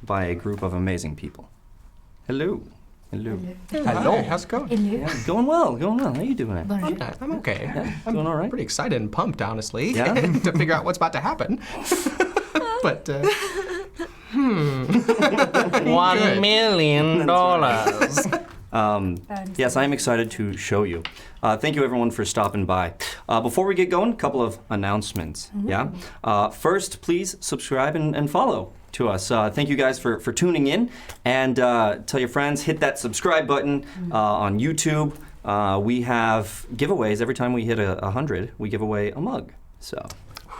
by a group of amazing people. Hello. Hello. Hello. How's it going? Yeah, going well. How are you doing? I'm okay. I'm doing all right. Pretty excited and pumped, honestly, Yeah? to figure out what's about to happen. But, $1 million. Yes, I am excited to show you. Thank you, everyone, for stopping by. Before we get going, a couple of announcements. Yeah. First, please subscribe and follow to us. Thank you guys for tuning in, and tell your friends, hit that subscribe button on YouTube. We have giveaways. Every time we hit 100, we give away a mug. So,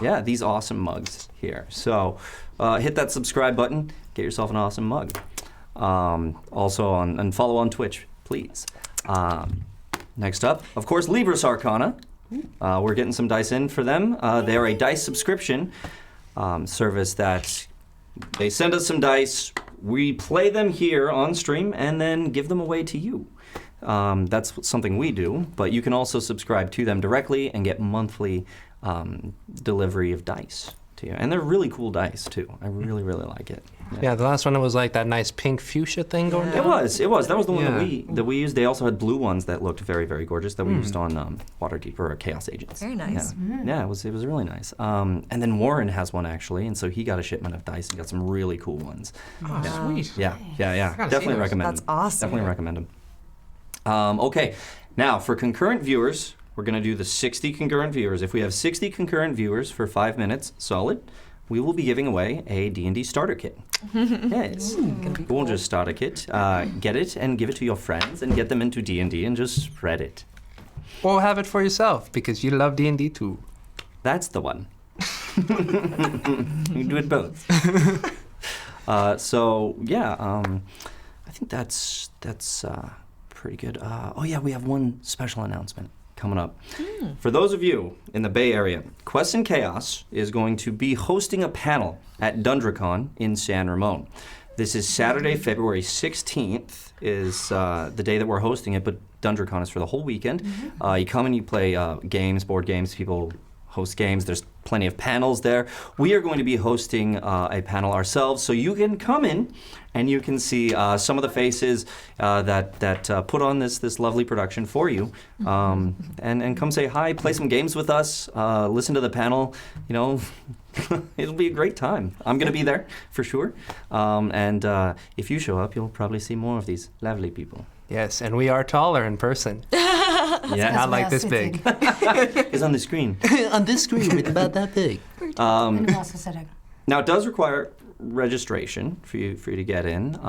yeah, these awesome mugs here. So, hit that subscribe button, get yourself an awesome mug. Also, and follow on Twitch, please. Next up, of course, Libris Arcana. We're getting some dice in for them. They are a dice subscription service that they send us some dice. We play them here on stream and then give them away to you. That's something we do, but you can also subscribe to them directly and get monthly delivery of dice to you. And they're really cool dice, too. I really, really like it. Yeah, the last one was like that nice pink fuchsia thing going down. It was. That was the one that we used. They also had blue ones that looked very, very gorgeous that we used on Waterdeep or Chaos Agents. Very nice. Yeah, it was really nice. And then Warren has one actually, and so he got a shipment of dice and got some really cool ones. oh, sweet. Yeah. gotta see Definitely those. recommend That's them. awesome. Definitely recommend them. Okay, now for concurrent viewers, we're going to do the 60 concurrent viewers. If we have 60 concurrent viewers for 5 minutes solid, we will be giving away a D&D starter kit. Yes. We won't just start a kit. Get it and give it to your friends and get them into D&D and just spread it. Or have it for yourself because you love D&D too. That's the one. You can do it both. So yeah, I think that's pretty good. Oh yeah, we have one special announcement coming up. For those of you in the Bay Area, Quests and Chaos is going to be hosting a panel at DundraCon in San Ramon. This is Saturday, February 16th is the day that we're hosting it, but DundraCon is for the whole weekend. You come and you play games, board games, people host games. There's plenty of panels there. We are going to be hosting a panel ourselves, so you can come in and you can see some of the faces that put on this lovely production for you, and come say hi, play some games with us, listen to the panel. You know, it'll be a great time. I'm going to be there for sure, and if you show up, you'll probably see more of these lovely people. Yes, and we are taller in person. Yeah, Not like this big. it's on the screen. On this screen, it's about that big. Now, it does require registration for you to get in,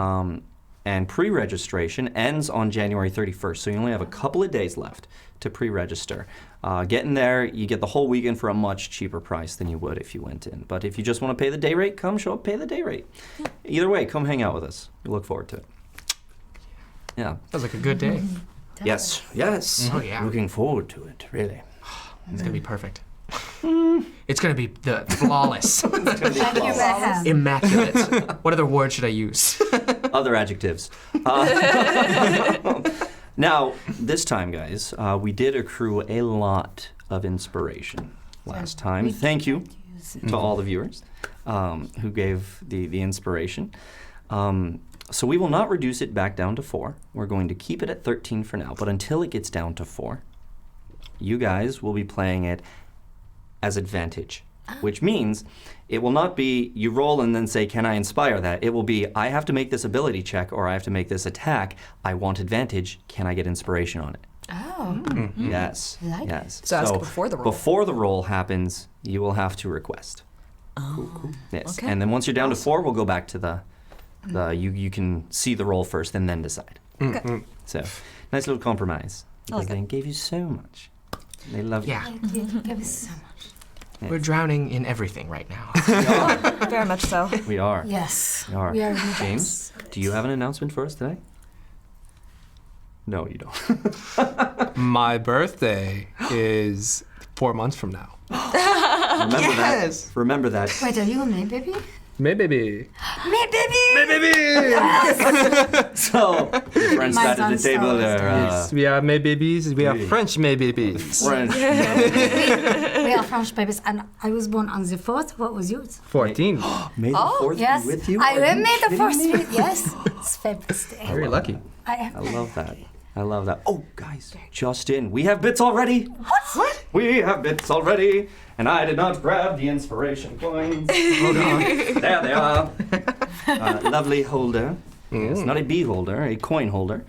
and pre-registration ends on January 31st, so you only have a couple of days left to pre-register. Getting there, you get the whole weekend for a much cheaper price than you would if you went in. But if you just want to pay the day rate, come show up, pay the day rate. Either way, come hang out with us. We look forward to it. Yeah. Sounds like a good day. Yes. Oh, yeah. Looking forward to it, really. It's going to be perfect. It's going to be flawless. Immaculate. Immaculate. What other word should I use? Other adjectives. Now, this time, guys, we did accrue a lot of inspiration last time. Thank you to all the viewers who gave the inspiration. So we will not reduce it back down to 4. We're going to keep it at 13 for now, but until it gets down to 4, you guys will be playing it as advantage, which means it will not be you roll and then say, can I inspire that? It will be, I have to make this ability check or I have to make this attack. I want advantage. Can I get inspiration on it? Oh. Yes. Like yes. So ask before the roll. Before the roll happens, you will have to request. Oh. Cool. Yes. Okay. And then once you're down to 4, we'll go back to the you can see the roll first and then decide. Okay. So, nice little compromise. I like Because they gave you so much. They love Yeah. you. Give us so much. Yes. We're drowning in everything right now. Very much so. We are. Yes. We are. We are James, do you have an announcement for us today? No, you don't. My birthday is 4 months from now. Remember that. Remember that. Wait, are you a May baby? Maybe. Me, baby! Maybe. So, your friends My sat at the son's table so there. Yes, we are maybabies. We are oui. French maybabies. French. We are French babies, and I was born on the 4th. What was yours? 14. May the 4th Yes, be with you? I Are am you made the kidding first me? week. Yes, it's February. Very lucky. I love that. I love that. Oh, guys, just in. We have bits already. What? We have bits already. And I did not grab the inspiration coins. Hold on. There they are. Lovely holder. Yes, not a bee holder, a coin holder.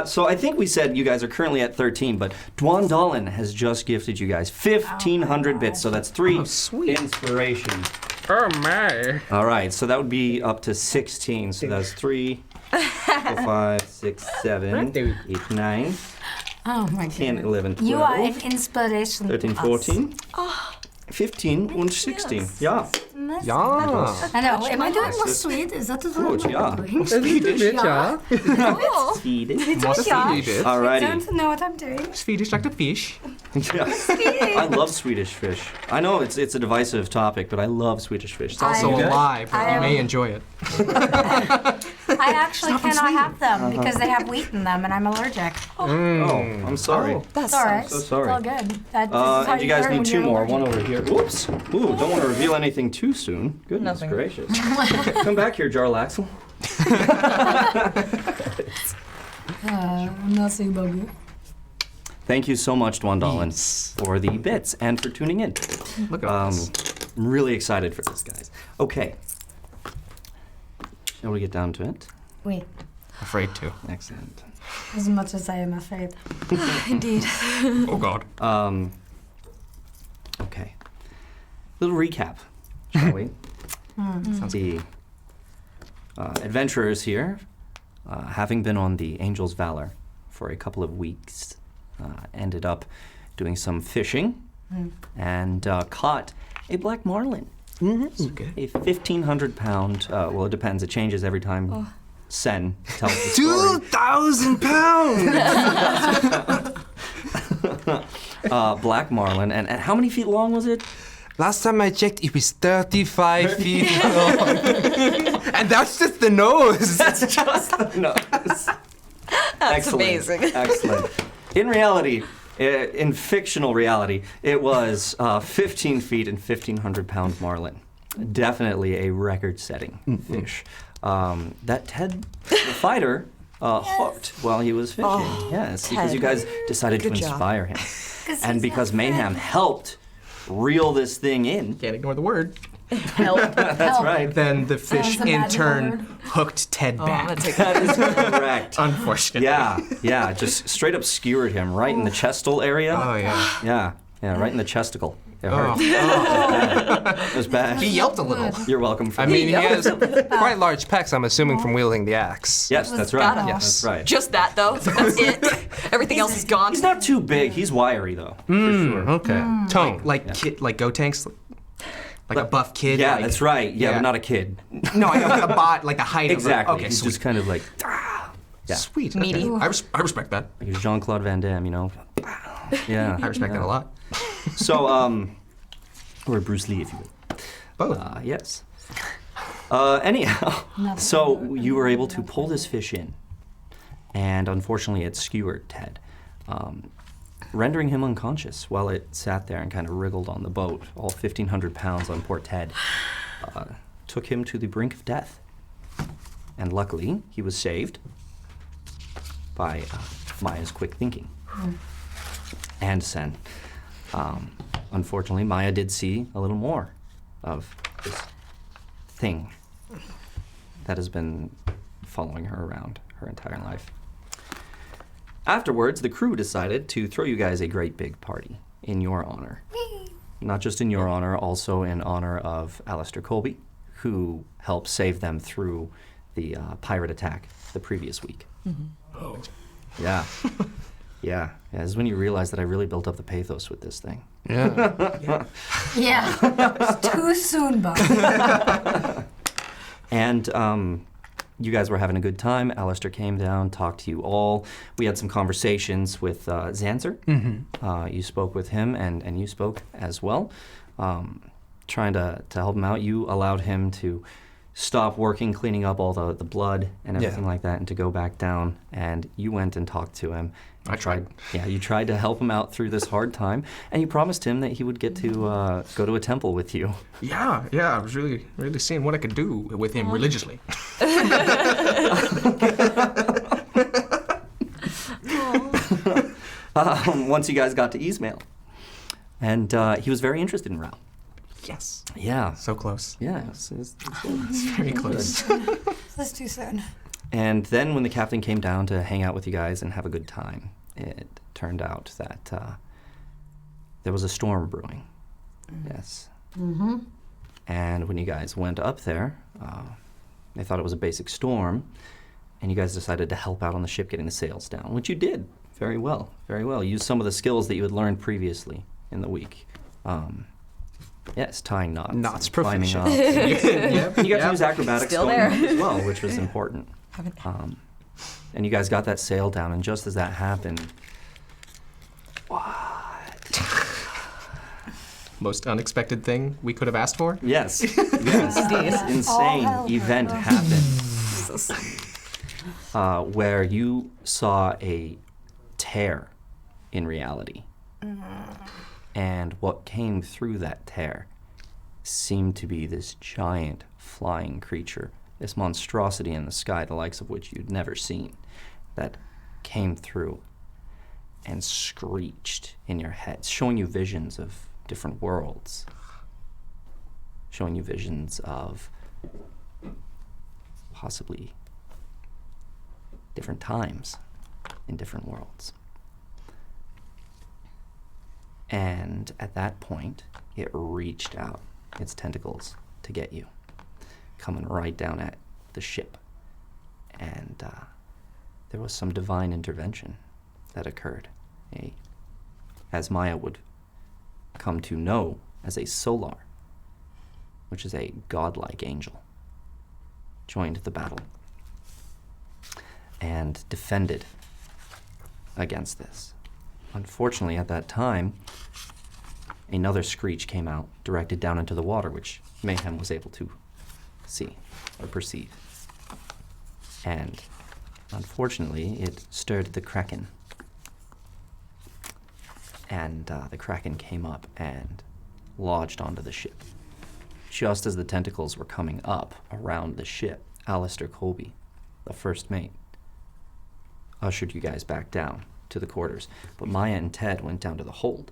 So I think we said you guys are currently at 13, but Dwan Dolan has just gifted you guys 1,500 bits, so that's 3 sweet. inspiration. Oh my. All right, so that would be up to 16. So that's 3, 4, 5, 6, 7, 8, 9, Oh my 10, God. 11, 12, You are an inspiration 13, to us. 14, 15 and 16. Yeah, Ja. I know. Am I doing more Nice. sweet? Is that what Gut, ja. I'm doing? Swedish, ja. Swedish. More Swedish. I Alrighty. don't know what I'm doing. Swedish like the fish. Yeah. I love Swedish fish. I know it's a divisive topic, but I love Swedish fish. It's also I- alive, but you I- may enjoy it. I actually cannot have them because they have wheat in them, and I'm allergic. Oh, I'm sorry. That's It's all right. so sorry. It's all good. This is how And you guys learn need when 2 you're more. allergic. One over here. Whoops. Ooh, don't want to reveal anything too soon. Goodness Nothing. gracious. Come back here, Jarl Axel. I'm not saying about you. Thank you so much, Dwan Dolan, for the bits and for tuning in. Look at this. I'm really excited for this, guys. Okay. Shall we get down to it? Wait, Afraid to. Excellent. as much as I am afraid. indeed. Oh God. Okay. Little recap, shall we? Sounds The adventurers here, having been on the Angel's Valor for a couple of weeks, ended up doing some fishing and caught a black marlin. okay. A 1,500 pound, well, it depends, it changes every time Sen tells the story. 2,000 pounds! Black marlin, and how many feet long was it? Last time I checked, it was 35 feet long. And that's just the nose. That's just the nose. That's amazing. Excellent. In reality, in fictional reality, it was 15 feet and 1,500 pound marlin. Definitely a record-setting fish. That Ted, the fighter, hooked while he was fishing. Yes, because you guys decided to Good job. inspire him. And because Mayhem helped reel this thing in. Can't ignore the word. Help. That's right. Then the fish Sounds a in magical turn word. hooked Ted back. That's it. That is correct. Unfortunately. Yeah, just straight up skewered him right in the chestal area. Oh yeah. Yeah, right in the chesticle. It Oh. hurt. It was bad. He yelped a little. You're welcome for I that. mean, he has quite large pecs, I'm assuming, from wielding the axe. Yes, that's right. badass. That's right. Just that, though. That's it. Everything else is gone. He's not too big. He's wiry though, for sure. Okay. Tone. Like kid, like Gotenks, like a buff kid. Yeah, like, that's right. Yeah, yeah. but not a kid. No, I know like a bot, like the height Exactly. of. Okay, He's sweet. just kind of like, yeah. Sweet. Meaty. Okay. I respect that. like Jean-Claude Van Damme, you know. Yeah. I respect that a lot. So, or Bruce Lee, if you will. Both. Yes. Anyhow, so you were able to pull this fish in, and unfortunately it skewered Ted, rendering him unconscious while it sat there and kind of wriggled on the boat. All 1,500 pounds on poor Ted took him to the brink of death. And luckily, he was saved by Maya's quick thinking. And Sen. Unfortunately, Maya did see a little more of this thing that has been following her around her entire life. Afterwards, the crew decided to throw you guys a great big party in your honor. Not just in your honor, also in honor of Alistair Colby, who helped save them through the pirate attack the previous week. Oh. Yeah. Yeah. This is when you realize that I really built up the pathos with this thing. Yeah. Yeah, it's too soon, Bob. And you guys were having a good time. Alistair came down, talked to you all. We had some conversations with Zanzer. You spoke with him, and you spoke as well. trying to help him out. You allowed him to stop working, cleaning up all the blood and everything like that, and to go back down. And you went and talked to him. I tried. Yeah, you tried to help him out through this hard time, and you promised him that he would get to go to a temple with you. Yeah. I was really seeing what I could do with him religiously. Once you guys got to Ismail. And he was very interested in Rao. Yes. Yeah. So close. Yeah, it's It's very close. That's too soon. And then when the captain came down to hang out with you guys and have a good time, it turned out that there was a storm brewing. Yes. Mm-hmm. And when you guys went up there, they thought it was a basic storm, and you guys decided to help out on the ship getting the sails down, which you did very well, very well. You used some of the skills that you had learned previously in the week. Yes, tying knots. Knots climbing proficient. up. Yep. And you got to use acrobatics Still going there. on as well, which was important. And you guys got that sail down, and just as that happened, Most unexpected thing we could have asked for? yes, this insane hell event broke happened where you saw a tear in reality. And what came through that tear seemed to be this giant flying creature, this monstrosity in the sky, the likes of which you'd never seen, that came through and screeched in your head, showing you visions of different worlds, showing you visions of possibly different times in different worlds. And at that point, it reached out its tentacles to get you, coming right down at the ship. And there was some divine intervention that occurred, as Maya would come to know as a solar, which is a godlike angel, joined the battle and defended against this. Unfortunately, at that time, another screech came out, directed down into the water, which Mayhem was able to see or perceive. And unfortunately, it stirred the Kraken. And the Kraken came up and lodged onto the ship. Just as the tentacles were coming up around the ship, Alistair Colby, the first mate, ushered you guys back down to the quarters, but Maya and Ted went down to the hold.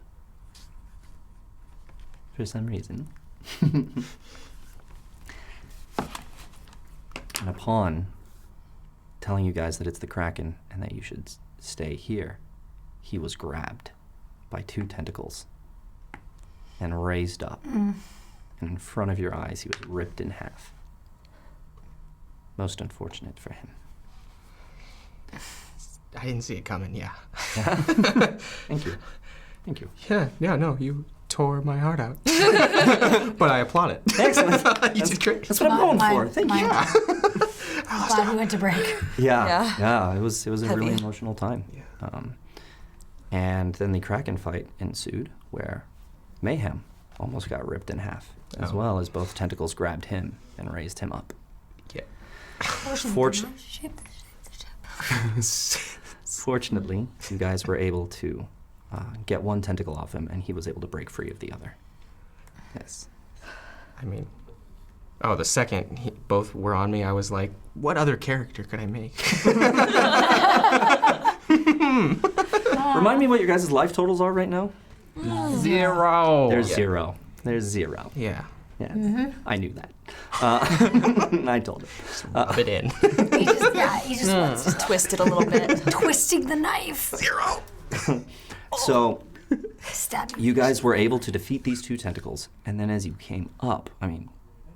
For some reason. And upon telling you guys that it's the Kraken and that you should stay here, he was grabbed by two tentacles and raised up. And in front of your eyes, he was ripped in half. Most unfortunate for him. I didn't see it coming, yeah. Thank you. Thank you. Yeah, no, you tore my heart out. But I applaud it. Excellent. You did great. That's what I'm going for. Thank you. I'm glad we went to break. Yeah. It was a really Heavy. emotional time. And then the Kraken fight ensued, where Mayhem almost got ripped in half, as Oh. well as both tentacles grabbed him and raised him up. Yeah. Fortunately, you guys were able to get one tentacle off him, and he was able to break free of the other. Yes. I mean, the second both were on me, I was like, what other character could I make? Remind me what your guys' life totals are right now? 0. There's Yeah. 0. There's 0. Yeah. Yeah, I knew that. I told him. Rub it in. He just wants to Twist it a little bit. twisting the knife. 0. So Stab you guys were able to defeat these two tentacles, and then as you came up, I mean,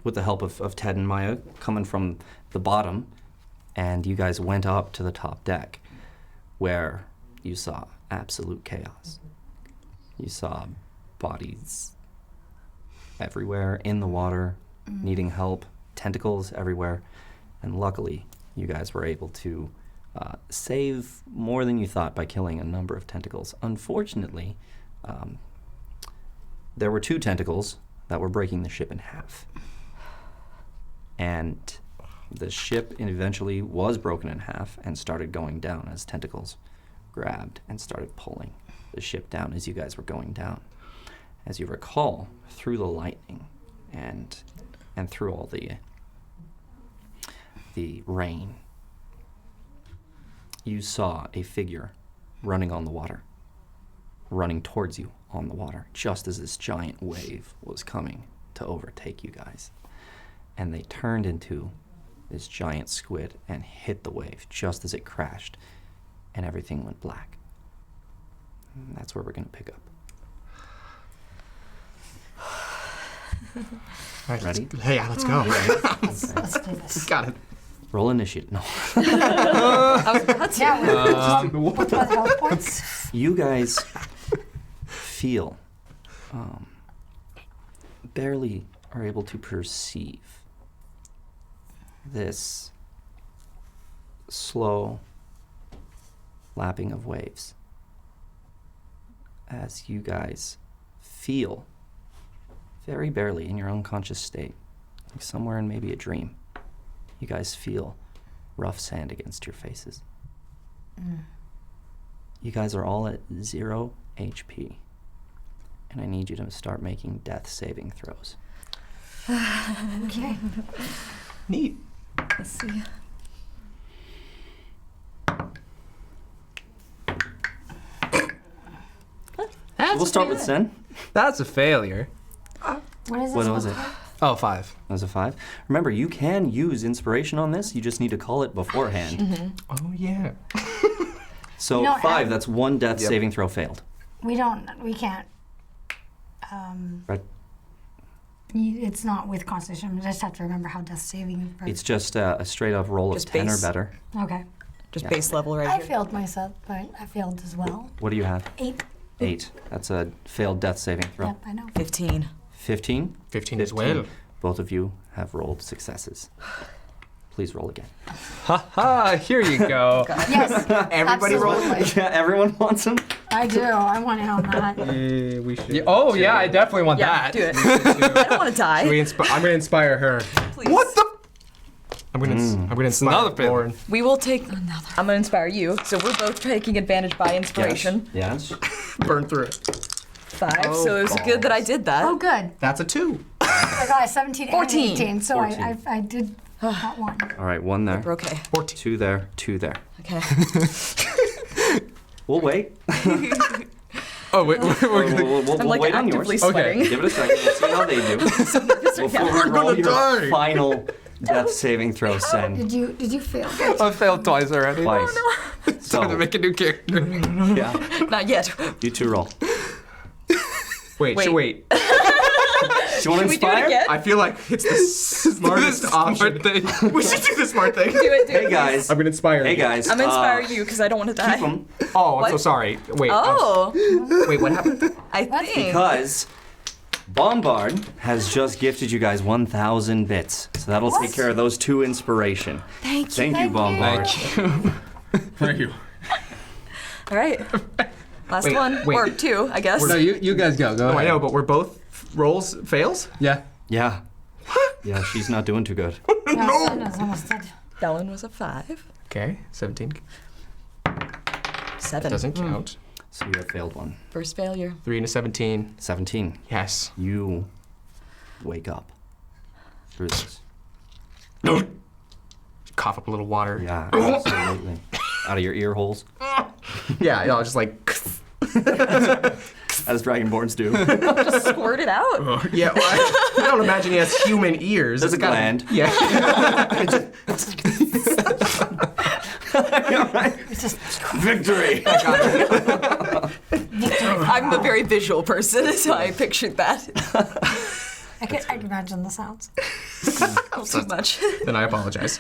with the help of Ted and Maya coming from the bottom, and you guys went up to the top deck, where you saw absolute chaos. You saw bodies everywhere in the water, needing help, tentacles everywhere, and luckily you guys were able to save more than you thought by killing a number of tentacles. Unfortunately, there were two tentacles that were breaking the ship in half. And the ship eventually was broken in half and started going down as tentacles grabbed and started pulling the ship down as you guys were going down. As you recall, through the lightning and through all the rain, you saw a figure running on the water, running towards you on the water, just as this giant wave was coming to overtake you guys. And they turned into this giant squid and hit the wave just as it crashed, and everything went black. And that's where we're going to pick up. All right, Ready? Yeah, let's go. Let's do this. Got it. Roll initiative. No. Yeah, with health points. You guys feel, barely are able to perceive this slow lapping of waves as you guys feel very barely in your unconscious state, like somewhere in maybe a dream, you guys feel rough sand against your faces. You guys are all at 0 HP, and I need you to start making death saving throws. Okay. Neat. Let's see. We'll start with Sen. That's a failure. What is this? What was it? Oh, 5. That was a 5. Remember, you can use inspiration on this. You just need to call it beforehand. Oh, yeah. So You know, 5, that's one death saving throw failed. We can't. Right? It's not with Constitution. I just have to remember how death saving works. It's just a straight up roll Just of 10 base. or better. Okay. Just Yeah. base level right I here. failed myself, but I failed as well. What do you have? 8. 8. That's a failed death saving throw. Yep, I know. 15. 15. 15 as well. Both of you have rolled successes. Please roll again. Ha ha, here you go. Yes. Everybody roll. absolutely. Yeah, everyone wants them. I do. I want in on that. We should. Yeah, oh, yeah, I definitely want Yeah, that. do it. I don't want to die. I'm gonna inspire her. Please. What the? I'm gonna inspire another fail. Lauren. We will take another. I'm going to inspire you. So we're both taking advantage by inspiration. Yes. Burn through it. 5. So it was good that I did that. Oh, good. That's a 2. I got a 17 14. and 18, so 14. I did that one. All right, 1 there. We're okay. 14. 2 there. 2 there. Okay. We'll wait. Oh, wait, we're gonna. We'll I'm like wait on yours. actively sweating. Give it a second. We'll see how they do. Before we roll your final death saving throw, Sen. Did you fail? I failed twice already. Twice. Time to So, make a new character. yeah, Not yet. you two roll. Wait. Wait. So wait. Do you want to We do it inspire? again? I feel like it's the smartest option. thing. We should do the smart thing. Do it. Hey guys. I'm gonna inspire Hey you. guys. I'm going to inspire you because I don't want to die. Keep 'em Oh, I'm What? so sorry. Wait. Oh, Wait. What happened? I think. because Bombard has just gifted you guys 1,000 bits, so that'll take care of those 2 inspiration. Thank you. Thank you, Bombard. Thank you. All right. Last Wait, one. wait. Or 2, I guess. No, you guys go. Go Oh, ahead. I know, but we're both rolls fails. Yeah. Yeah. Yeah, she's not doing too good. No. That's almost dead. That one was a 5. Okay. 17 7. doesn't count. So you have failed one. First failure. 3 and a 17. 17. Yes. You wake up through this. Cough up a little water. Yeah, absolutely. Out of your ear holes, Yeah. I was just like. as Dragonborns do. Just squirt it out. Yeah. Well, I don't imagine he has human ears. There's a It's gotta- gland. Yeah. It's just Victory! I'm a very visual person, so I pictured that. I can imagine the sounds. Too much. Then I apologize.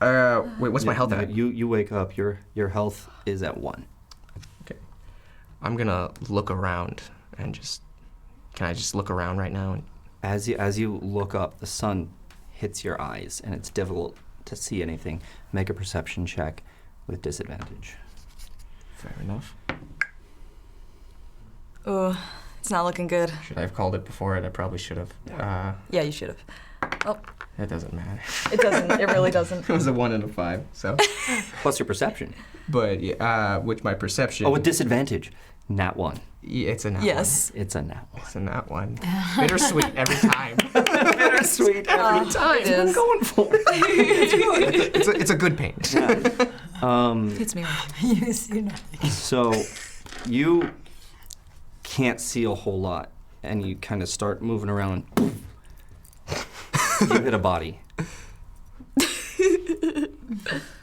Wait. What's my health No, at? you wake up. Your health is at 1. Okay. I'm gonna look around and just. Can I just look around right now? And As you look up, the sun hits your eyes, and it's difficult to see anything. Make a perception check with disadvantage. fair enough. Oh, It's not looking good. Should I have called it before it? I probably should have. Yeah, you should have. Oh, It doesn't matter. it doesn't. It really doesn't. It was a 1 and a 5, so. Plus your perception. But, with my perception. Oh, with disadvantage. Nat 1. Yeah, it's a nat Yes. It's a nat 1. It's a nat 1. Bittersweet every time. Bittersweet every time. It is. Going for it. It's a good pain. Hits me. You see nothing. So you can't see a whole lot, and you kind of start moving around. You hit a body.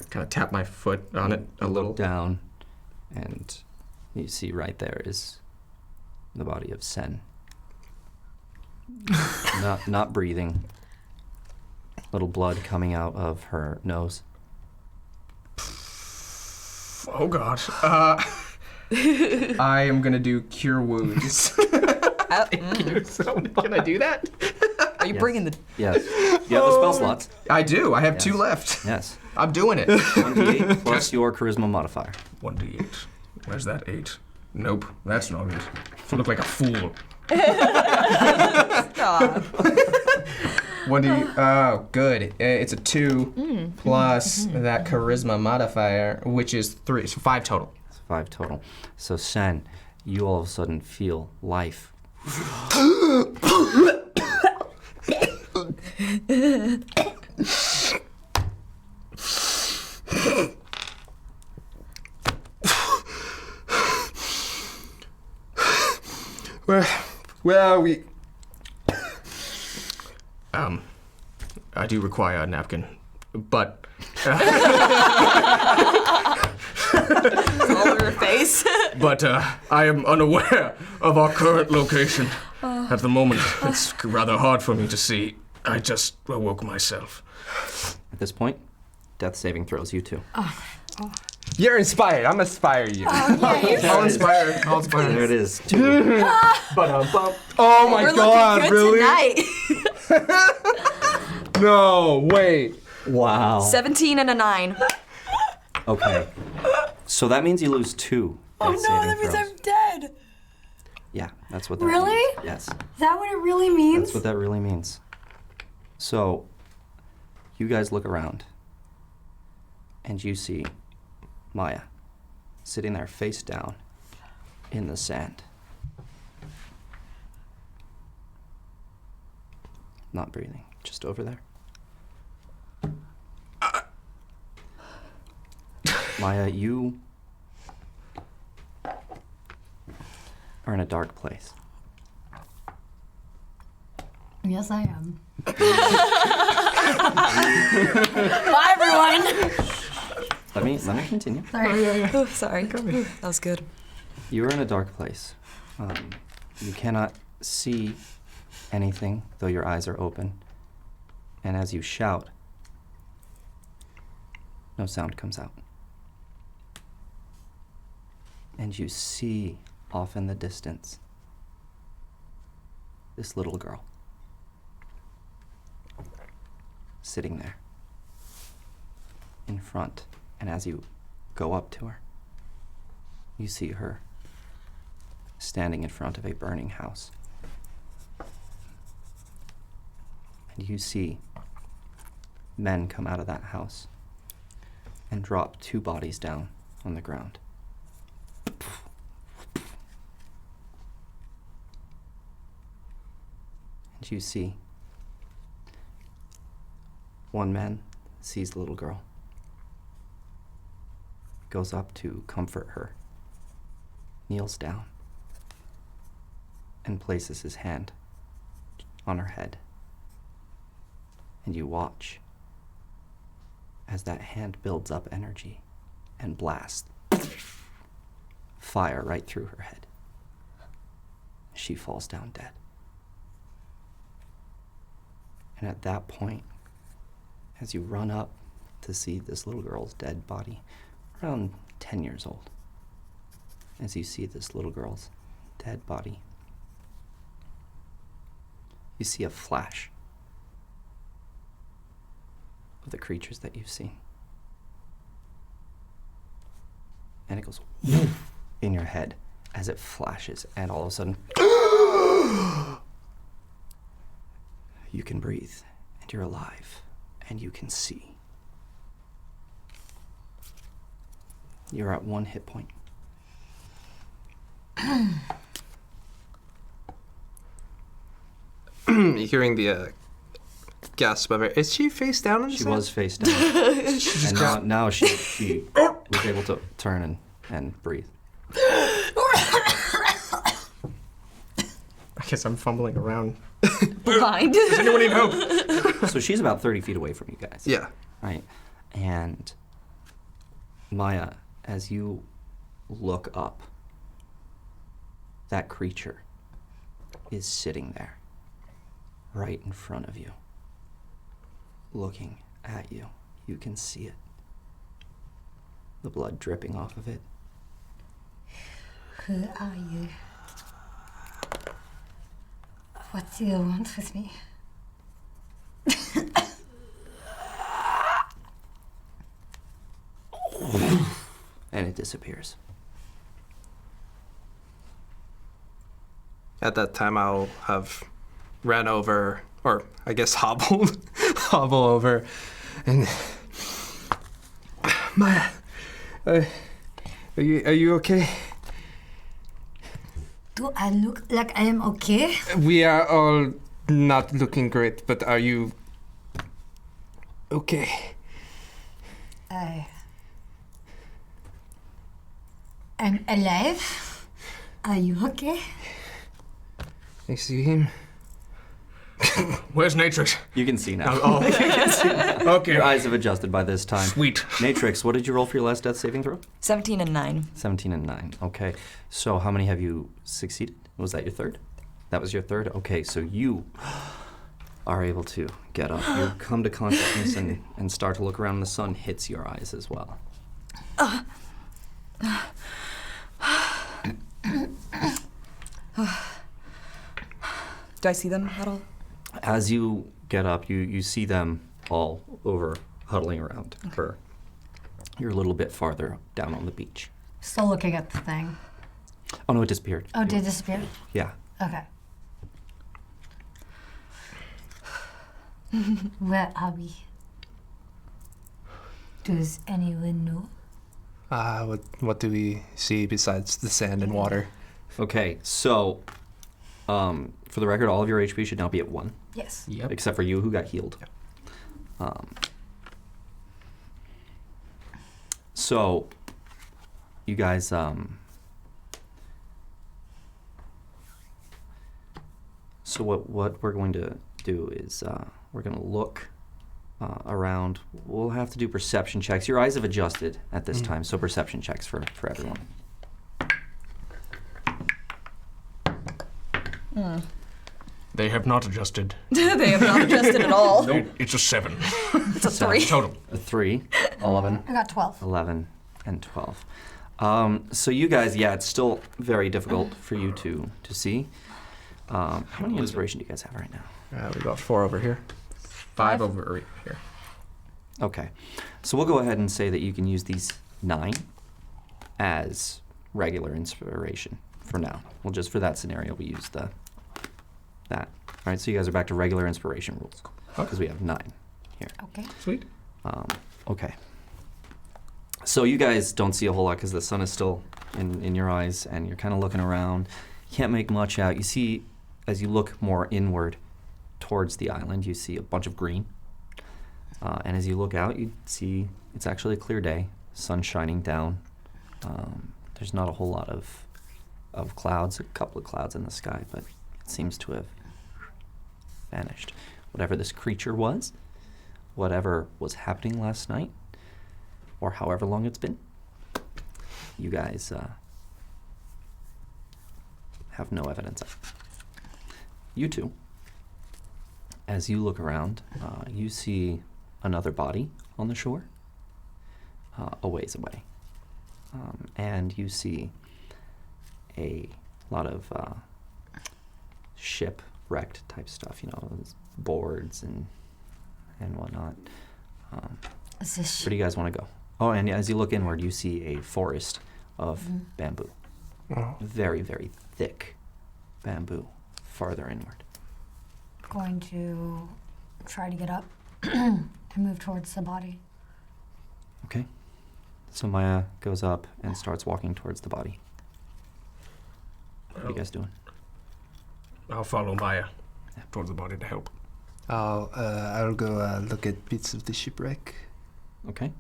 Kind of tap my foot on it a little. Down, and you see right there is the body of Sen. not breathing. Little blood coming out of her nose. Oh god. I am gonna do cure wounds. Can I do that? Are you bringing the? Yes. You have the spell slots. I do. I have Yes. 2 left. Yes. I'm doing it. 1d8 plus your charisma modifier. 1d8. Where's that 8? Nope, that's not it. I look like a fool. Stop. 1d. Oh, good. It's a 2 plus that charisma modifier, which is 3. So 5 total. It's 5 total. So Sen, you all of a sudden feel life. Well, we. I do require a napkin, but. All over her face. But I am unaware of our current location at the moment. It's rather hard for me to see. I just awoke myself. At this point, death saving throws you two. You're inspired. I'm inspire you. I'll inspire. There it is. 2. Oh my We're god, looking good really? tonight. No, wait. Wow. 17 and a 9. Okay. So that means you lose 2 Oh death no, saving that means throws. I'm dead. Yeah, that's what that Really? means. Yes. Is that what it really means? That's what that really means. So, you guys look around, and you see Maya sitting there face down in the sand. Not breathing, just over there. Maya, you are in a dark place. Yes, I am. Bye, everyone. Let me continue. Sorry. Oh, sorry. That was good. You are in a dark place. You cannot see anything, though your eyes are open. And as you shout, no sound comes out. And you see off in the distance this little girl sitting there in front. And as you go up to her, you see her standing in front of a burning house. And you see men come out of that house and drop 2 bodies down on the ground. And you see one man sees the little girl, goes up to comfort her, kneels down, and places his hand on her head. And you watch as that hand builds up energy and blasts fire right through her head. She falls down dead. And at that point, as you run up to see this little girl's dead body, around 10 years old, as you see this little girl's dead body, you see a flash of the creatures that you've seen. And it goes in your head as it flashes, and all of a sudden, You can breathe, and you're alive, and you can see. You're at 1 hit point. Hearing the gasp of her. Is she face down in the She sand? was face down. And now she was able to turn and breathe. I guess I'm fumbling around. Blind. Does anyone need help? So she's about 30 feet away from you guys. Yeah. Right. And Maya, as you look up, that creature is sitting there, right in front of you, looking at you. You can see it. The blood dripping off of it. Who are you? What do you want with me? And it disappears. At that time, I'll have ran over, or I guess hobbled, hobble over, and Maya, are you okay? Do I look like I am okay? We are all not looking great, but are you okay? I'm alive. Are you okay? I see him. Where's Natrix? You can see now. Oh, okay. Your eyes have adjusted by this time. Sweet. Natrix, what did you roll for your last death saving throw? 17 and 9. 17 and 9. Okay. So how many have you succeeded? Was that your third? That was your third? Okay, so you are able to get up. You come to consciousness and start to look around, and the sun hits your eyes as well. Do I see them at all? As you get up, you see them all over huddling around her. You're a little bit farther down on the beach. Still looking at the thing. Oh no, it disappeared. Oh, did it disappear? Yeah. Okay. Where are we? Does anyone know? What do we see besides the sand and water? Okay, so for the record, all of your HP should now be at 1. Yes. Yep. Except for you, who got healed. So, you guys, so what we're going to do is we're going to look around. We'll have to do perception checks. Your eyes have adjusted at this time, so perception checks for everyone. They have not adjusted. They have not adjusted at all. It's a 7. It's a 3. Total. A 3, 11. I got 12. 11 and 12. So you guys, yeah, it's still very difficult for you to see. How many inspiration do you guys have right now? We got 4 over here. 5 over here. Okay. So we'll go ahead and say that you can use these 9 as regular inspiration for now. Well, just for that scenario, we use that. All right, so you guys are back to regular inspiration rules because we have 9 here. Okay. Sweet. Okay. So you guys don't see a whole lot because the sun is still in your eyes, and you're kind of looking around. You can't make much out. You see, as you look more inward towards the island, you see a bunch of green. And as you look out, you see it's actually a clear day, sun shining down. There's not a whole lot of clouds, a couple of clouds in the sky, but it seems to have vanished. Whatever this creature was, whatever was happening last night, or however long it's been, you guys have no evidence of. You two, as you look around, you see another body on the shore, a ways away. And you see a lot of shipwrecked type stuff, boards and whatnot. Is this Where do you guys want to go? Oh, and as you look inward, you see a forest of bamboo. Oh. Very, very thick bamboo farther inward. Going to try to get up and move towards the body. Okay. So Maya goes up and starts walking towards the body. What are you guys doing? I'll follow Maya towards the body to help. I'll go look at bits of the shipwreck. Okay.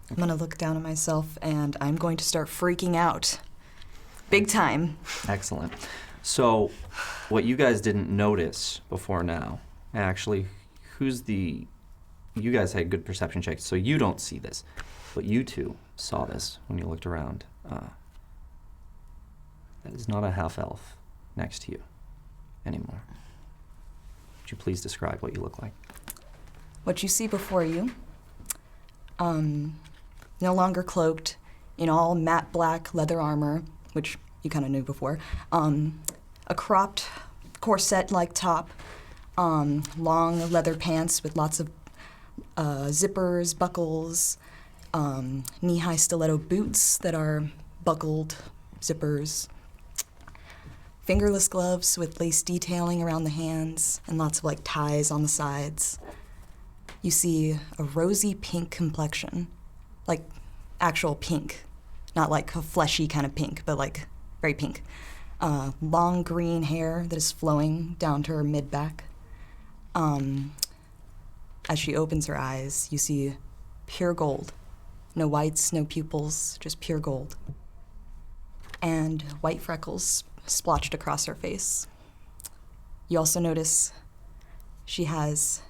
I'm gonna look down at myself and I'm going to start freaking out. Big time. Excellent. So, what you guys didn't notice before now, actually, you guys had good perception checks, so you don't see this, but you two saw this when you looked around. That is not a half-elf next to you anymore. Would you please describe what you look like? What you see before you, no longer cloaked in all matte black leather armor, which you kind of knew before, a cropped corset-like top, long leather pants with lots of zippers, buckles, knee-high stiletto boots that are buckled zippers, fingerless gloves with lace detailing around the hands, and lots of like ties on the sides. You see a rosy pink complexion, like actual pink, not like a fleshy kind of pink, but like very pink. Long green hair that is flowing down to her mid-back. As she opens her eyes, you see pure gold. No whites, no pupils, just pure gold. And white freckles splotched across her face. You also notice she has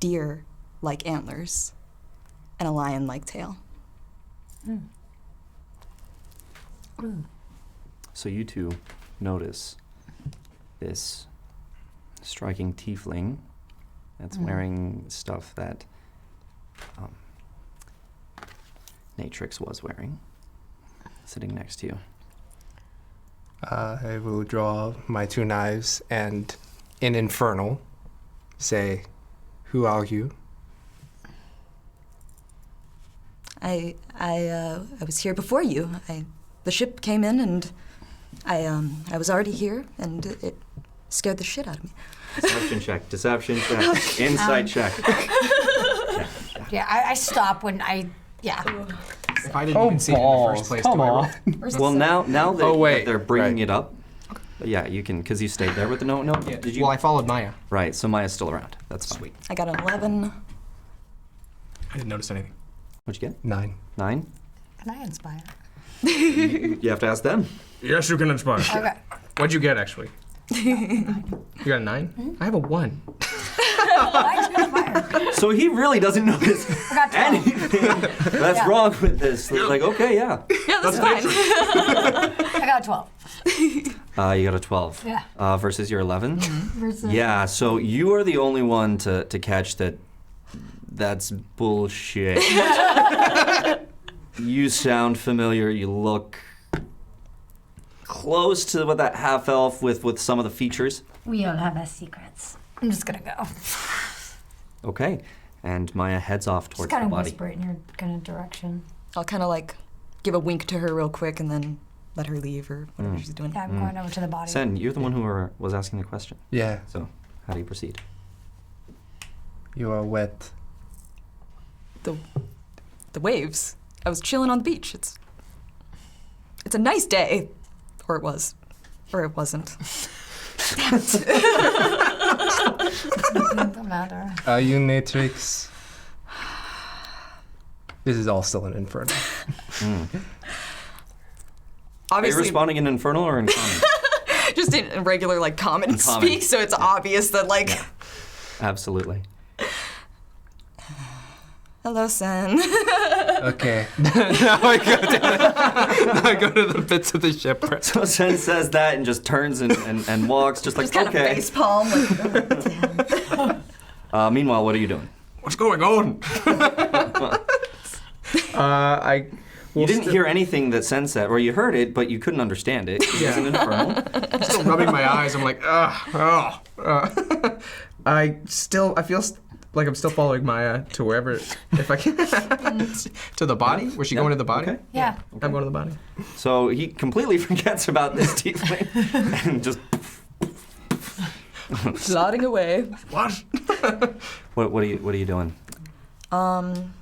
deer-like antlers and a lion-like tail. So you two notice this striking tiefling that's wearing stuff that Natrix was wearing, sitting next to you. I will draw my 2 knives and, in Infernal, say, "Who are you?" I was here before you. The ship came in and I was already here and it scared the shit out of me. Deception check, insight check. Yeah, I stop when If I didn't even see it in the first place, do I roll? Well, now that, Oh, wait, that they're bringing right. it up, yeah, you can, because you stayed there with the no. Yeah. Did you? Well, I followed Maya. Right, so Maya's still around. That's fine. Sweet. I got an 11. I didn't notice anything. What'd you get? 9. 9? Can I inspire? You have to ask them. Yes, you can inspire. Okay. What'd you get, actually? You got a 9? I have a 1. I inspire. So he really doesn't notice I got 12. anything that's wrong with this. Like, okay, yeah. Yeah, that's fine. I got 12. You got a 12. Yeah. Versus your 11? Versus Yeah, so you are the only one to catch that. That's bullshit. You sound familiar. You look close to what that half elf with some of the features. We all have our secrets. I'm just gonna go. Okay, and Maya heads off Just towards kind the of body. whisper it in your kind of direction. I'll kind of like give a wink to her real quick and then let her leave or whatever she's doing. Yeah, I'm going over to the body. Sen, you're the one who was asking the question. Yeah, So, how do you proceed? you are wet. The waves. I was chilling on the beach. It's a nice day. Or it was. Or it wasn't. Doesn't matter. Are you Natrix? This is all still an Inferno. Are you Obviously, responding in Infernal or in common? just in regular like common common. speak, so it's obvious that like, Absolutely. hello, Sen. Okay. now I go to the bits of the shipwreck. So Sen says that and just turns and walks, just like, Just kind okay. of face palm. Like, Meanwhile, what are you doing? What's going on? You didn't hear anything that Sen said, or you heard it, but you couldn't understand it. It's an Infernal. Still rubbing my eyes. I'm like, I feel like I'm still following Maya to wherever, if I can, to the body. Was she going to the body? Okay. Yeah. I'm going to the body. So he completely forgets about this tiefling and just Plodding away. What? What are you doing? I'm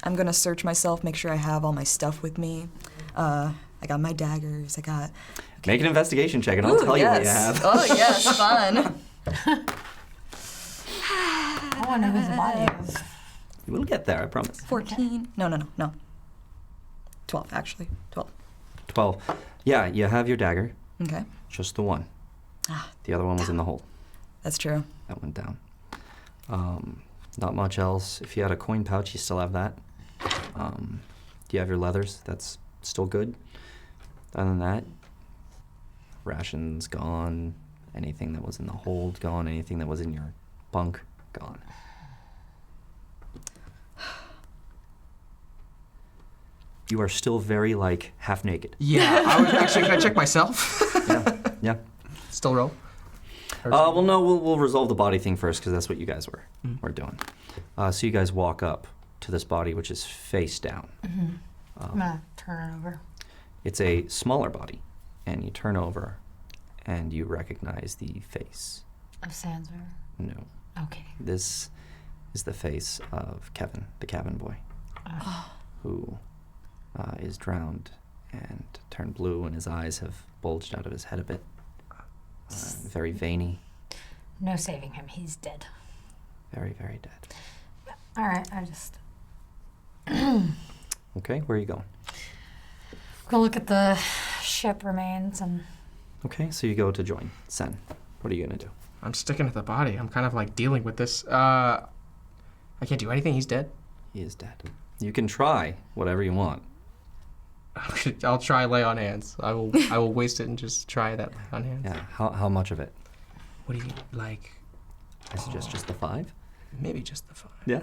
gonna search myself, make sure I have all my stuff with me. I got my daggers. I got. Make an investigation check, and I'll tell you what you have. Oh yes, fun. I want to know whose body is. We'll get there, I promise. 14. No. 12 actually. 12. 12. Yeah, you have your dagger. Okay. Just the one. The other one was in the hole. That's true. That went down. Not much else. If you had a coin pouch, you still have that. Do you have your leathers? That's still good. Other than that, rations gone. Anything that was in the hold gone. Anything that was in your bunk gone. You are still very, like, half naked. Yeah, actually, can I check myself? Yeah. Still roll? Well, no, we'll resolve the body thing first, because that's what you guys were doing. So you guys walk up to this body, which is face down. I'm gonna turn it over. It's a smaller body, and you turn over, and you recognize the face. Of Sansa. No. Okay. This is the face of Kevin, the cabin boy, who is drowned and turned blue, and his eyes have bulged out of his head a bit. Very veiny. No saving him. He's dead. Very, very dead. All right. I just Okay, where are you going? go look at the ship remains and. Okay, so you go to join Sen. What are you gonna do? I'm sticking to the body. I'm kind of like dealing with this. I can't do anything. He's dead. He is dead. You can try whatever you want. I'll try lay on hands. I will waste it and just try that lay on hands. Yeah. How much of it? What do you like? I suggest just the 5. Maybe just the 5. Yeah.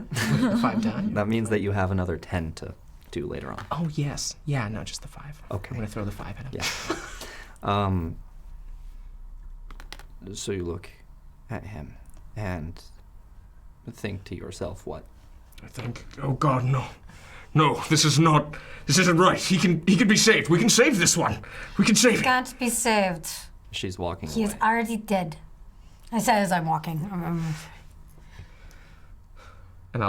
5 down. That means that you have another 10 to do later on. Oh yes. Yeah. No, just the 5. Okay. I'm gonna throw the 5 at him. Yeah. So you look at him and think to yourself, what? I think, oh God, no. No, this isn't right. He can be saved. We can save this one. We can save him. Can't be saved. She's walking He away. is already dead. I said as I'm walking. And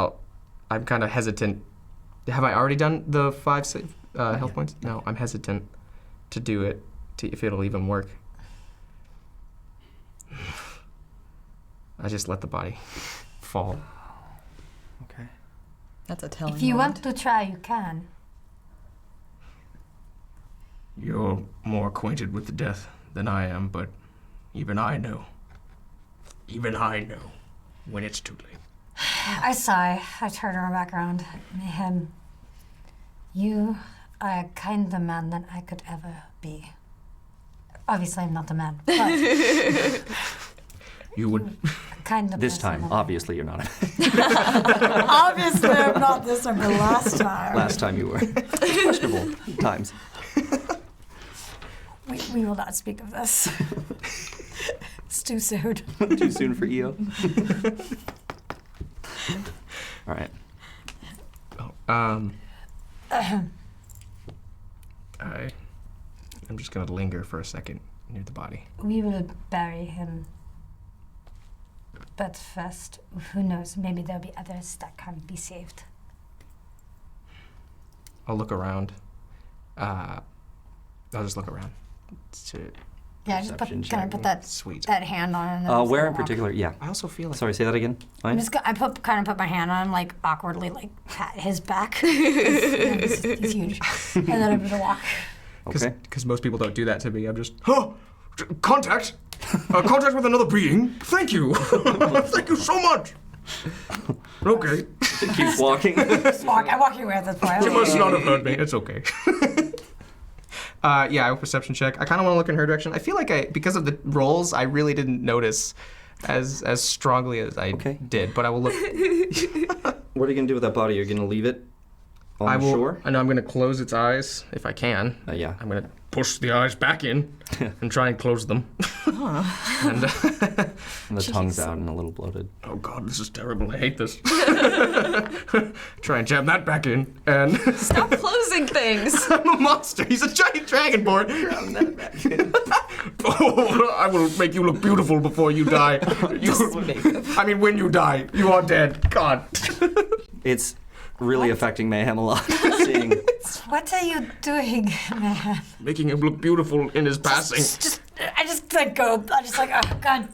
I'm kind of hesitant. Have I already done the 5 health points? No, I'm hesitant to do it, if it'll even work. I just let the body fall. Okay. That's a telling If you moment. want to try, you can. You're more acquainted with the death than I am, but even I know. Even I know when it's too late. I sigh. I turn her back around. Him. You are a kinder man than I could ever be. Obviously, I'm not a man, but You would. kind of. This time, obviously you're not. Obviously, I'm not this time. The last time. Last time you were. Questionable times. We will not speak of this. It's too soon. Too soon for EO. All right. I'm just gonna linger for a second near the body. We will bury him. But first, who knows? Maybe there'll be others that can't be saved. I'll look around. I'll just look around. Yeah, just Perception kind of check. put that Sweet. that hand on him. and Where just in walk. particular? Yeah. I also feel like Sorry, say that again. I'm just I kind of put my hand on him, like awkwardly, like pat his back. He's huge, and then I'm gonna walk. Okay. because most people don't do that to me. I'm just Contact? Contact with another being? Thank you. Thank you so much. Okay. Keep walking. I'm walking away at this point. You must not have heard me. It's okay. yeah, I have a perception check. I kind of want to look in her direction. I feel like because of the rolls, I really didn't notice as strongly as I did. But I will look. What are you gonna do with that body? You're gonna leave it on I the will. shore? I know I'm gonna close its eyes if I can. Yeah. I'm gonna. Push the eyes back in and try and close them. And, And the tongue's out and a little bloated. Oh God, this is terrible. I hate this. Try and jam that back in, and Stop closing things. I'm a monster. He's a giant dragonborn. Oh, I will make you look beautiful before you die. I mean, when you die, you are dead. God. It's really affecting Mayhem a lot. Seeing What are you doing, man? Making him look beautiful in his passing. I just like go. I just like, oh God,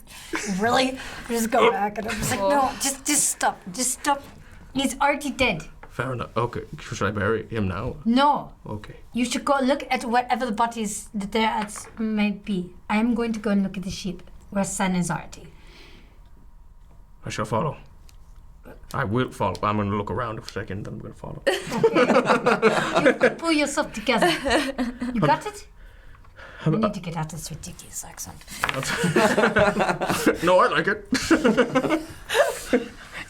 really? I just go back and I'm just like, no, just stop, just stop. He's already dead. Fair enough. Okay. Should I bury him now? No, Okay. you should go look at whatever the bodies that there at might be. I am going to go and look at the sheep where Sun is already. I shall follow. I will follow. I'm going to look around a second, then I'm going to follow. Pull yourself together. You got it? You need to get out of this ridiculous accent. No, I like it.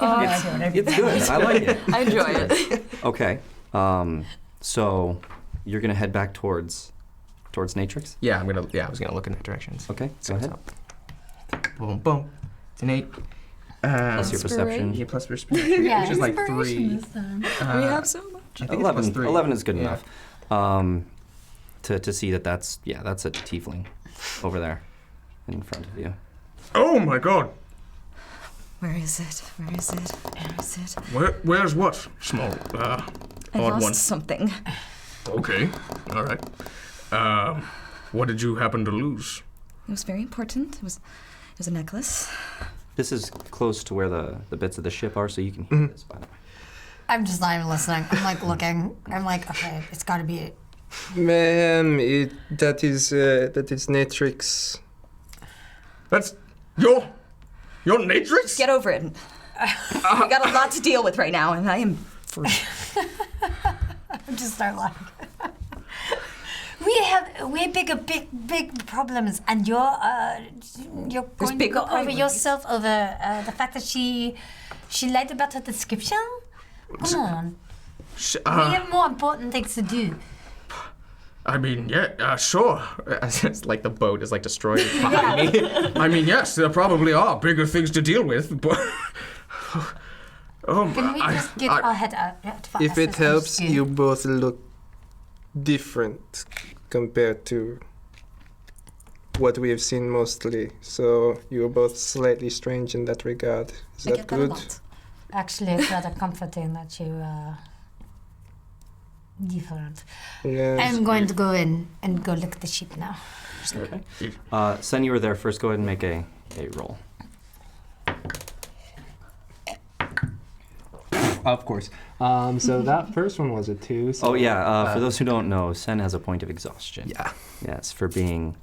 it's good. I like it. I enjoy it. Okay. So you're gonna head back towards Natrix. Yeah, I was gonna look in that directions. Okay. Go ahead. Boom, boom. It's an 8. Plus your perception. Yeah, plus perception. Yeah, which is like inspiration 3. this time. We have so much. I think it's plus 3. 11 is good Yeah. enough. To see that's a tiefling over there in front of you. Oh my God. Where is it? Where is it? Where is it? Where's what? Small. I Odd lost one. something. Okay. All right. What did you happen to lose? It was very important. It was a necklace. This is close to where the bits of the ship are, so you can hear this, by the way. I'm just not even listening. I'm like looking. I'm like, okay, it's got to be it. That is Natrix. That's your Natrix? Get over it. We got a lot to deal with right now, and I am free. Just start laughing. We have way big problems, and you're going to bigger go over priorities. yourself over the fact that she lied about her description. Come on, we have more important things to do. I mean, yeah, sure. It's like the boat is like destroyed behind me. I mean, yes, there probably are bigger things to deal with, but... Can we just get our head out? If it helps, you both look different compared to what we have seen mostly. So you're both slightly strange in that regard. Is I that get that a good? lot. Actually, it's rather comforting that you different. Yes. I'm going to go in and go look at the sheep now. Okay. Sen, you were there first. Go ahead and make a roll. Of course. So that first one was a 2. So, Oh yeah. For those who don't know, Sen has a point of exhaustion. Yeah. Yes, for being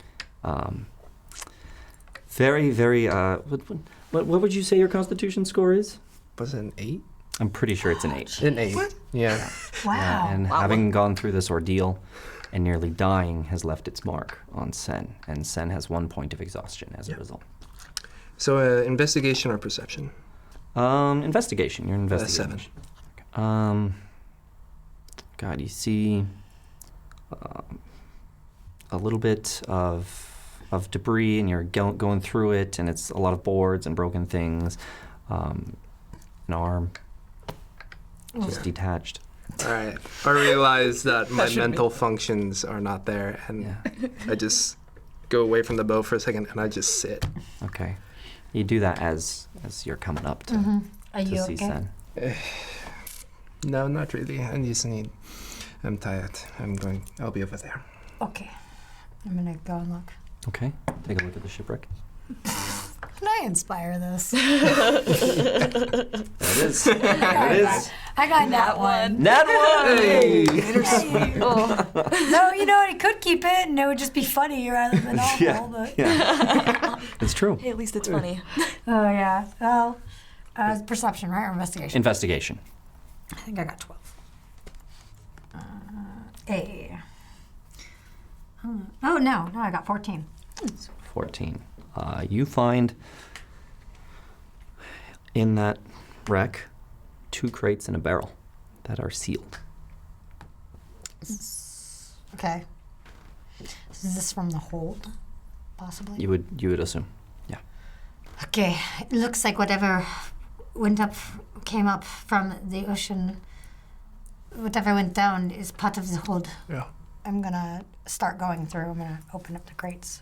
very, very. What would you say your Constitution score is? Was it an 8? I'm pretty sure it's an 8. An 8. Yeah. Wow. Yeah, and having gone through this ordeal and nearly dying has left its mark on Sen, and Sen has 1 point of exhaustion as a result. So investigation or perception? Investigation. You're investigating. 7. God, you see a little bit of debris, and you're going through it, and it's a lot of boards and broken things. An arm just detached. All right. I realize that my mental functions are not there, and I just go away from the boat for a second, and I just sit. Okay. You do that as you're coming up to, Are you see okay? Sen. No, not really. I just need. I'm tired. I'll be over there. Okay. I'm gonna go and look. Okay. Take a look at the shipwreck. Can I inspire this? There it is. There it is. I got that one. Nat one! Hey! No, you know what? He could keep it, and it would just be funny rather than awful. Yeah. But Yeah. It's true. Hey, at least it's funny. oh yeah. Well, perception, right, or investigation? Investigation. I think I got 12. A. Oh no, I got 14. 14. You find in that wreck 2 crates and a barrel that are sealed. Okay. Is this from the hold, possibly? You would assume. Yeah. Okay. It looks like whatever came up from the ocean, whatever went down is part of the hold. Yeah. I'm gonna start going through. I'm gonna open up the crates.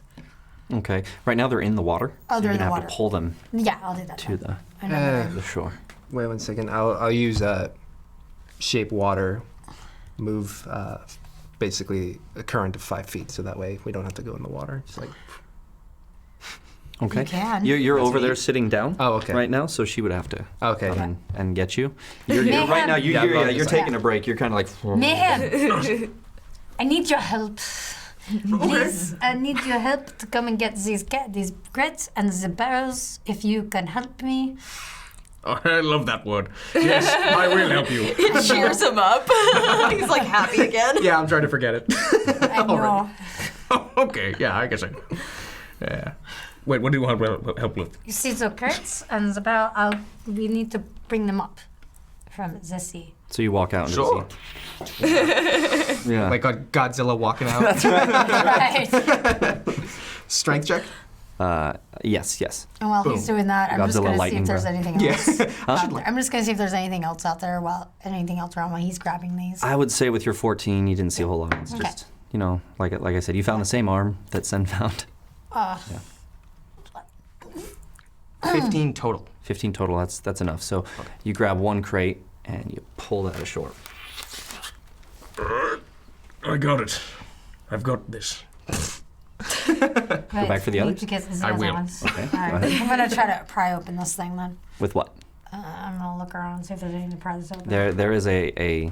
Okay. Right now they're in the water. Oh, so they're you're in the gonna have water. to pull them Yeah, I'll do that. to then. the I know. the shore. Wait 1 second. I'll use shape water, move basically a current of 5 feet, so that way we don't have to go in the water. Just like. Okay. You can. You're That's over there neat. sitting down. Oh, okay. Right now, so she would have to Okay. come in and get you. You're right now. Yeah, You're I'll just- taking a break. You're kind of like. Mayhem! I need your help. Please, I need your help to come and get these crates and the barrels. If you can help me. Oh, I love that word. Yes, I will help you. It cheers him up. He's like happy again. Yeah, I'm trying to forget it. I know. Okay, yeah, I guess I. Yeah. Wait, what do you want help with? You see the crates and the barrel. We need to bring them up from the sea. So you walk out into Sure. the sea. Yeah. Like a Godzilla walking out. Right. Strength check? Yes. And while he's doing that, I'm just Godzilla going to see lightning if there's breath. anything Yeah. else. out there. I'm just going to see if there's anything else out there anything else around while he's grabbing these. I would say with your 14, you didn't see a whole lot. It's Okay. just, like I said, you found the same arm that Sen found. 15 total. 15 total. That's enough. So you grab one crate and you pull that ashore. I got it. I've got this. Go back for the others? I will. Okay. All right. Go ahead. I'm going to try to pry open this thing then. With what? I'm going to look around and see if there's anything to pry this open. There is a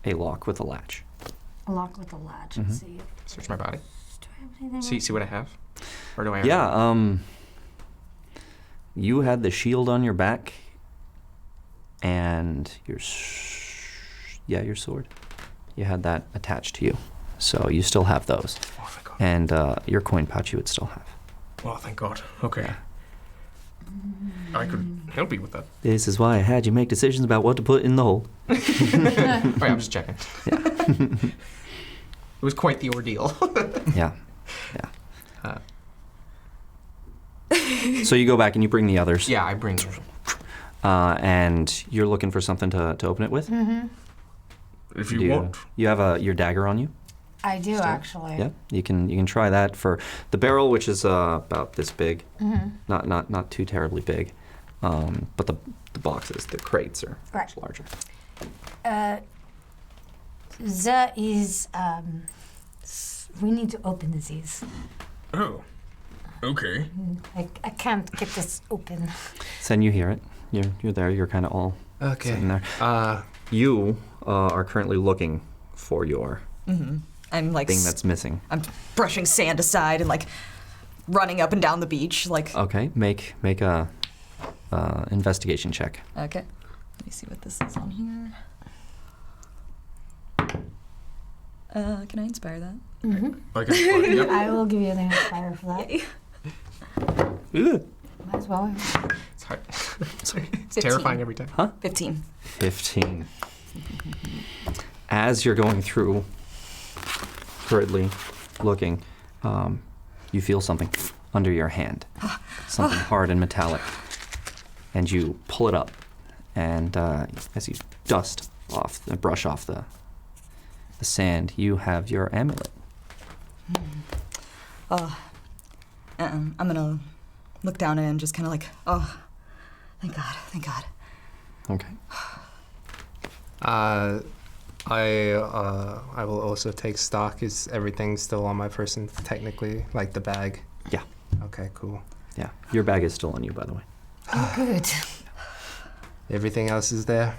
lock with a latch. A lock with a latch. Mm-hmm. Let's see. Search my body. Do I have anything See what I have? Or do I have Yeah. You had the shield on your back, and your sword. You had that attached to you, so you still have those. Oh, thank God. And your coin pouch you would still have. Oh, thank God. Okay. I could help you with that. This is why I had you make decisions about what to put in the hole. Oh, yeah, I'm just checking. It was quite the ordeal. Yeah. So you go back and you bring the others. Yeah, I bring them. And you're looking for something to open it with? Mm-hmm. If you want. You have your dagger on you? I do, actually. Yeah, you can try that for the barrel, which is about this big, not too terribly big, but the boxes, the crates are much larger. There is, we need to open these. Oh. Okay. I can't get this open. Sen, you hear it. You're there. You're kind of all sitting there. You are currently looking for your I'm like thing that's missing. I'm brushing sand aside and like running up and down the beach. Like Okay, make a investigation check. okay, let me see what this is on here. Can I inspire that? Okay. Yep. I will give you the inspire for that. Might as well. It's hard. Sorry. It's terrifying every time. 15. 15. As you're going through, hurriedly looking, you feel something under your hand, something hard and metallic, and you pull it up, and as you brush off the sand, you have your amulet. I'm gonna look down and just kind of like, oh, thank God. Okay. I will also take stock. Is everything still on my person technically, like the bag? Yeah. Okay, cool. Yeah. Your bag is still on you, by the way. Oh, good. Everything else is there,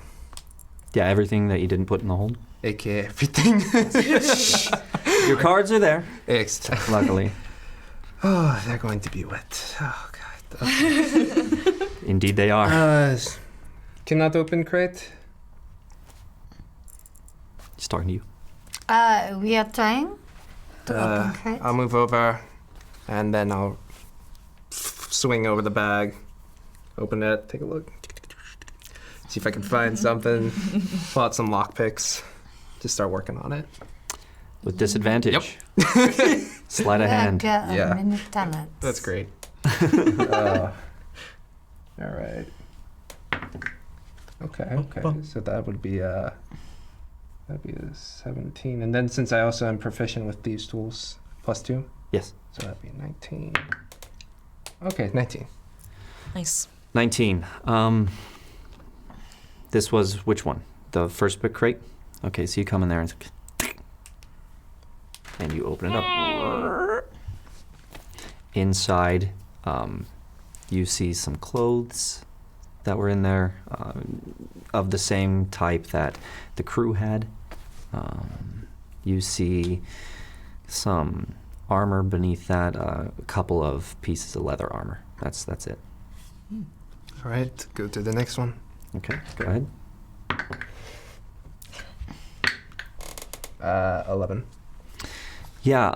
Yeah, everything that you didn't put in the hold. aka everything. Your cards are there, Excellent. luckily. Oh, they're going to be wet. Oh God. Okay. Indeed they are. Cannot open crate. He's talking to you. We are trying to open crates. I'll move over, and then I'll swing over the bag, open it, take a look, see if I can find something, pull out some lockpicks, just start working on it. With disadvantage. Yep. Sleight of hand. Get a Yeah. minute talent. That's great. All right. Okay. So that would be that'd be a 17. And then since I also am proficient with these tools, +2. Yes. So that'd be 19. Okay, 19. Nice. 19. This was which one? The first big crate? Okay, so you come in there and you open it up. Inside, you see some clothes that were in there of the same type that the crew had. You see some armor beneath that, a couple of pieces of leather armor. That's it. All right, go to the next one. Okay, go ahead. 11. Yeah,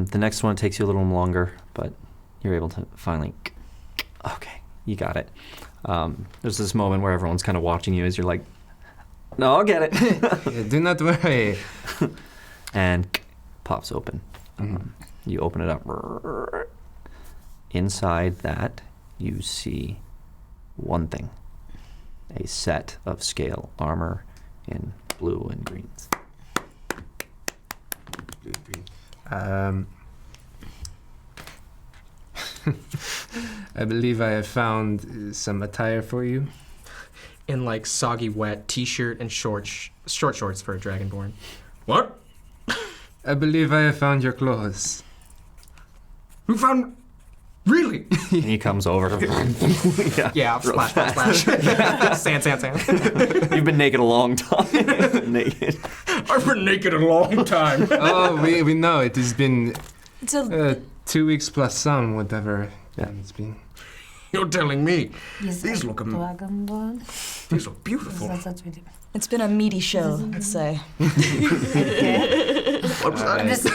the next one takes you a little longer, but you're able to finally. Okay, you got it. There's this moment where everyone's kind of watching you as you're like, no, I'll get it. Yeah, do not worry. And pops open. You open it up. Inside that, you see one thing. A set of scale armor in blue and greens. I believe I have found some attire for you. In like soggy wet t-shirt and short shorts for a dragonborn. What? I believe I have found your clothes. Who found? Really? And he comes over. Yeah, splash. Sand. You've been naked a long time. Naked. I've been naked a long time. Oh, we know it has been It's a 2 weeks plus some, whatever Yeah. it's been. You're telling me Yes, these look dragonborn. these look beautiful. That's what we do. It's been a meaty show, let's say. Okay. What was I'm that? just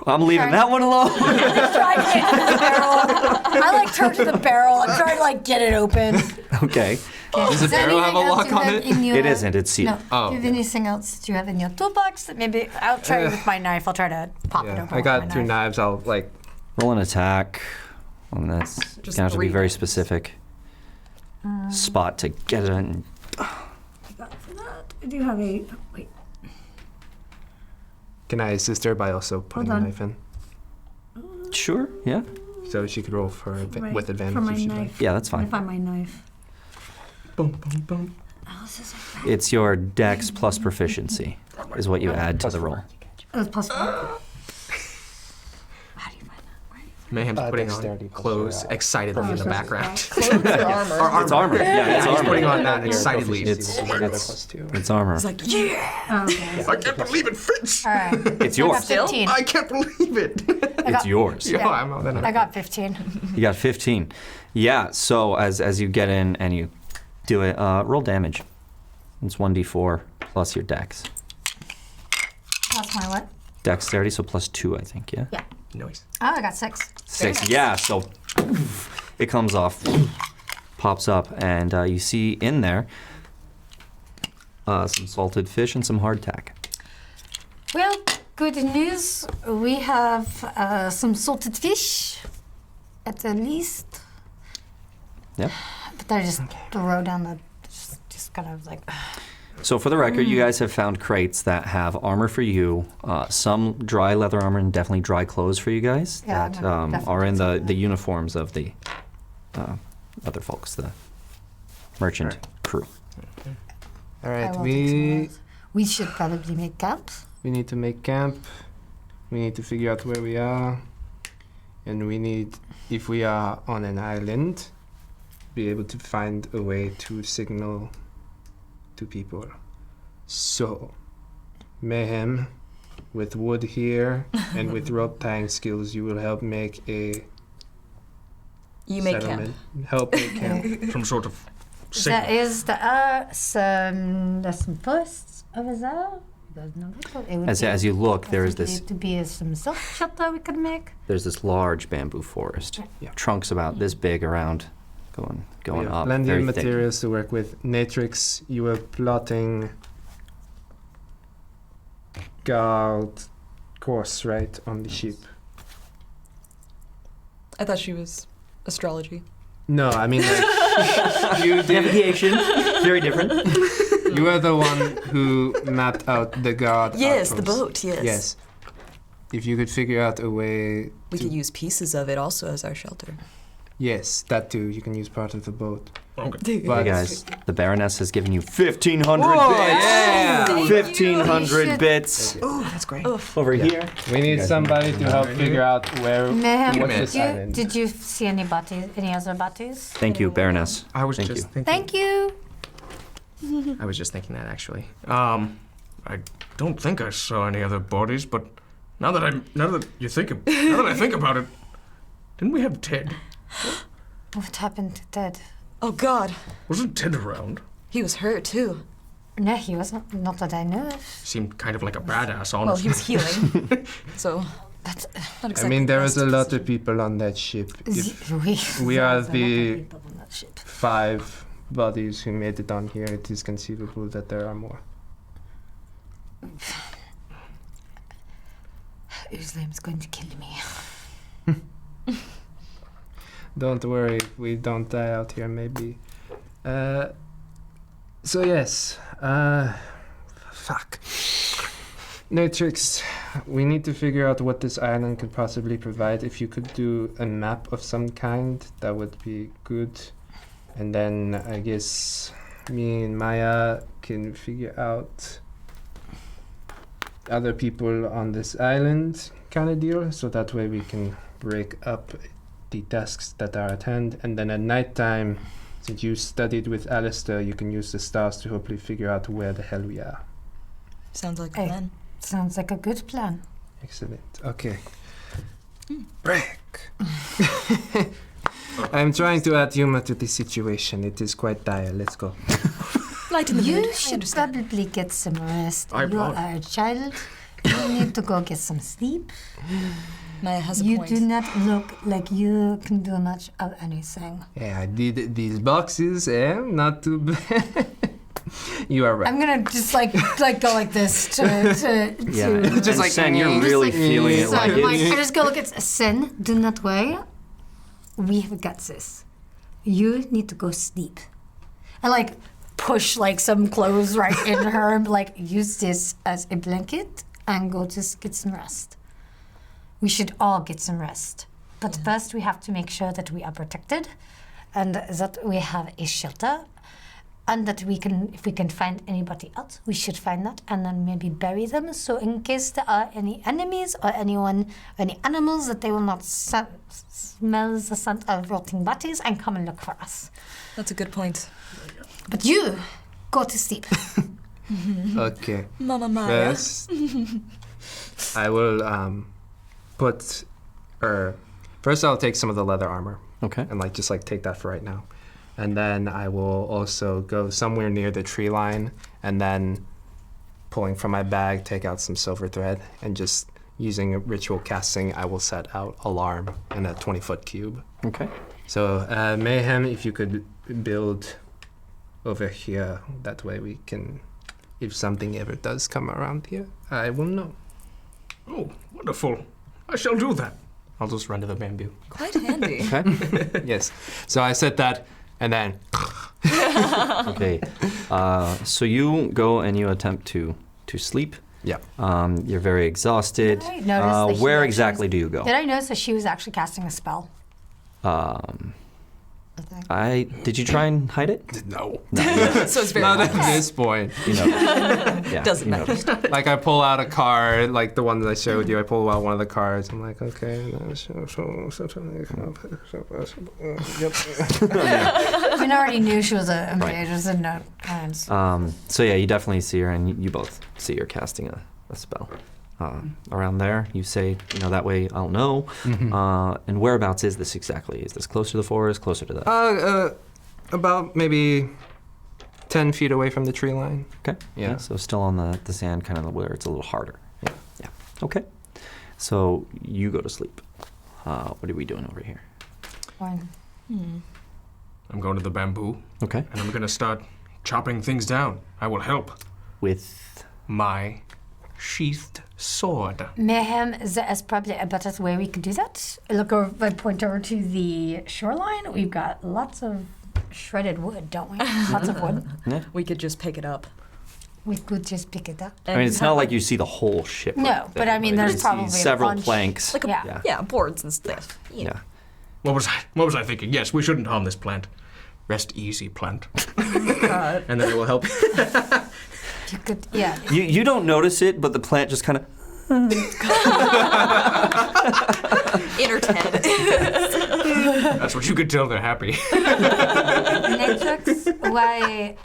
I'm leaving that one alone. trying to get to the barrel. I like turn to the barrel. I'm trying to like get it open. Okay. Does the barrel have a lock on it? It isn't. It's sealed. No. Oh, Do you have anything else that you have in your toolbox that maybe I'll try with my knife. I'll try to pop it Yeah, open. I with got my 2 knife. knives. I'll like. Roll an attack. And that's Just gonna have to be 3 very knives. specific. Spot to get it in. For that, I do have a wait. Can I assist her by also putting a on. knife in? Sure. Yeah. So she could roll for with advantage for my if she'd like. knife. Yeah, that's fine. Find my knife. Boom, boom, boom. Oh, this is It's your dex plus proficiency is what you add to the roll. oh, it's plus 4. How do you find that? Where do you Mayhem's putting dexterity on plus clothes your, excitedly in the background. Clothes or armor? It's armor. Yeah, it's He's armor. putting on that And your excitedly. proficiency It's- will be another it's- +2. It's armor. It's like, yeah! Oh, okay. I can't believe it fits. All right. It's I got yours. 15. I can't believe it. It's yours. Yo, I'm all that. I got 15. You got 15. Yeah. So as you get in and you do it, roll damage. It's 1d4 plus your dex. That's my what? Dexterity, so plus 2, I think. Yeah. Yeah. Noise. Oh, I got 6. 6. Yeah. So it comes off, pops up, and you see in there some salted fish and some hardtack. Well, good news. We have some salted fish, at the least. Yep. But I just throw down the, just kind of like. So for the record, you guys have found crates that have armor for you, some dry leather armor, and definitely dry clothes for you guys Yeah, that I'm are in definitely the uniforms of the other folks, the merchant crew. All I right, will take some of we those. We should probably make camp. need to make camp. We need to figure out where we are, and we need, if we are on an island, be able to find a way to signal to people. So, Mayhem, with wood here and with rope tying skills, you will help make a You make camp. settlement. Help make camp. Some sort of There signal. is there's some forests over there. There's no vehicle. It would As be you look, there is possibly this to be some shelter we could make. there's this large bamboo forest. Yeah. Trunks about this big around, going We have up. plenty very of thick. materials to work with. Natrix, you were plotting guard course, right, on the ship. I thought she was astrology. No, I mean like You did. Navigation, very different. You are the one who mapped out the guard. Yes, the outpost. boat, yes. Yes. If you could figure out a way. We could use pieces of it also as our shelter. Yes, that too. You can use part of the boat. Okay. But Hey guys, the Baroness has given you 1,500 Whoa, bits. yeah. Thank 1,500 you. bits. Oh, that's great. Over here. we need somebody to help figure out where. Mayhem, What's this island? did you see any other bodies? Thank you, Baroness. I was Thank just you. thinking. Thank you. I was just thinking that actually. I don't think I saw any other bodies, but now that I think about it, didn't we have Ted? What happened to Ted? Oh God, Wasn't Ted around? he was hurt too. No, he was not that I knew of. Seemed kind of like a badass, Well, honestly. he was healing, so But not I exactly. mean, there was a best lot decision. of people on that ship. If we there are was a lot of the people on that ship. 5 bodies who made it on here, it is conceivable that there are more. Uslam's going to kill me. Don't worry, we don't die out here, maybe. So yes, fuck. Natrix, we need to figure out what this island could possibly provide. If you could do a map of some kind, that would be good. And then I guess me and Maya can figure out other people on this island kind of deal, so that way we can break up the tasks that are at hand. And then at nighttime, since you studied with Alistair, you can use the stars to hopefully figure out where the hell we are. Sounds like a Hey. plan. Sounds like a good plan. Excellent. Okay. Break. I'm trying to add humor to this situation. It is quite dire. Let's go. Light in the mood. You I should understand. probably get some rest. I You brought- are a child. You need to go get some sleep. Maya has a You point. do not look like you can do much of anything. Yeah, I did these boxes, not too bad. You are right. I'm gonna just like go like this to Yeah, to just like Sen, you're Just really like- feeling it So like I it's. just go look at Sen. Do not worry. We have got this. You need to go sleep. And like push like some clothes right in her and like use this as a blanket and go just get some rest. We should all get some rest. But first we have to make sure that we are protected and that we have a shelter and that we can, if we can find anybody else, we should find that and then maybe bury them. So in case there are any enemies or anyone, any animals, that they will not smell the scent of rotting bodies and come and look for us. That's a good point. But you, go to sleep. Okay. Mama Maya. First, I will put, first I'll take some of the leather armor Okay. and just take that for right now. And then I will also go somewhere near the tree line and then pulling from my bag, take out some silver thread and just using a ritual casting, I will set out alarm in a 20-foot cube. Okay. So Mayhem, if you could build over here, that way we can, if something ever does come around here, I will know. Oh, wonderful. I shall do that. I'll just run to the bamboo. Quite handy. Okay. Yes. So I set that, and then Okay. So you go and you attempt to sleep. yeah. You're very exhausted. Did I notice that he Where actually exactly do you go? Did I notice that she was actually casting a spell? I think. Did you try and hide it? No. So it's very Not at obvious. this point. You know. Yeah. Doesn't you matter. noticed. I pull out a card, like the one that I showed you. I pull out one of the cards. I'm like, okay. Yep. Jin already knew she was a Right. mage, just didn't know hands. So yeah, you definitely see her, and you both see her casting a spell. Around there, you say, that way I'll know. And whereabouts is this exactly? Is this closer to the forest, closer to the... About maybe 10 feet away from the tree line. Okay. Yeah. So still on the sand, kind of where it's a little harder. Yeah. Yeah. Okay. So you go to sleep. What are we doing over here? Fine. I'm going to the bamboo, Okay. and I'm going to start chopping things down. I will help. With... My sheathed sword. Mayhem, there is probably a better way we could do that. Look over, I point over to the shoreline. We've got lots of shredded wood, don't we? Lots of wood. We could just pick it up. We could just pick it up. I mean, it's not like you see the whole ship. No, but I mean, there's you see probably a several bunch. planks. Like Yeah. boards and stuff. Yeah. What was I thinking? Yes, we shouldn't harm this plant. Rest easy, plant. And then it will help. You could, yeah. You don't notice it, but the plant just kind of. Inner 10. That's what you could tell they're happy. Netflix, why?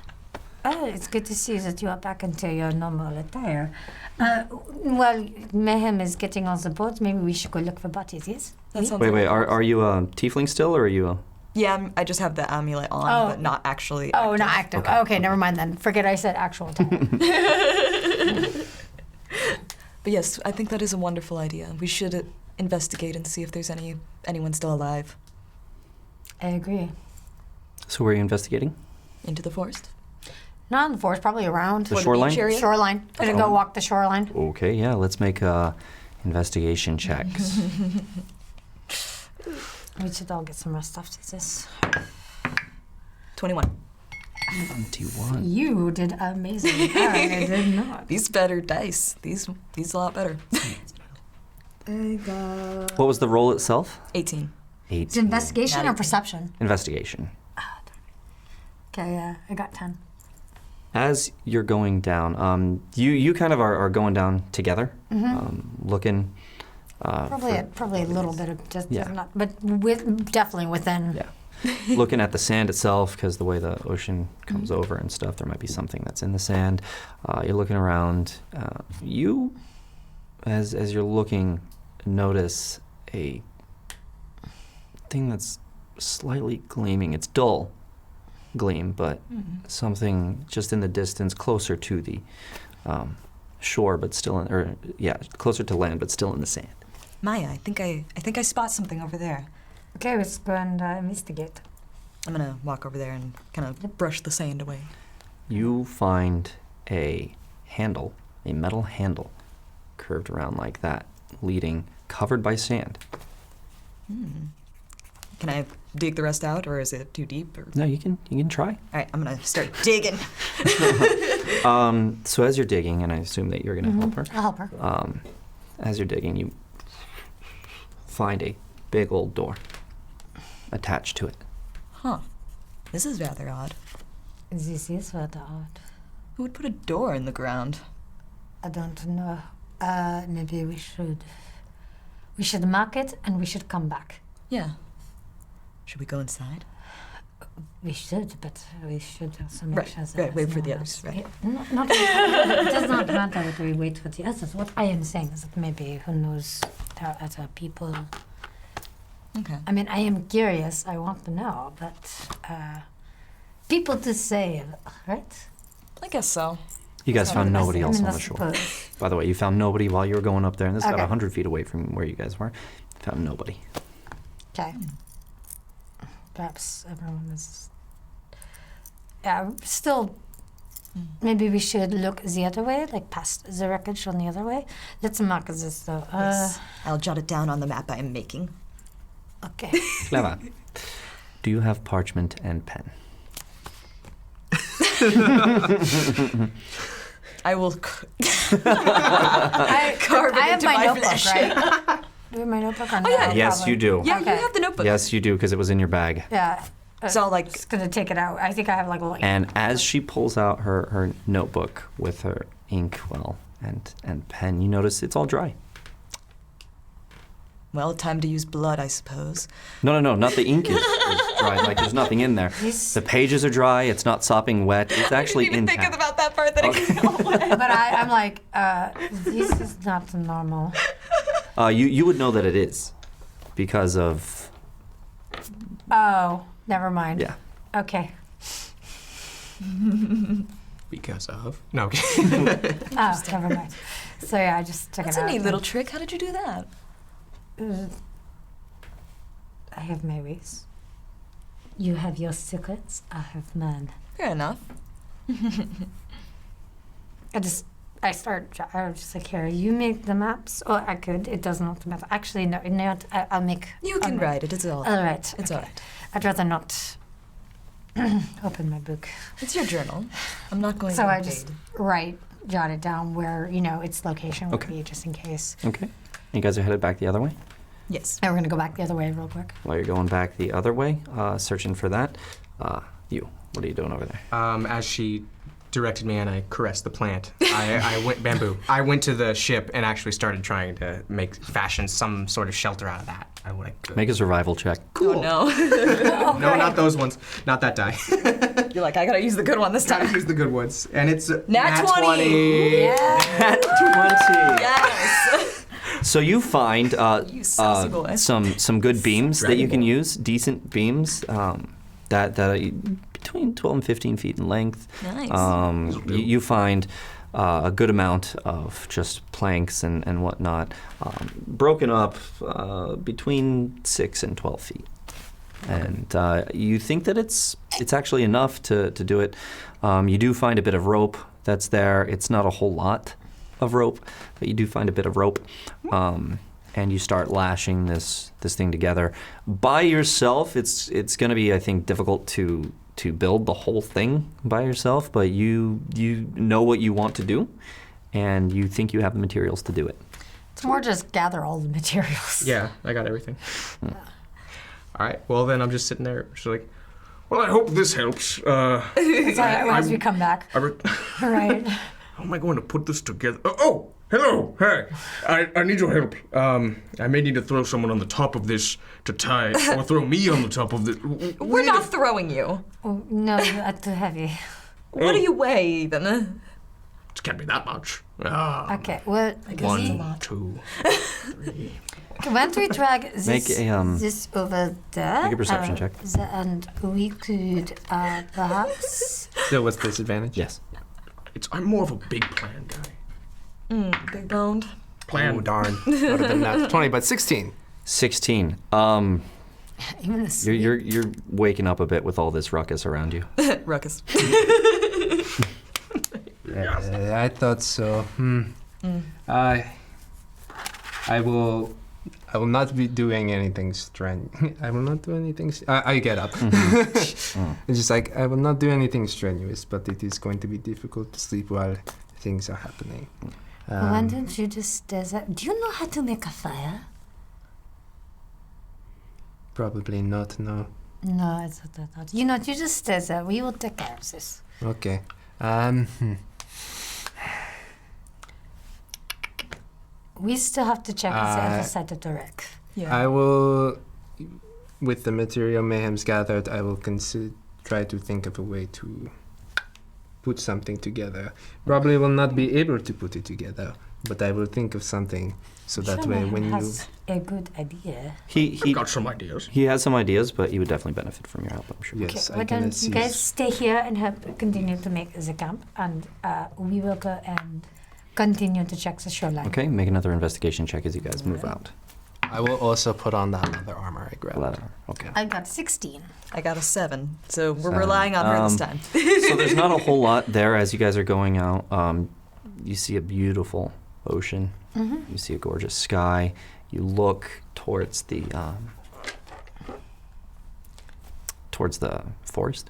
Oh, it's good to see that you are back into your normal attire. Well, Mayhem is getting on the boat. Maybe we should go look for bodies, yes? That sounds Wait. Are you a tiefling still, or are you a? Yeah, I just have the amulet on, but not actually. Oh, active. not active. Okay, never mind then. Forget I said actual time. But yes, I think that is a wonderful idea. We should investigate and see if there's anyone still alive. I agree. So where are you investigating? Into the forest. Not in the forest, probably around. The shoreline? beach area? Shoreline. Gonna go walk the shoreline. Okay, yeah. Let's make investigation checks. We should all get some rest after this. 21. 21. You did amazing. I did not. These better dice. These a lot better. What was the roll itself? 18. 18. It's investigation Not or 18. perception? Investigation. Okay, yeah, I got 10. As you're going down, you kind of are going down together, looking. Probably a little bit of just Yeah. not, but definitely within. Yeah. Looking at the sand itself, because the way the ocean comes over and stuff, there might be something that's in the sand. You're looking around. You, as you're looking, notice a thing that's slightly gleaming. It's dull gleam, but something just in the distance, closer to the shore, but still closer to land, but still in the sand. Maya, I think I spot something over there. Okay, let's go and investigate. I'm gonna walk over there and kind of brush the sand away. You find a handle, a metal handle, curved around like that, leading, covered by sand. Can I dig the rest out, or is it too deep? Or? No, you can try. All right, I'm gonna start digging. So as you're digging, and I assume that you're gonna help her. I'll help her. As you're digging, you find a big old door attached to it. Huh. This is rather odd. This is rather odd. Who would put a door in the ground? I don't know. Maybe we should mark it and we should come back. Yeah. Should we go inside? We should, but we should also make Right, sure that right, wait there's for no the one others, else. right. Yeah, it does not matter that we wait for the others. What I am saying is that maybe, who knows, there are other people. Okay. I mean, I am curious. I want to know, but people to save, right? I guess so. You guys found nobody else on I the shore. suppose. By the way, you found nobody while you were going up there, and this is about Okay. 100 feet away from where you guys were. Found nobody. Okay. Perhaps everyone is. Yeah, still. Maybe we should look the other way, like past the wreckage on the other way. Let's mark this though. Yes. I'll jot it down on the map I am making. Okay. Clever. Do you have parchment and pen? I will I carve it have into my my notebook, flesh. right? Do you have my notebook or no? yeah. Yes, Probably. you do. Yeah, Okay. you have the notebook. Yes, you do, because it was in your bag. Yeah. So I'll like Just gonna take it out. I think I have like a little. And as she pulls out her notebook with her inkwell and pen, you notice it's all dry. well, time to use blood, I suppose. No, not the ink is dry. Like there's nothing in there. This- The pages are dry. It's not sopping wet. It's actually I didn't even intact. think about that part. That But I'm like, this is not normal. You would know that it is because of Oh, never mind. yeah. Okay. Because of? No. Oh, never mind. So yeah, I just took That's it a out. neat little trick. How did you do that? I have my ways. You have your secrets. I have mine. Fair enough. I was just like, here, you make the maps. Or I could. It does not matter. Actually, no. I'll make. You can write it. It's all. All right. It's okay. all right. I'd rather not open my book. It's your journal. I'm not going So to I just jot it down where, its location would be just in case. Okay. You guys are headed back the other way? Yes. And we're going to go back the other way real quick. While you're going back the other way, searching for that, what are you doing over there? As she directed me and I caressed the plant, I went bamboo. I went to the ship and actually started trying to fashion some sort of shelter out of that. I like Make a survival check. Cool. Oh, no. No, not those ones. Not that die. You're like, I gotta use the good one this Gotta time. use the good ones. And it's Nat 20. Nat 20! Yes. So you find You saucy boy. some good beams that you can Dragon Ball. use, decent beams that are between 12 and 15 feet in length. Nice. You find a good amount of just planks and whatnot, broken up between 6 and 12 feet. And you think that it's actually enough to do it. You do find a bit of rope that's there. It's not a whole lot of rope, but you do find a bit of rope. And you start lashing this thing together. By yourself, it's going to be, I think, difficult to build the whole thing by yourself, but you know what you want to do, and you think you have the materials to do it. It's more just gather all the materials. Yeah, I got everything. All right, well then I'm just sitting there, just like, well, I hope this helps. As we come back. Right. How am I going to put this together? Oh, hello, hey. I need your help. I may need to throw someone on the top of this to tie, or throw me on the top of this. We're not throwing you. Oh, no, that's too heavy. What do you weigh, even? It can't be that much. Okay, well, 1, 2, 3. why don't we drag this, Make a, this over there? make a perception check. And we could perhaps... So what's the disadvantage? Yes. I'm more of a big plan guy. Big boned. Plan. Oh, darn. Would have been not 20, but 16. 16. Even a You're waking up a bit with all this ruckus around you. Ruckus. I thought so. I will not be doing anything strange. I will not do anything. I get up. It's just like I will not do anything strenuous, but it is going to be difficult to sleep while things are happening. Why don't you just... do you know how to make a fire? Probably not. No. No, it's not. You just stay there. We will take care of this. Okay. We still have to check the other side of the wreck. Yeah. I will, with the material Mayhem's gathered, I will try to think of a way to put something together. Probably will not be able to put it together, but I will think of something so that way when you... has a good idea. He Got some ideas. he has some ideas, but he would definitely benefit from your help, I'm sure. Yes, Okay, why I can don't you guys assist. stay here and help continue to make the camp, and we will go and continue to check the shoreline. Okay, make another investigation check as you guys move out. I will also put on that leather armor I grabbed. Leather. Okay. I got 16. I got a 7, so we're 7. relying on her this time. So there's not a whole lot there as you guys are going out. You see a beautiful ocean. Mm-hmm. You see a gorgeous sky. You look towards the forest.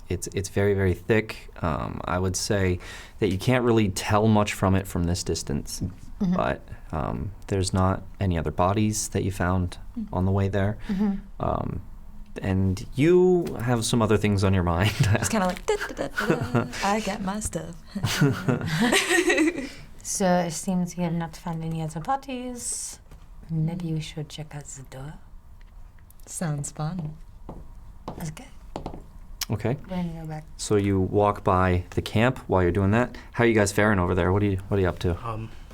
It's very, very thick. I would say that you can't really tell much from it from this distance, but there's not any other bodies that you found on the way there. And you have some other things on your mind. It's kind of like, da-da-da-da, I got my stuff. So it seems we have not found any other bodies. Maybe we should check out the door. Sounds fun. Okay, Okay. we're gonna go back. So you walk by the camp while you're doing that. How are you guys faring over there? What are you up to?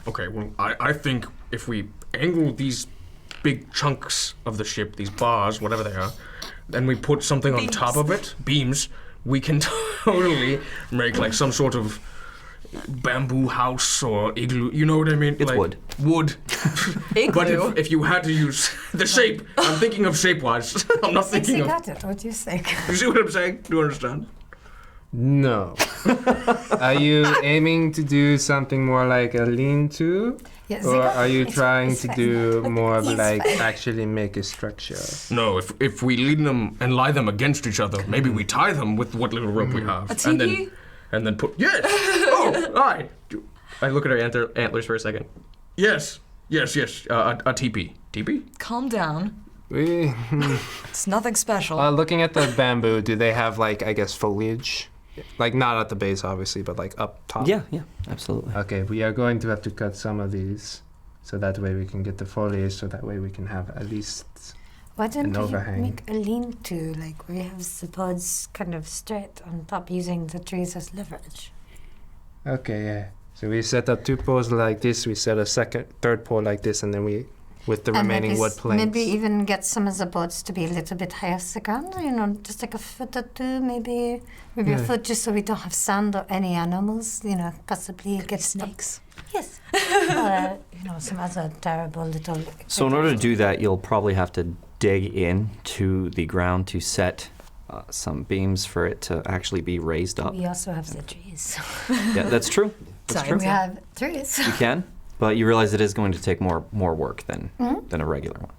Okay, well, I think if we angle these big chunks of the ship, these bars, whatever they are, then we put something on top of it, beams, we can totally make like some sort of bamboo house or igloo, you know what I mean? It's like, wood. Wood. But Igloo. if you had to use the shape, I'm thinking of shape-wise. I'm not thinking of... Got it. What do you think? You see what I'm saying? Do you understand? No. Are you aiming to do something more like a lean-to? Yeah, Or are you it's- trying it's to fine. do more of It's like fine. actually make a structure? No, if we lead them and lie them against each other, maybe we tie them with what little rope we have. A teepee? And then put. Yes! Oh, aye! I look at her antlers for a second. Yes, a teepee. Teepee? Calm down. We It's nothing special. looking at the bamboo. Do they have like I guess foliage? Like not at the base, obviously, but like up top. Yeah, absolutely. Okay, we are going to have to cut some of these, so that way we can get the foliage. So that way we can have at least. Why don't an you overhang. make a lean-to, like where you have the pods kind of straight on top, using the trees as leverage? Okay, yeah. So we set up 2 poles like this. We set a third pole like this, and then we, with the remaining maybe, wood planks. maybe even get some of the pods to be a little bit higher off the ground. You know, just like a foot or two, maybe a Yeah. foot, just so we don't have sand or any animals. You know, possibly get Snakes. Yes. You know, some other terrible little. So in order to do that, you'll probably have to dig into the ground to set some beams for it to actually be raised up. We also have the trees. Yeah, that's true. That's Sorry. true. We have trees. You can, but you realize it is going to take more work than a regular one.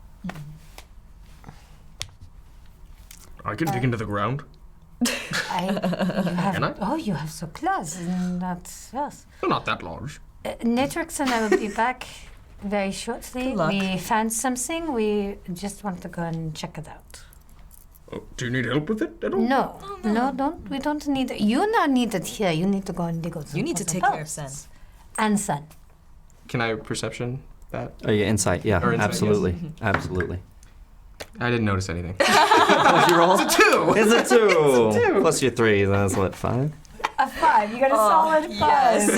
I can dig into the ground. You have. Can I? Oh, you have so claws, and that's yes. They're not that large. Natrix and I will be back very shortly. Good luck. We found something. We just want to go and check it out. Oh, do you need help with it at all? No, no, don't. We don't need it. You not need it here. You need to go and dig out. You need to some take care of posts. Sen. And Sun. Can I perception that? Oh, yeah, insight. Yeah, Or insight, absolutely, absolutely. I didn't notice anything. What's your roll? It's a 2! It's a 2. Plus your 3, that's what, 5? A 5. You got a solid 5. Yes.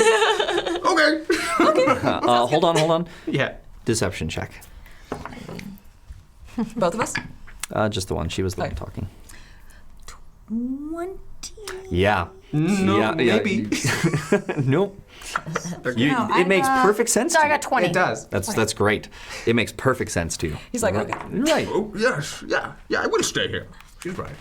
Okay. Hold on. Yeah. Deception check. Both of us? Just the one. She was the one Okay. talking. 20. Yeah. No, Yeah, maybe. Nope. No, I It makes got- perfect sense So to I got you. 20. It does. That's great. It makes perfect sense to you. He's like, Right. okay. Right. Oh, yes. Yeah, I will stay here. She's right.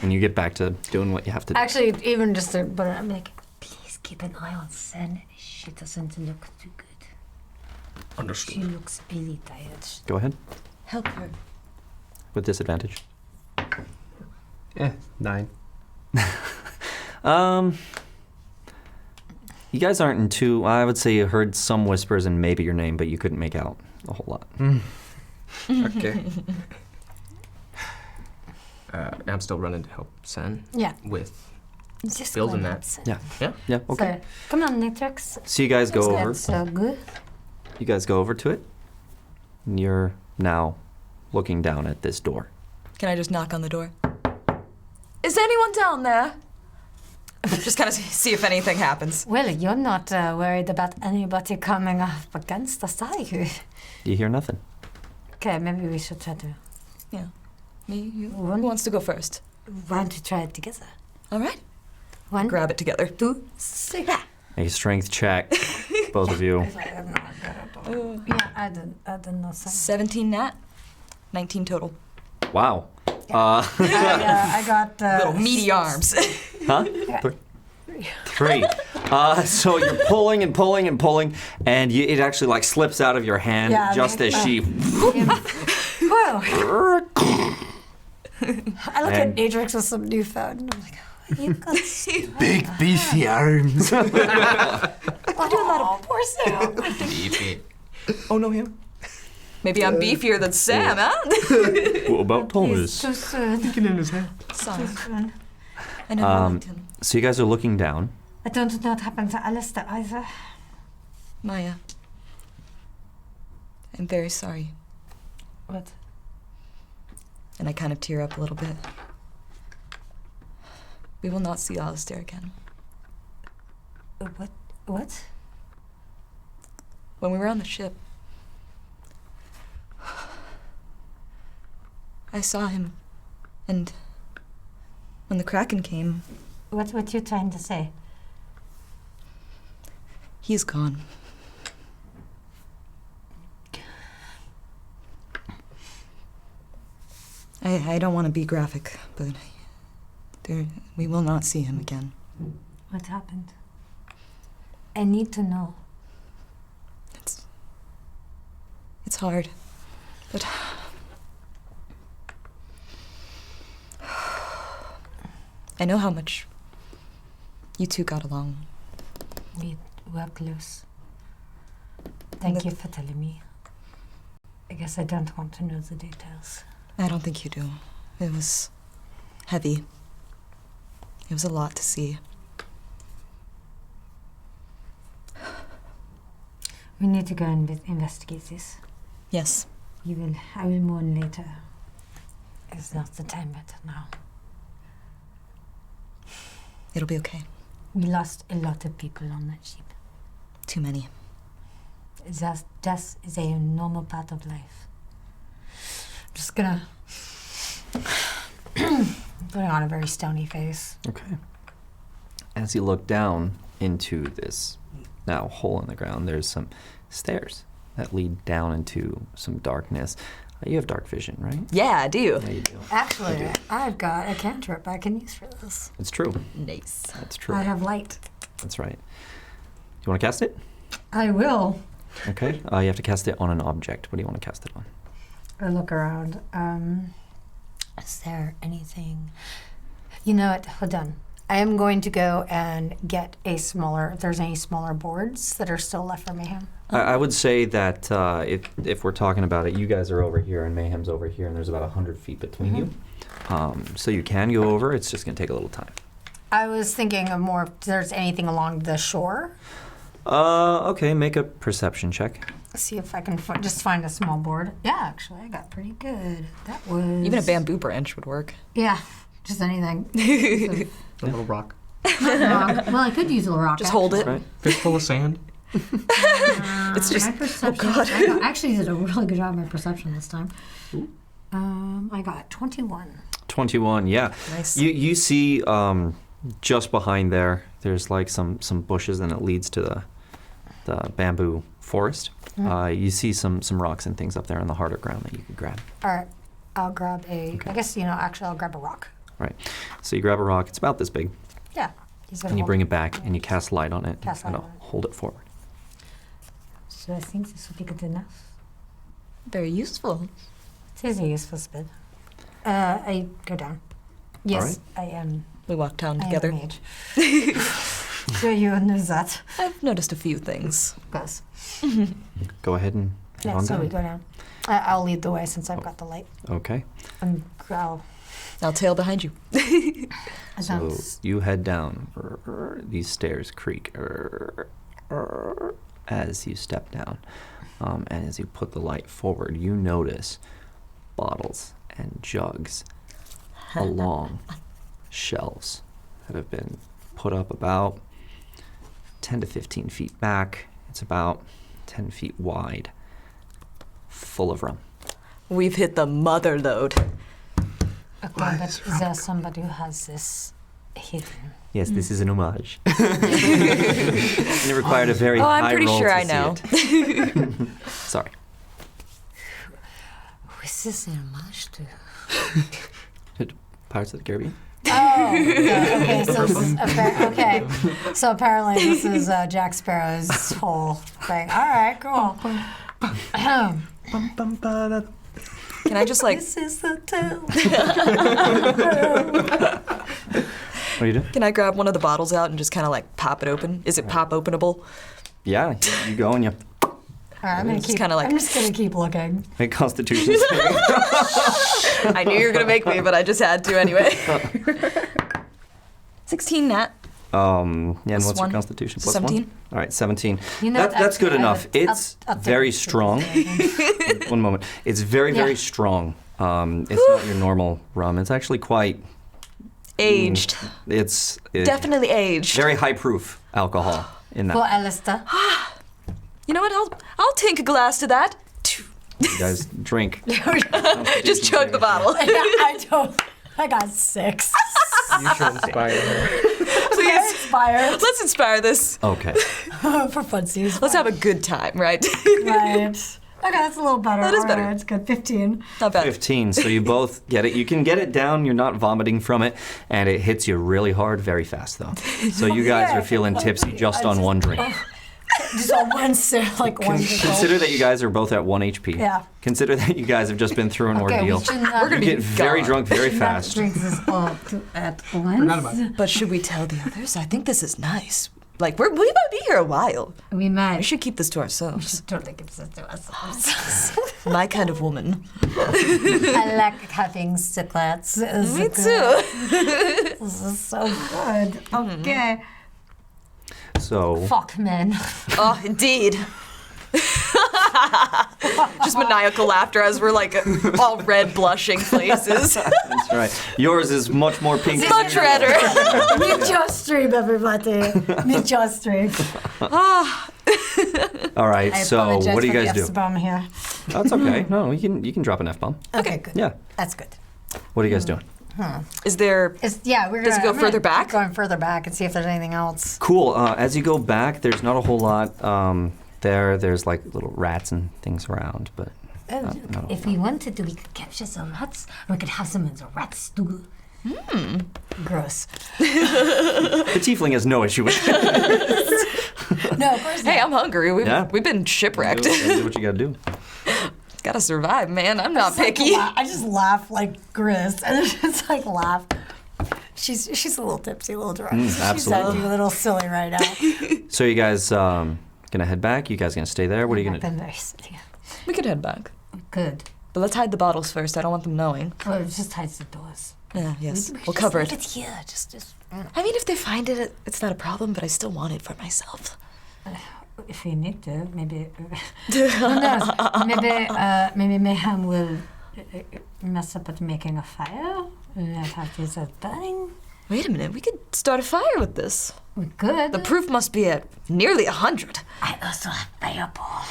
And you get back to doing what you have to do. Actually, even just to, but I'm like, please keep an eye on Sen. She doesn't look too good. She Understood. looks really tired. Go ahead. Help her. With disadvantage. 9. You guys aren't in too. I would say you heard some whispers and maybe your name, but you couldn't make out a whole lot. Okay. I'm still running to help Sen Yeah. with Just building go that. nuts. Yeah. Yeah. Okay. So, come on, Natrix. So you guys go over. That's so good. You guys go over to it. And you're now looking down at this door. Can I just knock on the door? Is anyone down there? Just kind of see if anything happens. Well, you're not worried about anybody coming up against us, are you? You hear nothing. Okay, maybe we should try to. Yeah. Me, you. Who One. wants to go first? Why don't we try it together? All right. One, Grab it together. 2, 3. Make a strength check, both of you. Yeah, I didn't know something. 17 nat, 19 total. Wow. I got Little meaty arms. Huh? 3. So you're pulling and pulling and pulling, and it actually like slips out of your hand Yeah, just like, as she. Whoa! I look at And- Adrix with some new phone, and I'm like, oh, you got Big beefy arms. oh, poor Sam. Oh no, him. Maybe I'm beefier than Sam, huh? What about It's too soon. Sorry. Too soon. I never liked him. So you guys are looking down. I don't know what happened to Alistair either. Maya. I'm very sorry. What? And I kind of tear up a little bit. We will not see Alistair again. What? When we were on the ship, I saw him. And when the Kraken came, What you trying to say? he's gone. I don't want to be graphic, but we will not see him again. What happened? I need to know. It's hard. But I know how much you two got along. We were close. Thank you for telling me. I guess I don't want to know the details. I don't think you do. It was heavy. It was a lot to see. We need to go and investigate this. Yes. I will mourn later. It's not the time better now. It'll be okay. We lost a lot of people on that ship. Too many. Death is a normal part of life. I'm just gonna putting on a very stony face. Okay. As you look down into this now hole in the ground, there's some stairs that lead down into some darkness. You have dark vision, right? Yeah, I do. Yeah, you do. Actually, I've got a cantrip I can use for this. It's true. Nice. That's true. I have light. That's right. You want to cast it? I will. Okay. You have to cast it on an object. What do you want to cast it on? I look around. Is there anything? You know what? Hold on. I am going to go and get if there's any smaller boards that are still left for Mayhem. I would say that if we're talking about it, you guys are over here and Mayhem's over here, and there's about 100 feet between you. So you can go over. It's just going to take a little time. I was thinking of more if there's anything along the shore. Okay, make a perception check. See if I can just find a small board. Yeah, actually, I got pretty good. That was... Even a bamboo branch would work. Yeah, just anything. A little rock. Well, I could use a rock. Just hold it. Right. Fistful of sand. It's just, My perception, oh God. I actually did a really good job of my perception this time. I got 21. 21, yeah. Nice. You see just behind there's like some bushes, and it leads to the bamboo forest. You see some rocks and things up there in the harder ground that you could grab. All right, I'll grab Okay. I guess, actually I'll grab a rock. Right. So you grab a rock. It's about this big, Yeah. and you bring it back, and you cast light on it, Cast and light kind of on it. hold it forward. So I think this will be good enough. Very useful. It is a useful spell. I go down. Yes, right. I am. We walk down I together. am a mage. Sure you know that. I've noticed a few things. Goes. Go ahead and head Yeah, on so down. we go down. I'll lead the way since I've got the light. Okay. I'll tail behind you. So you head down. These stairs creak as you step down. And as you put the light forward, you notice bottles and jugs along shelves that have been put up about 10 to 15 feet back. It's about 10 feet wide, full of rum. We've hit the mother load. Okay, but is there somebody who has this hidden? Yes, this is an homage. And it required a very high I'm pretty roll sure to I see know. it. Sorry. Who is this an homage to? Pirates of the Caribbean? Oh, okay. So this is okay. So apparently this is Jack Sparrow's whole thing. All right, cool. Can I just like, This is the tale. What are you doing? can I grab one of the bottles out and just kind of like pop it open? Is it pop openable? Yeah, you go and you All right, I'm It's kinda like- just gonna keep looking. make Constitution saving. I knew you were gonna make me, but I just had to anyway. 16 nat. Yeah, and Plus what's your one. Constitution? Plus 17. 1? All right, 17. You know, That's good actually, enough. It's I'll take very it to strong. the- One moment. It's very, very Yeah. strong. It's not your normal rum. It's actually quite... Aged. It's Definitely aged. very high proof alcohol in For that. Alistair. You know what? I'll take a glass to that. You guys drink. Just chug the bottle. I got 6. You should inspire her. Please, Inspired. let's inspire this. Okay. For funsies. Let's have a good time, right? Right. Okay, that's a little better. That is All better. right, it's good. 15. Not bad. 15, so you both get it. You can get it down, you're not vomiting from it, and it hits you really hard very fast, though. So you guys are feeling tipsy just on one drink. Just all once, like one. Consider that you guys are both at 1 HP. Yeah. Consider that you guys have just been through an ordeal. We're gonna You get very drunk very fast. Drinks us all at once. But should we tell the others? I think this is nice. Like, we might be here a while. We might. We should keep this to ourselves. Totally keep this to ourselves. My kind of woman. I like having secrets. Me too. This is so good. Okay. So, Fuck men. Oh, indeed. Just maniacal laughter as we're like all red, blushing faces. that's right. Yours is much more pink. Much redder. Meet your stream, everybody. Meet your stream. All right, I so apologize what do you for the guys do? F-bomb here. That's okay. No, you can drop an F-bomb. Okay, good. Yeah. That's good. What are you guys doing? Is there... We're Does it go I'm further gonna back? keep going further back and see if there's anything else. Cool. As you go back, there's not a whole lot there's like little rats and things around, but not a If we wanted to, we could capture some rats. We could have some in the rat stew. Gross. the tiefling has no issue with it. No, of course Hey, not. I'm hungry. We've been shipwrecked. do what you gotta do. Gotta survive, man. I'm not picky. I just laugh like Gris, and just like laugh. She's a little tipsy, a little drunk. She's absolutely. acting a little silly right now. So you guys gonna head back? You guys gonna stay there? What are you gonna do? Been very silly. We could head back. Good. But let's hide the bottles first. I don't want them knowing. Well, it just hides the doors. Yeah, yes. We We'll just cover leave it. it here. Just. I mean, if they find it, it's not a problem, but I still want it for myself. If we need to, maybe. Who knows? Maybe Mayhem will mess up at making a fire. And I'd have to start burning. Wait a minute. We could start a fire with this. We could. The proof must be at nearly 100. I also have fireball.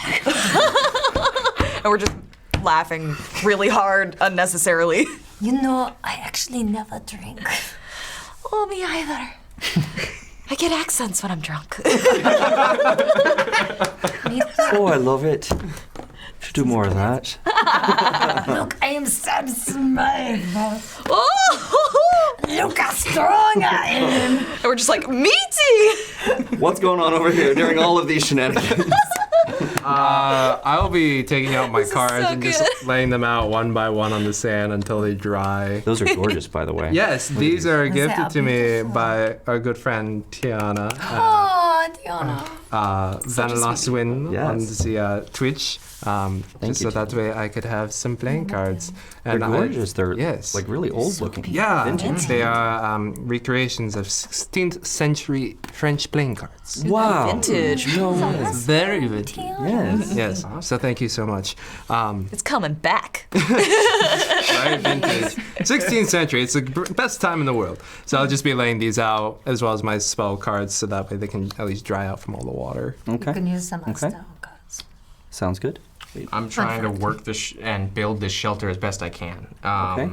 And we're just laughing really hard, unnecessarily. You know, I actually never drink. Oh, me either. I get accents when I'm drunk. Me too. Oh, I love it. Should do more of that. Look, I am Sam Smith. Oh! Look how strong I am. And we're just like, meaty! What's going on over here during all of these shenanigans? I'll be taking out my is cards so and good. just laying them out one by one on the sand until they dry. Those are gorgeous, by the way. Yes, these are Those are gifted to me beautiful. by our good friend Tiana. Oh, Diana. Vanillaswin on Yes. the Twitch. Thank so you, that way I could have some playing cards. They're gorgeous. They're yes. like really old looking. Yeah, Vintage. they are recreations of 16th century French playing cards. Wow. Vintage. No way. Very vintage. Yes. Yes, so thank you so much. It's coming back. Very vintage. 16th century, it's the best time in the world. So I'll just be laying these out as well as my spell cards so that way they can at least dry out from all the water. You Okay. can use some Okay. extra cards. Sounds good. I'm trying to work this and build this shelter as best I can. Okay.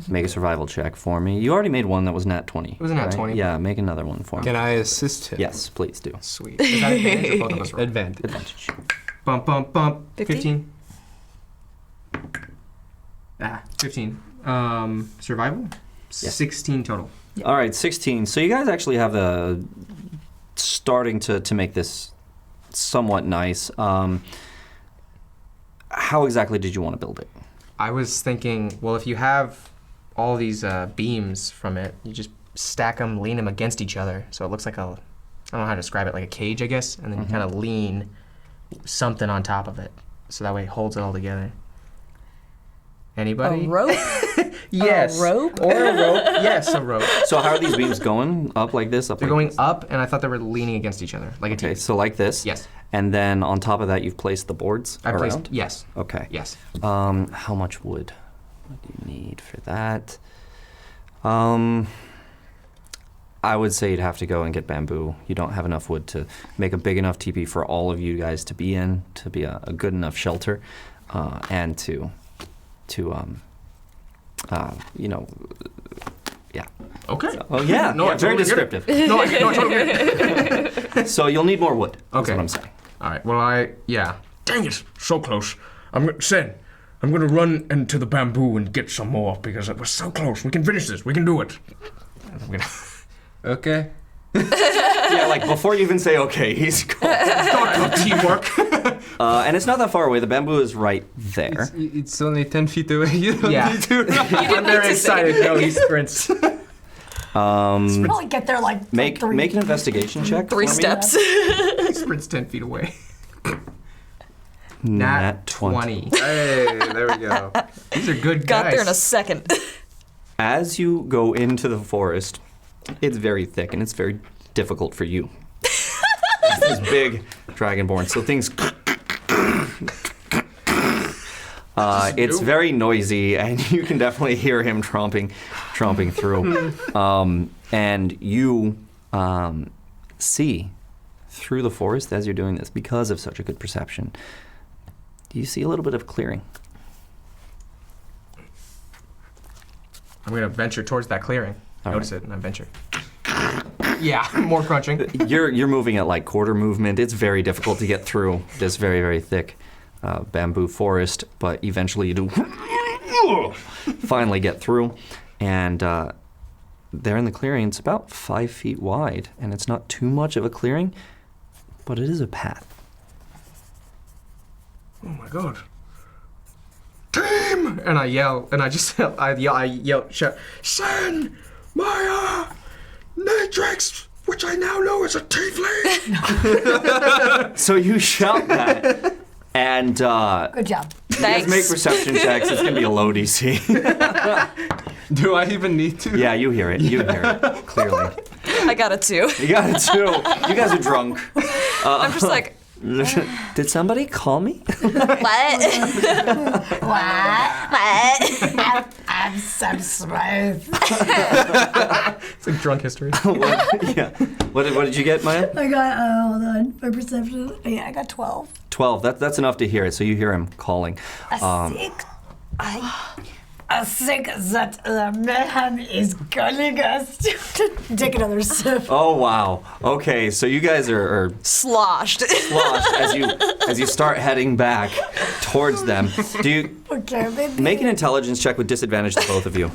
Make a survival check for me. You already made one that was nat 20. It was a nat 20. Yeah, make another one for me. Can I assist him? Yes, please do. Sweet. Is that advantage or both of us roll? Advantage. Advantage. Bump, bump, bump. 15? 15. Survival? Yes. 16 total. All right, 16. So you guys actually have a starting to make this somewhat nice. How exactly did you want to build it? I was thinking, well, if you have all these beams from it, you just stack them, lean them against each other. So it looks like I don't know how to describe it, like a cage, I guess. And then you kind of lean something on top of it. So that way it holds it all together. Anybody? A rope? Yes. A rope? Or a rope. Yes, a rope. So how are these beams going? Up like this? Up They're like going this? up, and I thought they were leaning against each other, like a Okay, T. so like this? Yes. And then on top of that, you've placed the boards I placed, around? yes. Okay. Yes. How much wood? What do you need for that? I would say you'd have to go and get bamboo. You don't have enough wood to make a big enough teepee for all of you guys to be in, to be a good enough shelter, and to yeah. Okay. Oh yeah, No, yeah, I very totally get it. descriptive. No, I totally get it. So you'll need more wood. That's Okay. what I'm saying. All right. Well, yeah. Dang it! So close. I'm gonna run into the bamboo and get some more because it was so close. We can finish this. We can do it. I'm gonna. Okay. Yeah, like before you even say okay, he's gone. Teamwork. And it's not that far away. The bamboo is right there. It's only 10 feet away. You don't Yeah. need to run. I'm very excited. No, he sprints. Probably get there like Make three. an investigation check. 3 for me. steps. He sprints 10 feet away. Nat 20. Hey, there we go. These are good Got guys. there in a second. As you go into the forest, it's very thick and it's very difficult for you. This big dragonborn, so things. It's very noisy, and you can definitely hear him tromping through. And you see through the forest as you're doing this, because of such a good perception, you see a little bit of clearing. I'm going to venture towards that clearing. All Notice it, and I venture. Yeah, more crunching. You're moving at like quarter movement. It's very difficult to get through this very, very thick bamboo forest, but eventually you do finally get through. And there in the clearing, it's about 5 feet wide, and it's not too much of a clearing, but it is a path. Oh my god. Team! And I yell, and I yell, shout, Sen, Maya, Natrix, which I now know is a tiefling. So you shout that, and Good job. let's make perception checks. It's going to be a low DC. Do I even need to? Yeah, you hear it. You hear it, clearly. I got a 2. You got it too. You guys are drunk. I'm just like, Did somebody call me? what? What? I'm so smooth. It's like drunk history. Yeah. What did you get, Maya? I got, hold on, my perception. Yeah, I got 12. 12. That's enough to hear it. So you hear him calling. I think that the man is calling us to take another sip. Oh wow. Okay, so you guys are Sloshed. sloshed as you start heading back towards them. Do you Okay, maybe. make an intelligence check with disadvantage to both of you?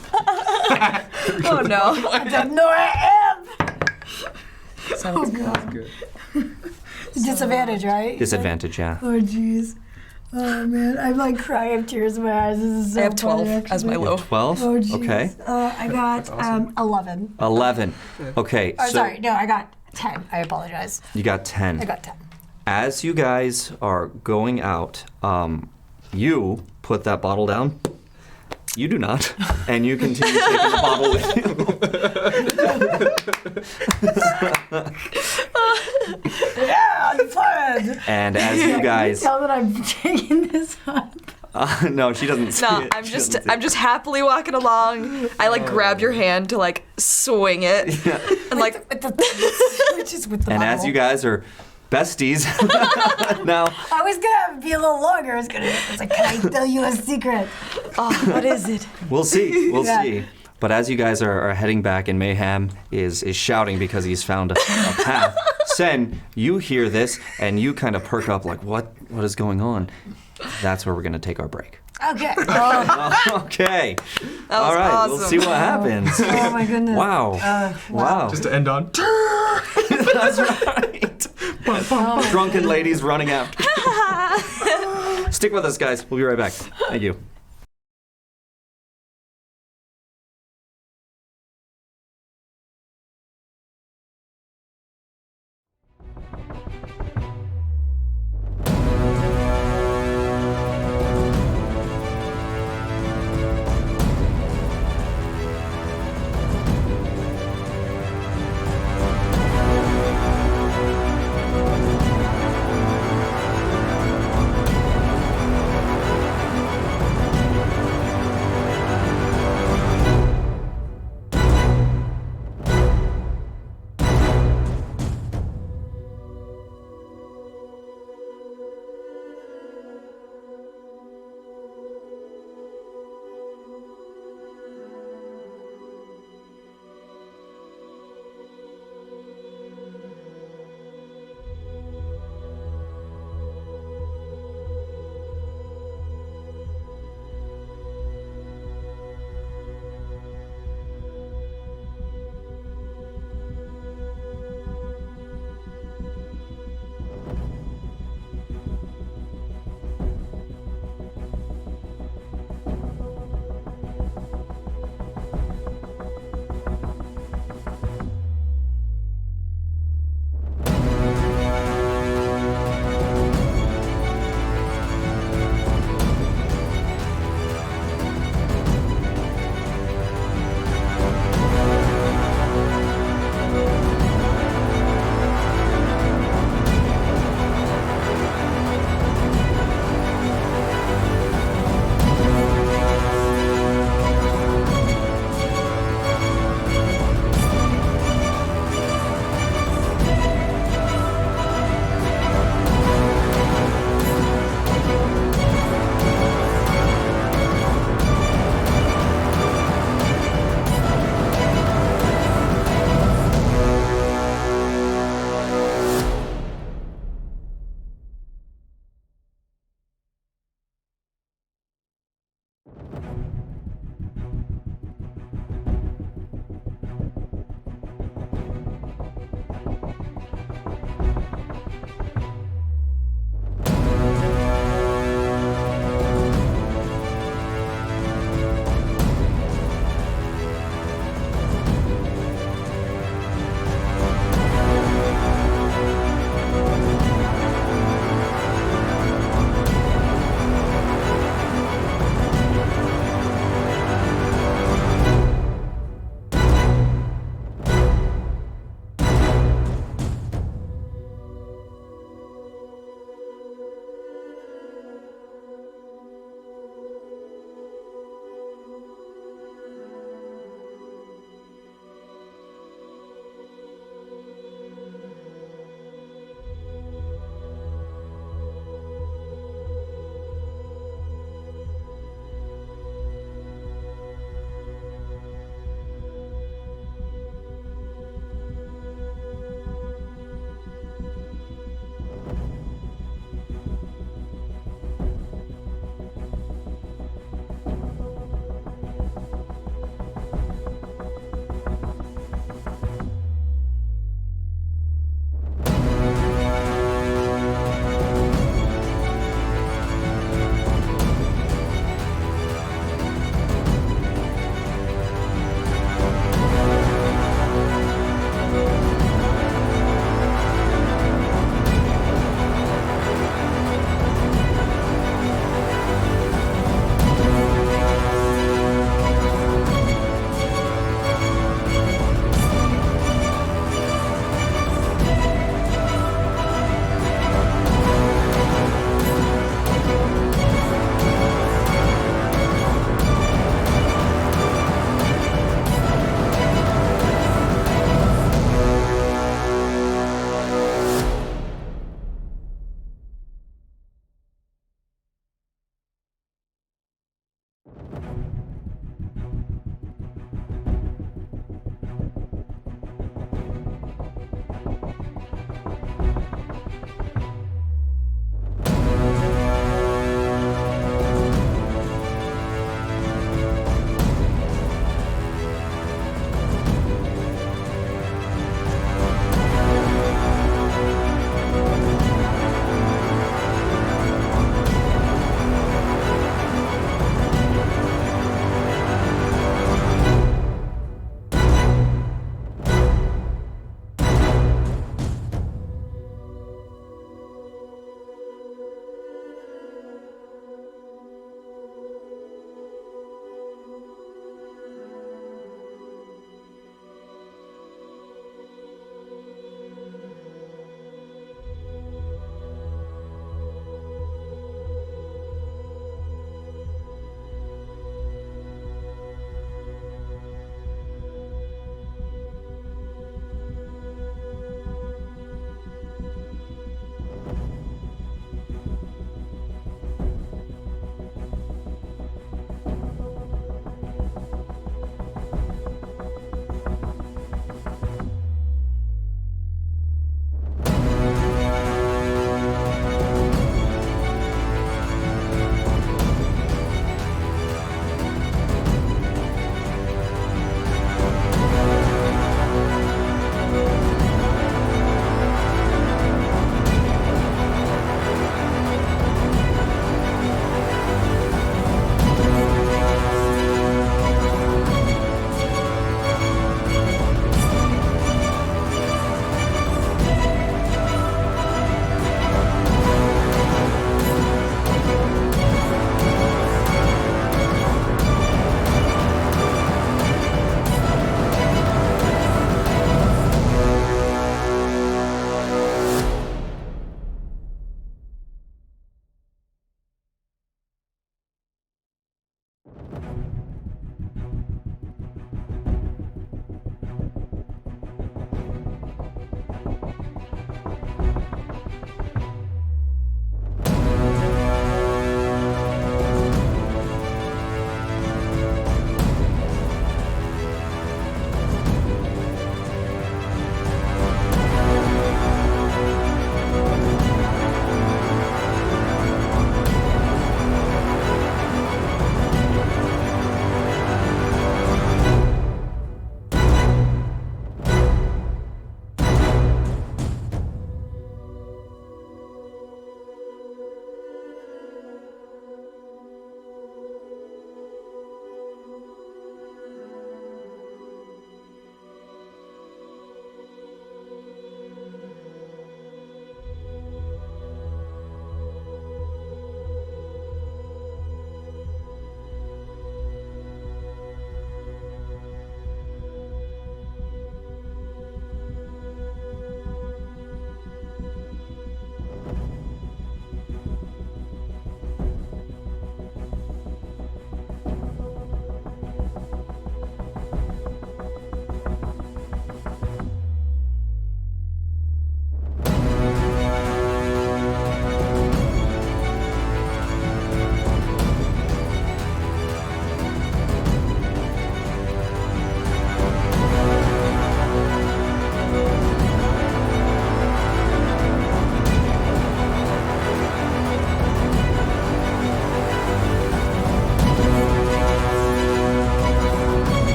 Oh no. I don't know where I am. Sounds Good. Disadvantage, right? Disadvantage, yeah. Oh, jeez. Oh, man. I'm like crying. I have tears in my eyes. This is so I have funny, 12 as my actually. low. 12? Oh, jeez. Okay. I got 11. 11. Okay, Oh, so sorry. No, I got 10. I apologize. you got 10. I got 10. As you guys are going out, you put that bottle down. You do not. And you continue taking the bottle with you. Yeah, I'm fun. And as you guys... Tell that I'm taking this up. no, she doesn't see No, it. I'm She just doesn't see I'm just happily walking along. I like grab your hand to like swing it. And like Which is with the And as bottle. you guys are besties now, I was gonna be a little longer. I was like, can I tell you a secret? oh, what is it? we'll see. We'll Yeah. see. But as you guys are heading back, and Mayhem is shouting because he's found a path. Sen, you hear this, and you kind of perk up like, what is going on? That's where we're going to take our break. Okay. Okay. That All was right, awesome. we'll see what happens. Oh my goodness. Wow. Wow. Just to end on. That's right. Drunken ladies running after. Stick with us, guys. We'll be right back. Thank you.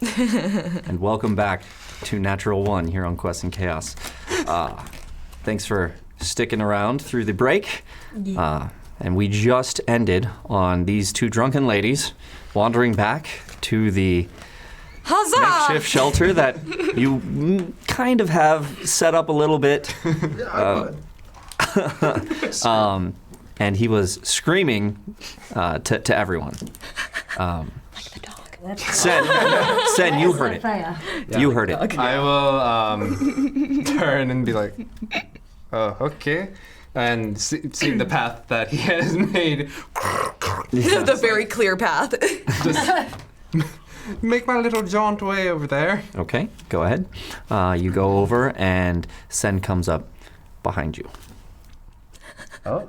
And welcome back to Natural One here on Quest and Chaos. Thanks for sticking around through the break. And we just ended on these two drunken ladies wandering back to the makeshift shelter that you kind of have set up a little bit. And he was screaming to everyone. Sen, you heard it. You heard it. I will turn and be like, oh, okay. And see the path that he has made. The very clear path. Just make my little jaunt way over there. Okay, go ahead. You go over, and Sen comes up behind you. Oh.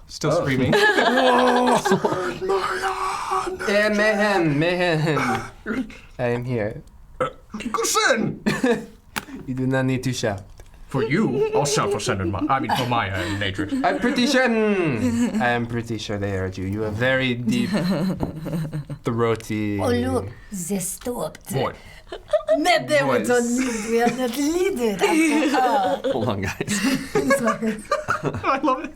Still screaming. Yeah, mayhem. I am here. Sen! You do not need to shout. For you, I'll shout for Sen and for my nature. I'm pretty sure. I am pretty sure they heard you. You have very deep, throaty. Oh, look, they stopped. What? Maybe we Voice. don't need, we are not needed after all. Hold on, guys. I love it.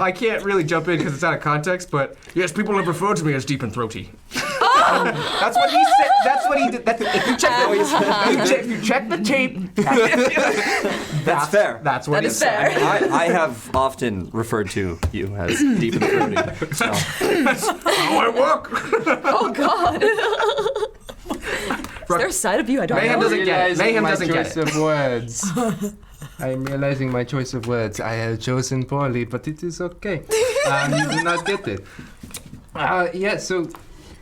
I can't really jump in because it's out of context, but yes, people have referred to me as deep and throaty. That's what he said. That's what he did. If you check the tape. That's fair. That's what That he is said. fair. I have often referred to you as deep and throaty. So. How I walk. Oh, God. Is there a side of you I don't Mayhem know? doesn't get it. Mayhem doesn't get choice of words. I am realizing my choice of words. I have chosen poorly, but it is okay. You do not get it. Yeah, so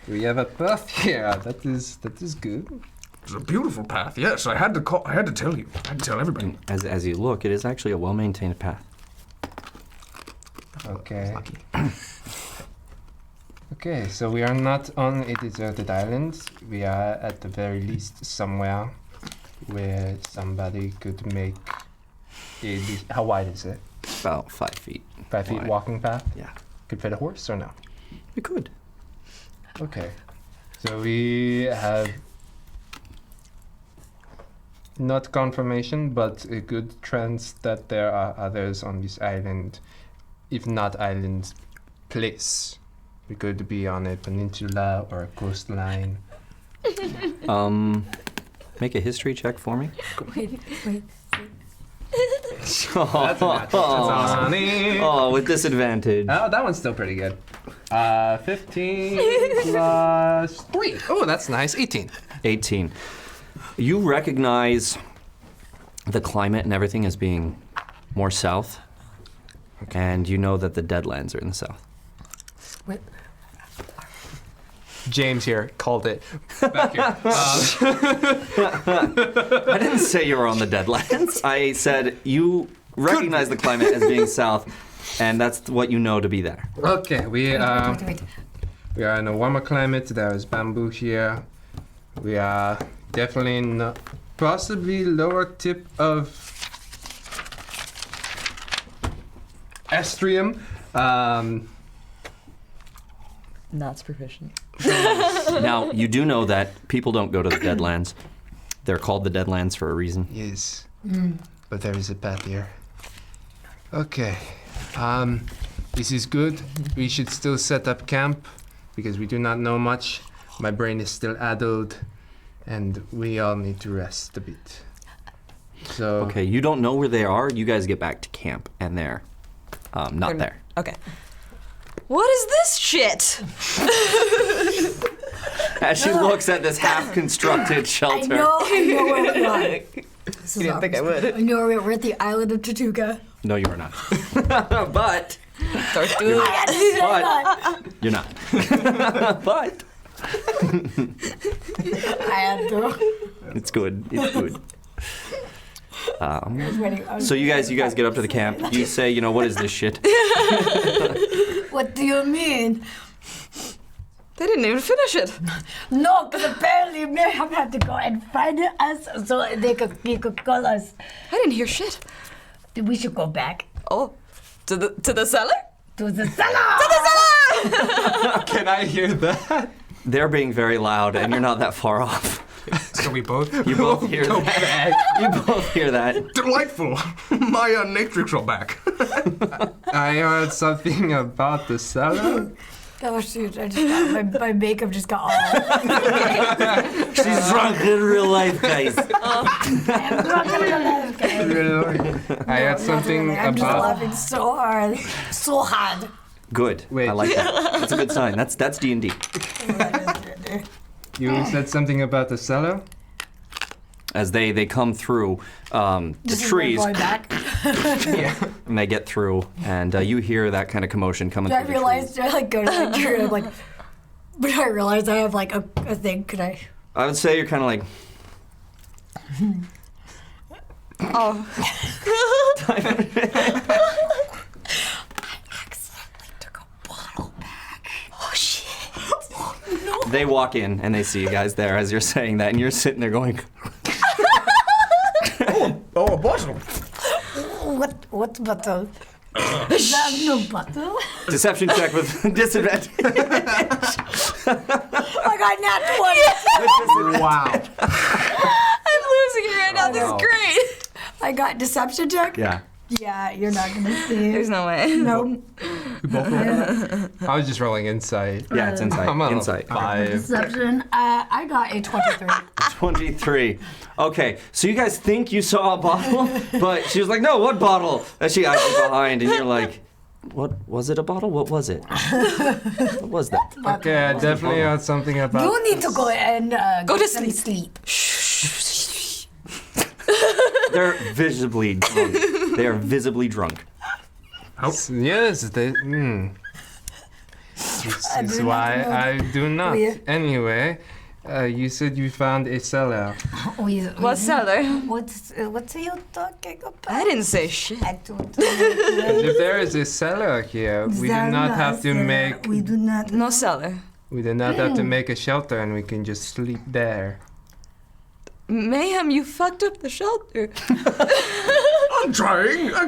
we have a path here. That is good. It's a beautiful path. Yes, I had to tell you. I had to tell everybody. As you look, it is actually a well-maintained path. Okay. Okay, so we are not on a deserted island. We are at the very least somewhere where somebody could make a. How wide is it? About 5 feet. 5 feet wide. walking path? Yeah. Could fit a horse or no? We could. Okay. So we have not confirmation, but a good chance that there are others on this island, if not island, place. We could be on a peninsula or a coastline. Make a history check for me. Wait. That's awesome. Oh, with disadvantage. Oh, that one's still pretty good. 15 plus 3. Oh, that's nice. 18. 18. You recognize the climate and everything as being more south, and you know that the Deadlands are in the south. Wait. James here called it. Back here. I didn't say you were on the Deadlands. I said you recognize the climate as being south, and that's what you know to be there. Okay, we Wait. are in a warmer climate. There is bamboo here. We are definitely in possibly lower tip of Estrium. Not proficient. Now, you do know that people don't go to the Deadlands. They're called the Deadlands for a reason. Yes. But there is a path here. Okay. This is good. We should still set up camp because we do not know much. My brain is still addled and we all need to rest a bit. So Okay, you don't know where they are. You guys get back to camp, and they're not there. Okay. What is this shit? As she looks at this half-constructed shelter. I know where we are. You didn't think I would. I know we're at the island of Tortuga. No, you are not. But Tortuga. but you're not. But I had to. it's good. It's good. I was waiting. So you guys get up to the camp. You say, what is this shit? What do you mean? They didn't even finish it. No, because apparently Mayhem had to go and find us so he could call us. I didn't hear shit. We should go back Oh, to the cellar? to the cellar. can I hear that? they're being very loud, and you're not that far off. So we both You both hear that. You both hear that. Delightful. My natrix are back. I heard something about the cellar. Oh shoot! I just got my makeup just got all. She's drunk in real life, guys. I'm not gonna laugh, guys. I heard something I'm just about. laughing so hard. Good. Wait. I like that. That's a good sign. That's D&D. You said something about the cellar. As they come through the trees, Going back. and they get through, and you hear that kind of commotion coming I through realized I like go to the tree. I'm like, but I realized I have like a thing. Could I? I would say you're kind of like. Oh. Took a bottle back. Oh shit. They walk in and they see you guys there as you're saying that, and you're sitting there going. Oh, a bottle. What bottle? There's no bottle. Deception check with disadvantage. I got nat 20. Wow. I'm losing it right now. This is Wow. great. I got deception check. Yeah. Yeah, you're not gonna see There's it. no way. No. I was just rolling insight. Yeah, it's insight. I'm on a Insight. 5. Deception. I got a 23. 23. Okay, so you guys think you saw a bottle, but she was like, no, what bottle? And she eyes you behind, and you're like, what, was it a bottle? What was it? What was that? Okay, I definitely heard something about. You need to go and Go get to some sleep. They're visibly drunk. They are visibly drunk. Yes, they. This is why I do not. We- Anyway, you said you found a cellar. What cellar? What are you talking about? I didn't say shit. I don't If there is a cellar here, we do not have to make. We do not. No cellar. We do not have to make a shelter, and we can just sleep there. Mayhem, you fucked up the shelter. I'm trying. I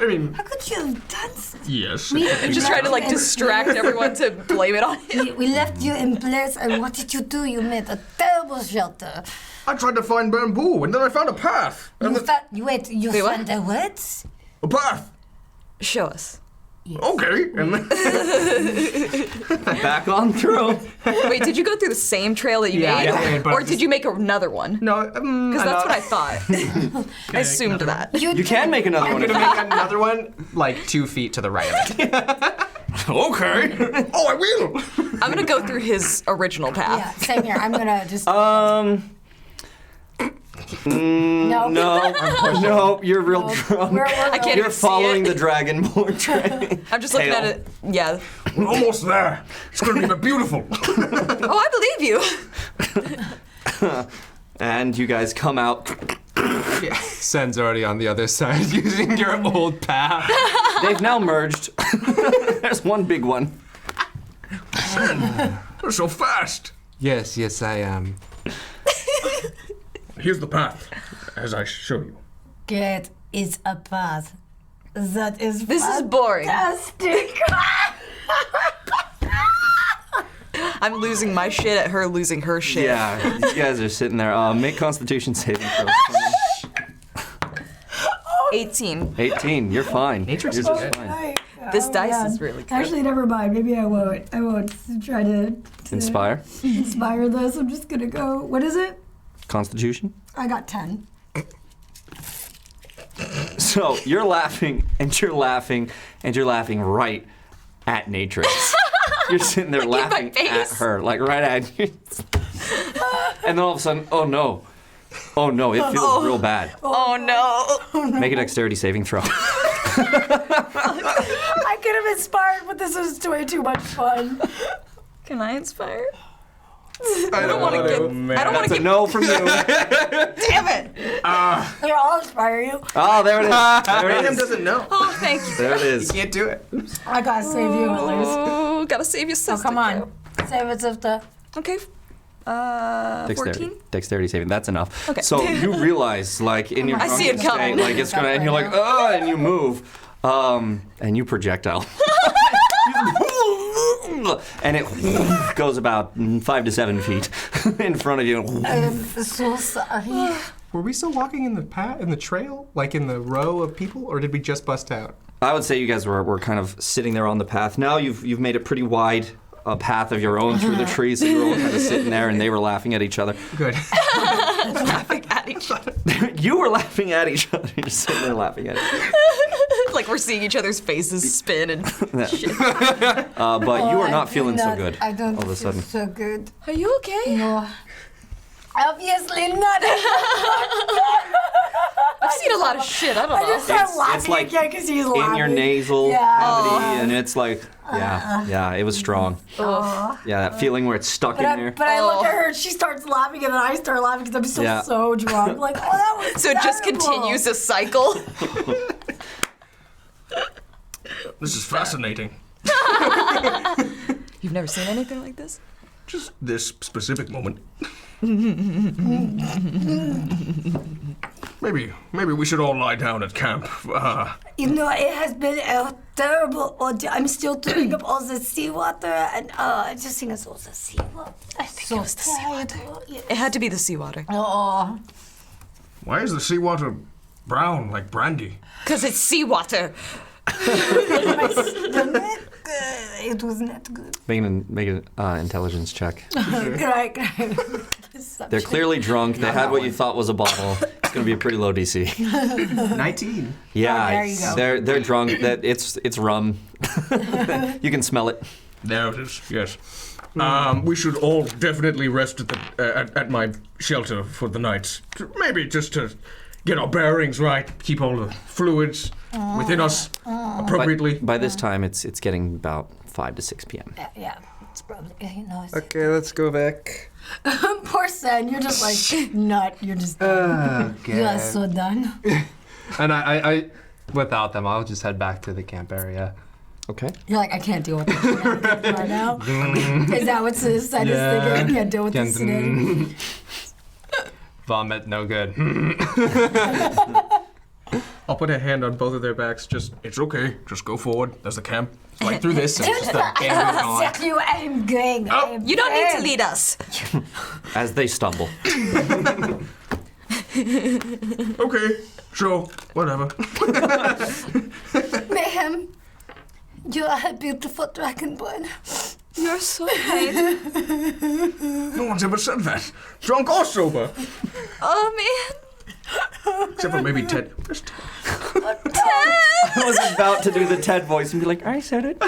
mean, How could you have done so? yes. I'm just trying to like distract everyone to blame it on him. We left you in place, and what did you do? You made a terrible shelter. I tried to find bamboo, and then I found a path. And You you Wait, what? found a what? a path. Show us. Okay. And then Back on through. Wait, did you go through the same trail that you made? yeah, but Or did you make another one? No, Because that's what I thought. I assumed that. You can make another I'm one. gonna make another one like 2 feet to the right of it. okay. Oh, I will. I'm gonna go through his original Yeah, path. same here. I'm gonna just. No, no, you're real drunk. I can't You're even see following it. the dragonborn train. I'm just looking Tail. at it. Yeah. We're almost there. It's going to be beautiful. Oh, I believe you. And you guys come out. Sen's already on the other side using your old path. They've now merged. There's one big one. They're so fast. Yes, I am. Here's the path, as I show you. Get is a path. That is. This is boring. fantastic. I'm losing my shit at her losing her shit. Yeah, you guys are sitting there. Make Constitution saving throws. 18. 18. You're fine. Nature's You're just fine. This dice is really good. Actually, never mind. Maybe I won't. I won't try to Inspire. inspire this. I'm just gonna go. What is it? Constitution. I got 10. So you're laughing and you're laughing and you're laughing right at Natrix. You're sitting there Like in my laughing at face. her, like right at you. And then all of a sudden, oh no, it feels real bad. Oh no. Make a dexterity saving throw. I could have inspired, but this is way too much fun. Can I inspire? I don't want to get. I don't want That's to a get. no from you. Damn it! Here, I'll inspire you. Oh, there it is. There it Mayhem is. doesn't know. Oh, thank you. There it is. Can't do it. I gotta save you at least. Oh, gotta save your sister. Oh, come on. Save it, sister. Okay. Dexterity. 14. Dexterity saving. That's enough. Okay. So you realize, like in your I see it drunken state, coming. like it's gonna, and you're like, and you move, and you projectile. and it goes about 5 to 7 feet in front of you. I'm so sorry. Were we still walking in the in the trail, like in the row of people, or did we just bust out? I would say you guys were kind of sitting there on the path. Now you've made a pretty wide path of your own through the trees, so you were all kind of sitting there, and they were laughing at each other. Good. Laughing at each other. You were laughing at each other. You're sitting there laughing at each other. Like we're seeing each other's faces spin and shit. But you are not feeling so good I don't all of a feel sudden. so good. Are you okay? No. Obviously not. I've seen a lot of shit. I don't I know. just start It's laughing like again because he's laughing. In your nasal Yeah. cavity, and it's like, yeah, it was strong. Yeah, that feeling where it's stuck in there. But I look at her and she starts laughing and then I start laughing because I'm still Yeah. so drunk. Like, oh, that was So it just terrible. continues a cycle. This is fascinating. You've never seen anything like this? Just this specific moment. Maybe we should all lie down at camp. You know, it has been a terrible ordeal. I'm still throwing up all the seawater and I just think it's all the seawater. I think it was the seawater. It had to be the seawater. Oh. Why is the seawater brown like brandy? Because it's seawater. My stomach, it was not good. Make an intelligence check. Right. They're clearly drunk. They had what you thought was a bottle. It's going to be a pretty low DC. 19. Yeah, there you go. they're drunk. That it's rum. You can smell it. There it is. Yes. We should all definitely rest at my shelter for the night. Maybe just to get our bearings right, keep all the fluids within us appropriately. By this time, it's getting about 5 to 6 p.m. Yeah, it's probably, you know. It's Okay, let's go back. Poor Sen, you're just like, nut. You're just, Okay. you are so done. And I, without them, I'll just head back to the camp area. Okay. You're like, I can't deal with this right now. Is that what Sen is thinking? I can't deal with this today. Vomit, no good. I'll put a hand on both of their backs. It's okay. Just go forward. There's the camp. Like through this. And just the bamboo gone. Exactly where I'm going. Oh, You don't need to lead us. As they stumble. Okay. Sure. Whatever. Mayhem, you are a beautiful dragonborn. You're so kind. No one's ever said that. Drunk or sober. Oh, man. Except for maybe Ted. Where's Ted? I was about to do the Ted voice and be like, I said it.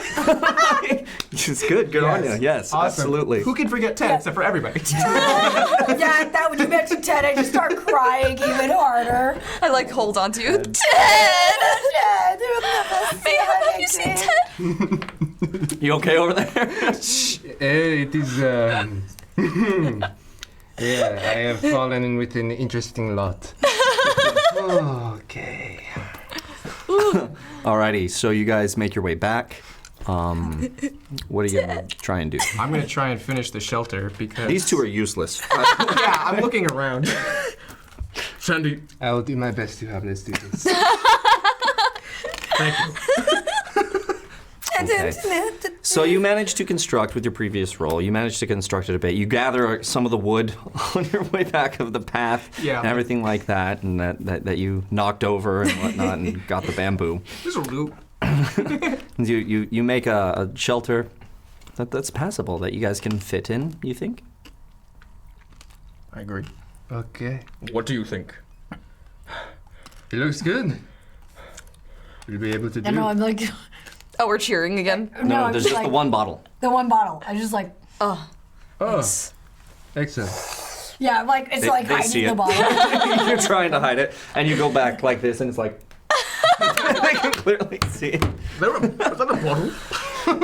It's good. Good on you. Yes, Awesome. absolutely. Who can forget Ted except for everybody? Yeah, that when you mention Ted, I just start crying even harder. I like hold on to you. Ted! Ted, you'll never see Have you seen Ted? You okay over there? It is, yeah, I have fallen in with an interesting lot. Okay. Alrighty, so you guys make your way back. What are you gonna try and do? I'm gonna try and finish the shelter because... These two are useless. Yeah, I'm looking around. Sandy. I will do my best to have less do this. Thank you. Okay. So you managed to construct with your previous roll. You managed to construct it a bit. You gather some of the wood on your way back of the path and everything like that, and that you knocked over and whatnot, and got the bamboo. This'll do. You make a shelter that's passable that you guys can fit in. You think? I agree. Okay. What do you think? It looks good. We'll be able to do I know, I'm like, Oh, we're cheering again. no, I'm there's just just like, the one bottle. the one bottle. I just like, Oh, excellent. yeah, I'm like, it's They- like they see hiding the it. bottle. You're trying to hide it, and you go back like this, and it's like they can clearly see it. Is that a bottle?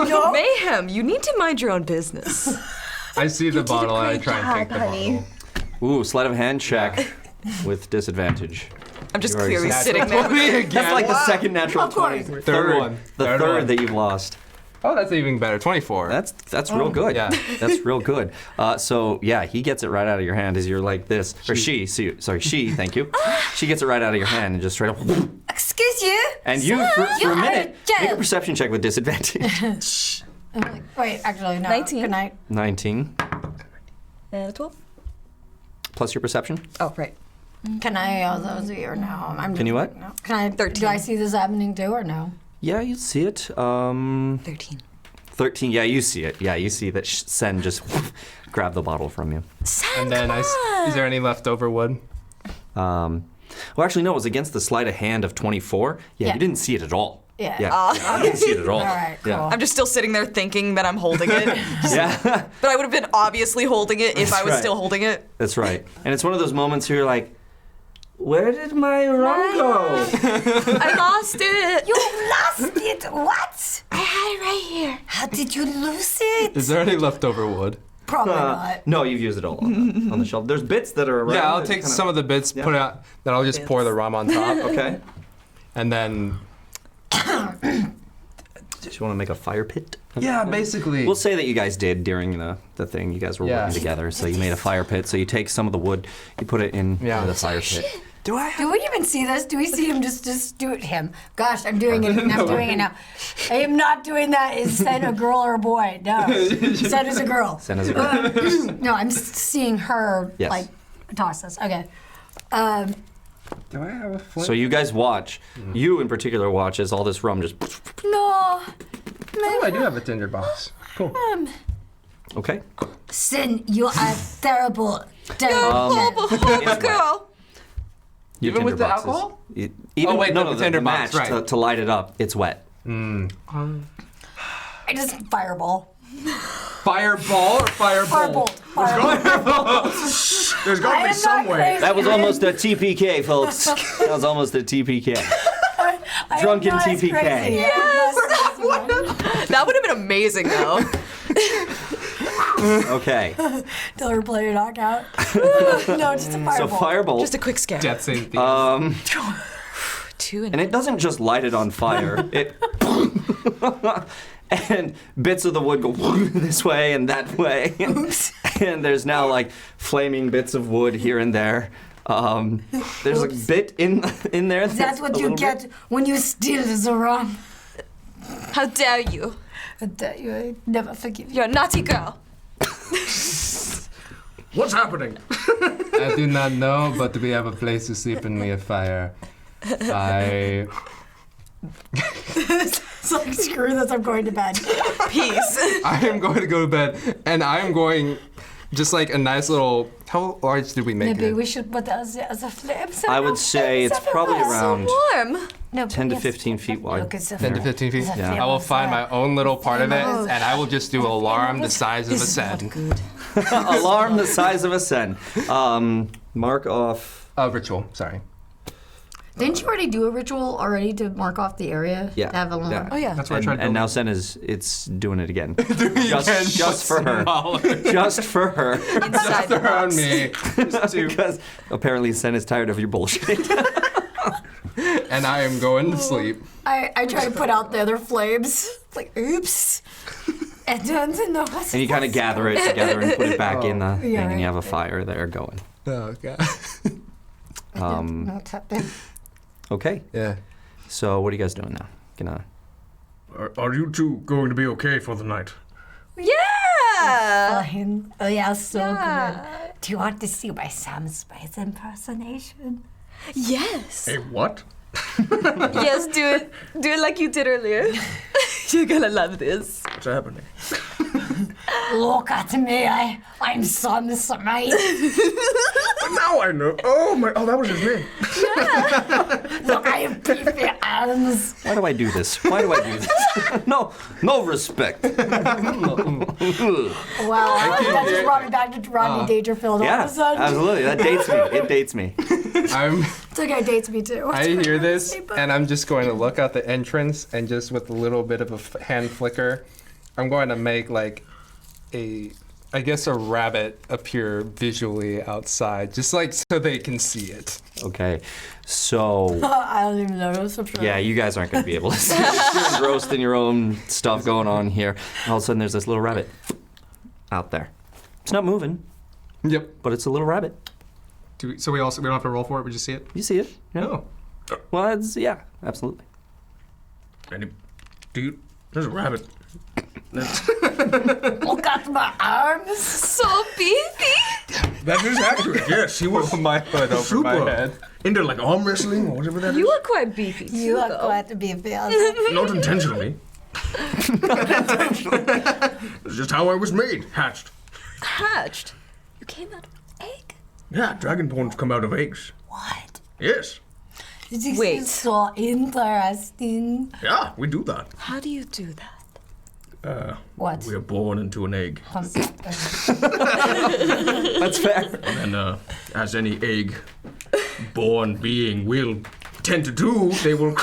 No, Mayhem, you need to mind your own business. I see the bottle and I try and take the bottle. Ooh, sleight of hand check with disadvantage. I'm just You already clearly said sitting there. That's like the second natural Of course. 20. Third one. The Third third one. that you've lost. Oh, that's even better. 24. That's real good. Yeah. That's real good. So yeah, he gets it right out of your hand as you're like this, or she. She. Thank you. She gets it right out of your hand and just straight up. excuse you. And you, for a minute, Joe. make a perception check with disadvantage. I'm like, wait, actually, no. 19. Good night. 19 And a 12. plus your perception. Oh, right. Can I also see or no? I'm Can you what? No. Can I? 13. Do I see this happening too or no? Yeah, you see it. 13. 13. Yeah, you see it. Yeah, you see that Sen just grabbed the bottle from you. And then is there any leftover wood? Well, actually, no. It was against the sleight of hand of 24. Yeah, Yeah. you didn't see it at all. Yeah. Yeah, you didn't see it at all. All right, cool. Yeah. I'm just still sitting there thinking that I'm holding it. Yeah. But I would have been obviously holding it if That's I was right. still holding it. That's right. And it's one of those moments where you're like, where did my rum go? I lost it. You lost it. What? I had it right here. How did you lose it? Is there any leftover wood? Probably not. No, you've used it all on the shelf. There's bits that are around. Yeah, I'll that take kinda- some of the bits, put it out, then I'll just pour the rum on top. Okay. And then, Do you want to make a fire pit? yeah, basically. We'll say that you guys did during the thing. You guys were Yeah. working together, so you made a fire pit. So you take some of the wood, you put it in the fire pit. Do I have... Do we even see this? Do we see him just do it? Him? Gosh, I'm doing it. I'm doing it now. I am not doing that. Is Sen a girl or a boy? No. Sen is a girl. Sen is a girl. No, I'm seeing her Yes. like toss this. Okay. Do I have a flint? So you guys watch. You in particular watch as all this rum just. No. Oh, I do have a tinder box. Cool. Okay. Sen, you are terrible. Horrible girl. Your Even with tinder the box is- alcohol? Even Oh, wait, no, the the tinder match box, right. to light it up. It's wet. I just fireball. Fireball or firebolt? Fireball. There's I got to be am some not way. crazy. That was almost a TPK, folks. That was almost a TPK. I am drunken not as TPK. crazy. Yes. That would have been amazing, though. Okay. Till her player knockout. No, just a fireball. So firebolt. Just a quick scare. Death save theme. 2 and And it doesn't just light it on fire. It and bits of the wood go this way and that way. And there's now like flaming bits of wood here and there. There's a bit in there. That's what a you little get bit. when you steal the rum. How dare you? I tell you, I never forgive you. You're a naughty girl. What's happening? I do not know, but we have a place to sleep and we have fire. I... It's like, screw this, I'm going to bed. Peace. I am going to go to bed, and I am going just like a nice little... How large did we make Maybe it? we should put as a flame. I would say it's probably around Warm. No, 10 to yes. 15 feet wide. Look, it's a 10 to 15 feet? Yeah. I will find my own little part of it, Oh. and I will just do alarm the size of a sen. Good. Alarm the size of a sen. Mark off. Ritual, sorry. Didn't you already do a ritual already to mark off the area? Yeah. To have alarm? Yeah. Oh, yeah. That's what I tried And building. now Sen it's doing it again. Again, just for her. Just for her. Inside the Around box. me. Because apparently Sen is tired of your bullshit. And I am going to sleep. I try to put out the other flames. It's like, oops. I don't know what's And you kind of gather it together and put it back in the thing, and you right. have a fire there going. Oh, God. what's happening. Okay. Yeah. So what are you guys doing now? Gonna. Are you two going to be okay for the night? Yeah. Fine. Oh, yeah, so Yeah. good. Do you want to see my Sam Spice impersonation? Yes. Hey, what? Yes, do it. Do it like you did earlier. You're gonna love this. What's happening? Look at me, I'm Sam Spice. Now I know. Oh my! Oh, that was his name. Look, I have beefy arms. Why do I do this? Why do I do this? No respect. Wow, that just brought me back to Rodney Dangerfield all Yeah, of a sudden. absolutely. That dates me. It dates me. It's okay, it dates me too. I hear this, and I'm just going to look out the entrance, and just with a little bit of a hand flicker, I'm going to make like I guess a rabbit appear visually outside, just like so they can see it. Okay. So I don't even notice. I'm sure. yeah, you guys aren't gonna be able to see it. You're engrossed in your own stuff going on here. And all of a sudden, there's this little rabbit out there. It's not moving, Yep. but it's a little rabbit. So we don't have to roll for it. We just see it. You see it? Yeah. Oh. Well, yeah, absolutely. Dude, there's a rabbit. Look at my arms. So beefy. That is accurate. Yes, he was My hood over super my head. into like arm wrestling or whatever that is. You are quite beefy. You are glad to be a fan. Not intentionally. It's just how I was made, hatched. Hatched. You came out of egg. Yeah, dragonborns come out of eggs. What? Yes. This Wait. is so interesting. Yeah, we do that. How do you do that? What? We are born into an egg. That's fair. And as any egg-born being will tend to do, they will...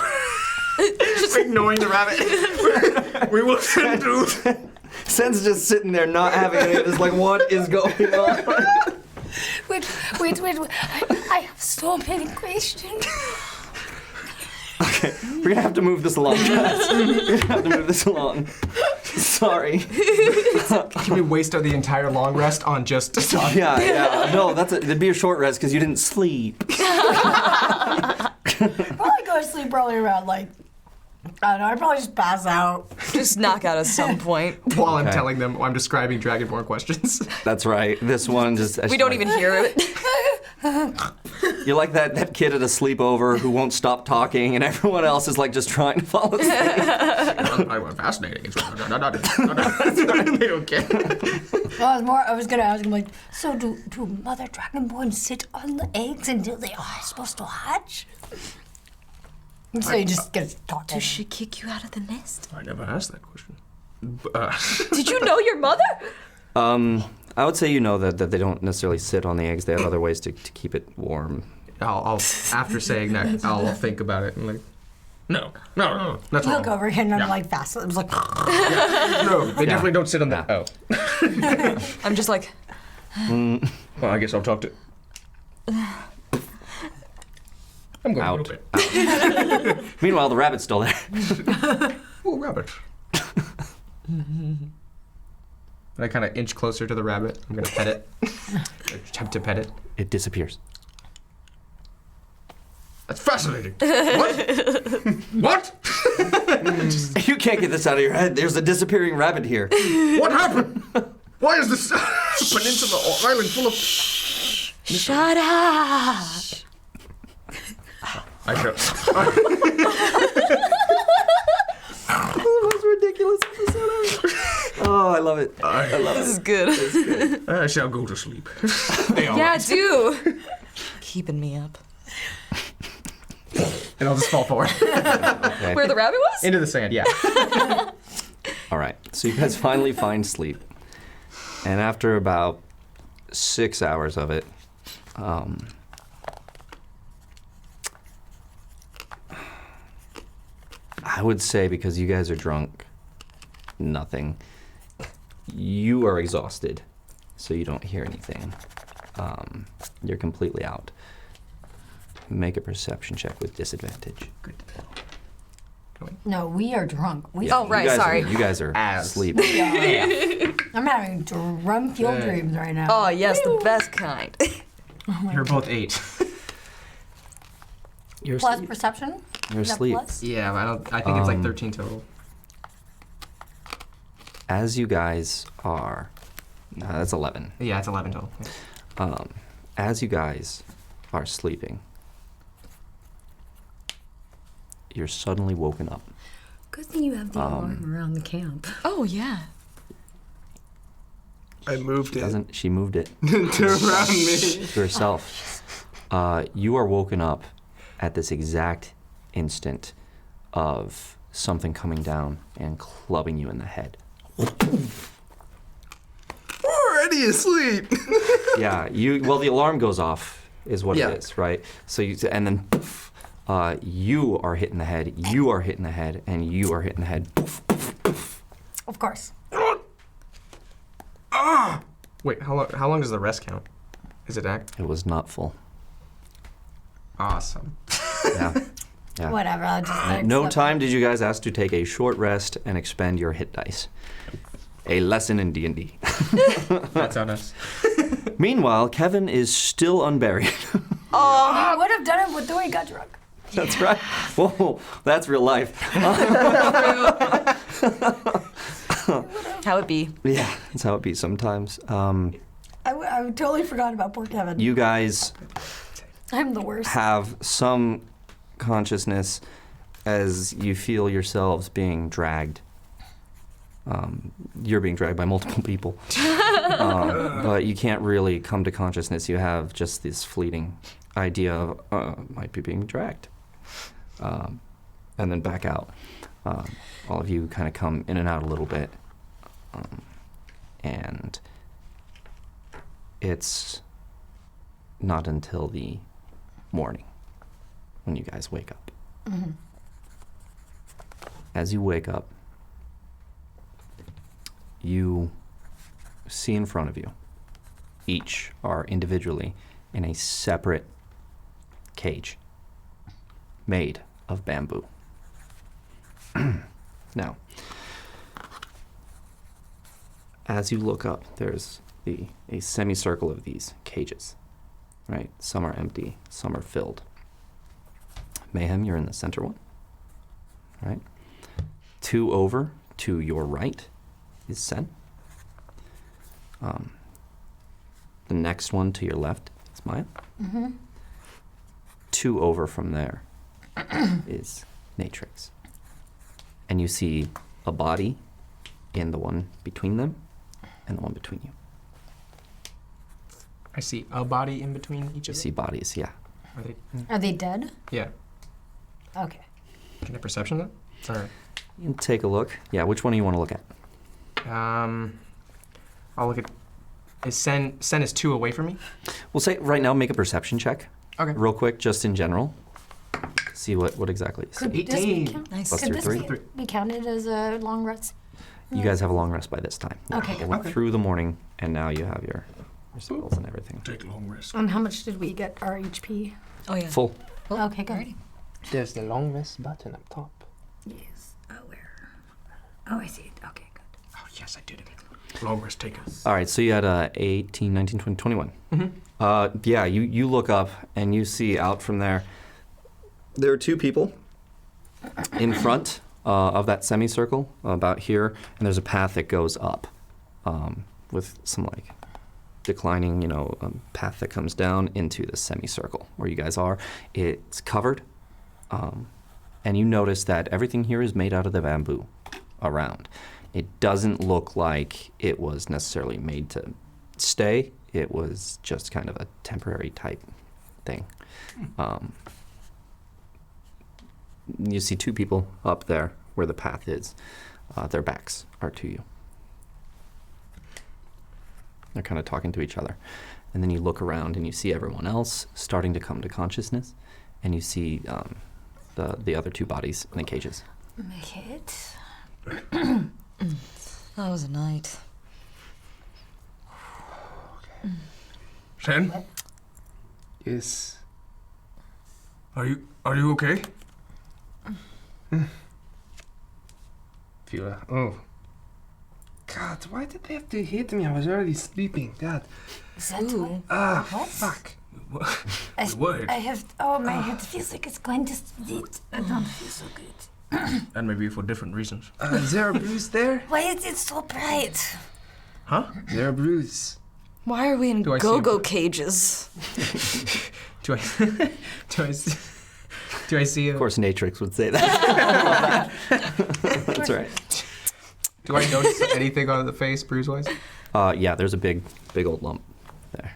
Just ignoring the rabbit. we will tend to... Sen's just sitting there not having any of this, like, what is going on? Wait. I have so many questions. Okay, we're gonna have to move this along, guys. We're gonna have to move this along. Sorry. Can we waste the entire long rest on just talking? Yeah. No, it'd be a short rest because you didn't sleep. Probably go to sleep early around like, I don't know, I'd probably just pass out. Just knock out at some point. While I'm Okay. telling them, I'm describing Dragonborn questions. That's right. This one just. We don't even hear it. You're like that kid at a sleepover who won't stop talking, and everyone else is like just trying to fall asleep. I'm fascinating. They don't care. I was gonna be like, so do mother dragonborns sit on the eggs until they are supposed to hatch? And so you just get to talk to Does them. she kick you out of the nest? I never asked that question. Did you know your mother? I would say you know that they don't necessarily sit on the eggs. They have other ways to keep it warm. I'll after saying that, I'll think about it and like, No. that's You wrong. look over here and I'm Yeah. like fast. It was like, No, they definitely don't sit on that. Oh. I'm just like, Well, I guess I'll talk to... I'm going Out. a little bit. Meanwhile, the rabbit's still there. Oh, rabbit. And I kind of inch closer to the rabbit. I'm gonna pet it. Attempt to pet it. It disappears. That's fascinating. What? What? You can't get this out of your head. There's a disappearing rabbit here. What happened? Why is this peninsula or island full of... shut up. I shall... The most ridiculous episode ever. Oh, I love it. I love This it. is good. I shall go to sleep. Yeah, do. Keeping me up. And I'll just fall forward. Okay. Where the rabbit was? Into the sand, yeah. All right. So you guys finally find sleep. And after about 6 hours of it, I would say because you guys are drunk, nothing. You are exhausted, so you don't hear anything. You're completely out. Make a perception check with disadvantage. Good. no, we are drunk. We, Oh, right, you guys sorry. you guys are As. asleep. I'm having drunk field dreams right now. Oh, yes, the best kind. You're both 8. You're Plus asleep. perception? You're Is that asleep. plus? Yeah, I think it's like 13 total. As you guys are, that's 11. Yeah, it's 11 total. Yeah. As you guys are sleeping, you're suddenly woken up. Good thing you have the alarm around the camp. Oh, yeah. I moved it She moved it to around me. to herself. You are woken up at this exact instant of something coming down and clubbing you in the head. Already asleep. Yeah, the alarm goes off is what Yeah. it is, right? So and then poof, you are hit in the head, you are hit in the head, and you are hit in the head. Poof, poof, poof. Of course. Wait, how long does the rest count? Is it act? It was not full. Awesome. Yeah. Yeah. Whatever. I'll just At no time did you guys ask to take a short rest and expend your hit dice. A lesson in D&D. That's on us. Meanwhile, Kevin is still unburied. I would have done it before he got drunk. That's right. Whoa, that's real life. I would How it be? Yeah, that's how it be sometimes. I totally forgot about poor Kevin. You guys I'm the worst. have some consciousness as you feel yourselves being dragged. You're being dragged by multiple people. But you can't really come to consciousness. You have just this fleeting idea of might be being dragged. And then back out. All of you kind of come in and out a little bit. And it's not until the morning when you guys wake up. Mm-hmm. As you wake up, you see in front of you, each are individually in a separate cage made of bamboo. Now, as you look up, there's a semicircle of these cages, right? Some are empty, some are filled. Mayhem, you're in the center one, right? 2 over to your right is Sen. The next one to your left is Maya. Mm-hmm. 2 over from there is Natrix. And you see a body in the one between them and the one between you. I see a body in between each You of see them. bodies, yeah. Are they dead? Yeah. Okay. Can I perception that? Or, You can take a look. Yeah, which one do you want to look at? I'll look at. Is Sen is 2 away from me? We'll say right now make a perception check. Okay. Real quick, just in general. See what exactly you see. Could this be 18. Nice. Plus Could your this 3. be counted as a long rest? You guys have a long rest by this time. Okay, You good. went Okay. through the morning, and now you have your spells and everything. Take long rest. And how much did we get our HP? Oh yeah. Full. Okay, good. There's the long rest button up top. Yes. Oh, where? Oh, I see it. Okay, good. Oh yes, I did it. Long rest taken. All right, so you had 18, 19, 20, 21. Mm-hmm. Yeah, you look up and you see out from there, there are 2 people in front of that semicircle about here, and there's a path that goes up with some like declining, path that comes down into the semicircle where you guys are. It's covered, and you notice that everything here is made out of the bamboo around. It doesn't look like it was necessarily made to stay. It was just kind of a temporary type thing. You see 2 people up there where the path is. Their backs are to you. They're kind of talking to each other. And then you look around and you see everyone else starting to come to consciousness. And you see the other 2 bodies in the cages. Make it. That was a night. Sen, Yes. are you okay? Feel. Oh. God, why did they have to hit me? I was already sleeping. God. Is that Ooh. what? Fuck. I, Worried. I have. Oh, my head feels like it's going to split. I don't feel so good. And maybe for different reasons. Is there a bruise there? Why is it so bright? Huh? Is there a bruise? Why are we in Do I see go-go a- cages? Do I? do I see? Of course, Natrix would say that. That's right. Do I notice anything on the face, bruise-wise? Yeah, there's a big old lump there.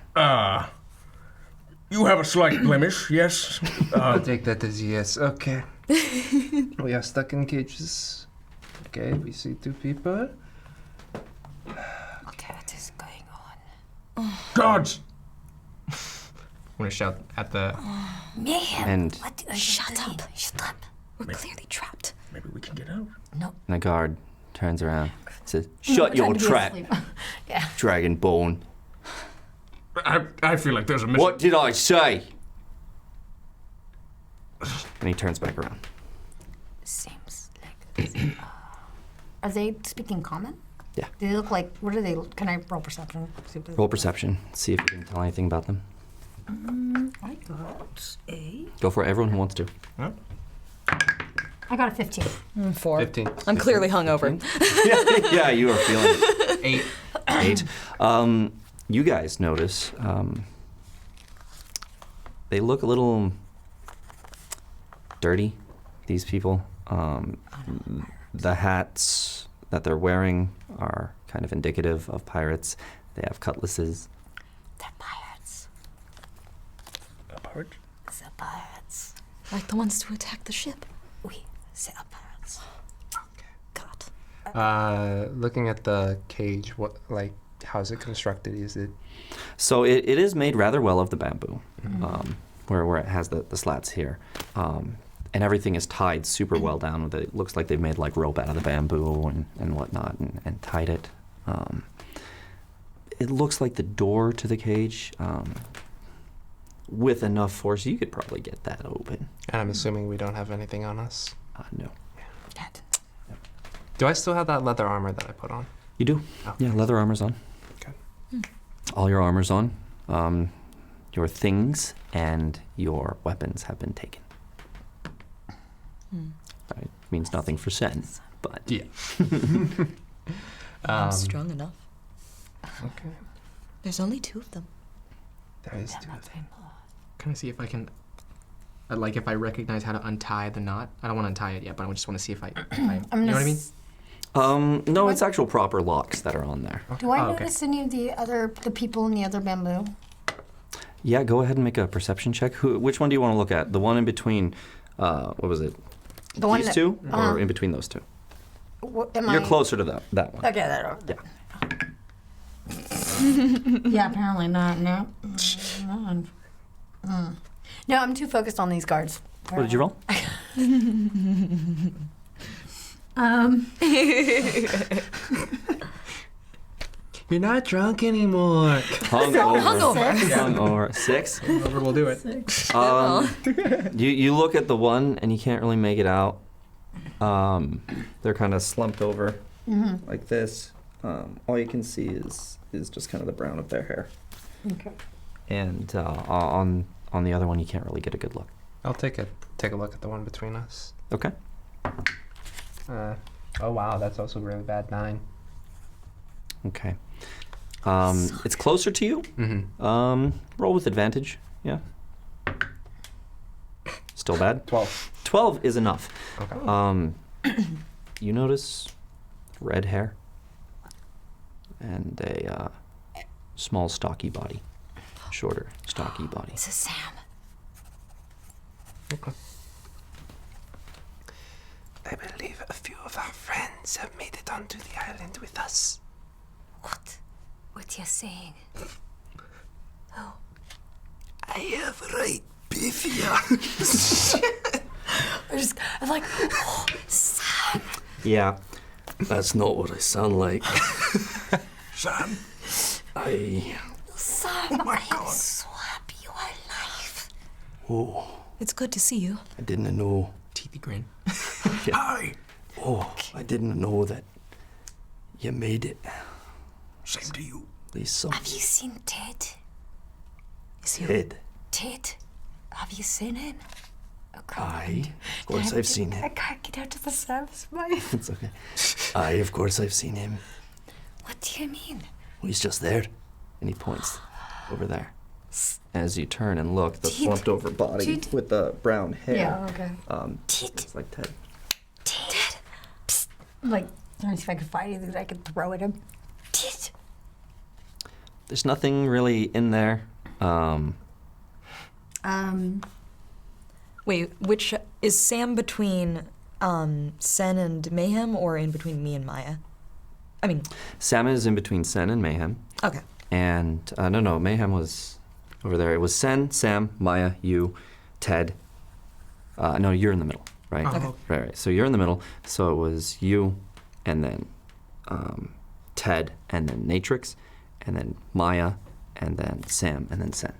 You have a slight blemish, yes. I'll take that as yes. Okay. We are stuck in cages. Okay, we see 2 people. What is going on? Gods! I'm gonna shout at the. Mayhem. And What are you Shut doing? up. Shut up. We're clearly trapped. Maybe we can get out. the guard turns around and says, "Shut your trap, Yeah. Dragonborn." I feel like there's a mission. What did I say? And he turns back around. Seems like. Are they speaking common? Yeah. Do they look like? What are they? Can I roll perception? See what they Roll perception. See if you can tell anything about them. I got a. Go for it, everyone who wants to. I got a 15. 4. 15. I'm clearly hungover. Yeah, you are feeling it. 8. 8. You guys notice they look a little dirty, these people. The hats that they're wearing are kind of indicative of pirates. They have cutlasses. They're pirates. Apart? They're pirates. Like the ones to attack the ship. We say pirates. God. Looking at the cage, how is it constructed? Is it? So it is made rather well of the bamboo, where it has the slats here. And everything is tied super well down with it. It looks like they've made like rope out of the bamboo and whatnot and tied it. It looks like the door to the cage, with enough force, you could probably get that open. And I'm assuming we don't have anything on us. No. Do I still have that leather armor that I put on? You do? Oh. Yeah, leather armor's on. Okay. All your armor's on. Your things and your weapons have been taken. Right. Means nothing for Sen, but Yeah. I'm strong enough. Okay. There's only 2 of them. There is 2 of them. Can I see if I can, if I recognize how to untie the knot? I don't want to untie it yet, but I just want to see if I you know what I mean? no, it's actual proper locks that are on there. Do I Oh, okay. notice any of the people in the other bamboo? Yeah, go ahead and make a perception check. Which one do you want to look at? The one in between, what was it? The one These that, 2, or in between those 2? You're closer to that one. Okay, that. Yeah. Yeah, apparently not. No. No, I'm too focused on these guards. What did you roll? You're not drunk anymore. Hungover. 6. Whoever will do it. You look at the one and you can't really make it out. They're kind of slumped over like this. All you can see is just kind of the brown of their hair. Okay. And on the other one, you can't really get a good look. I'll take a look at the one between us. Okay. Oh wow, that's also really bad. 9. Okay. It's closer to you. Mm-hmm. Roll with advantage. Yeah. Still bad? 12. 12 is enough. Okay. You notice red hair and a small, stocky body. Shorter, stocky body. This is Sam. Okay. I believe a few of our friends have made it onto the island with us. What? What you saying? I have right beefier. I'm like, oh, Sam. Yeah, that's not what I sound like. Sam. Sam, I am so happy you are alive. Oh, It's good to see you. I didn't know. Teethy grin. Hi. Oh, I didn't know that you made it. Same to you. At least some Have you seen Ted? Is he head. Ted? Have you seen him? Aye, of course I've seen I him. can't get out of the service, It's okay. Aye, of course I've seen him. What do you mean? Well, he's just there. And he points over there. As you turn and look, the Teeth. slumped over body Teeth. with the brown hair. okay. Ted. It's like Ted. Ted. Psst. Like, trying to see if I could find anything that I could throw at him. Ted. There's nothing really in there. Wait, which is Sam between Sen and Mayhem, or in between me and Maya? I mean, Sam is in between Sen and Mayhem. okay. And, no, Mayhem was over there. It was Sen, Sam, Maya, you, Ted. No, you're in the middle, right? Okay. Right. So you're in the middle. So it was you, and then Ted, and then Natrix, and then Maya, and then Sam, and then Sen.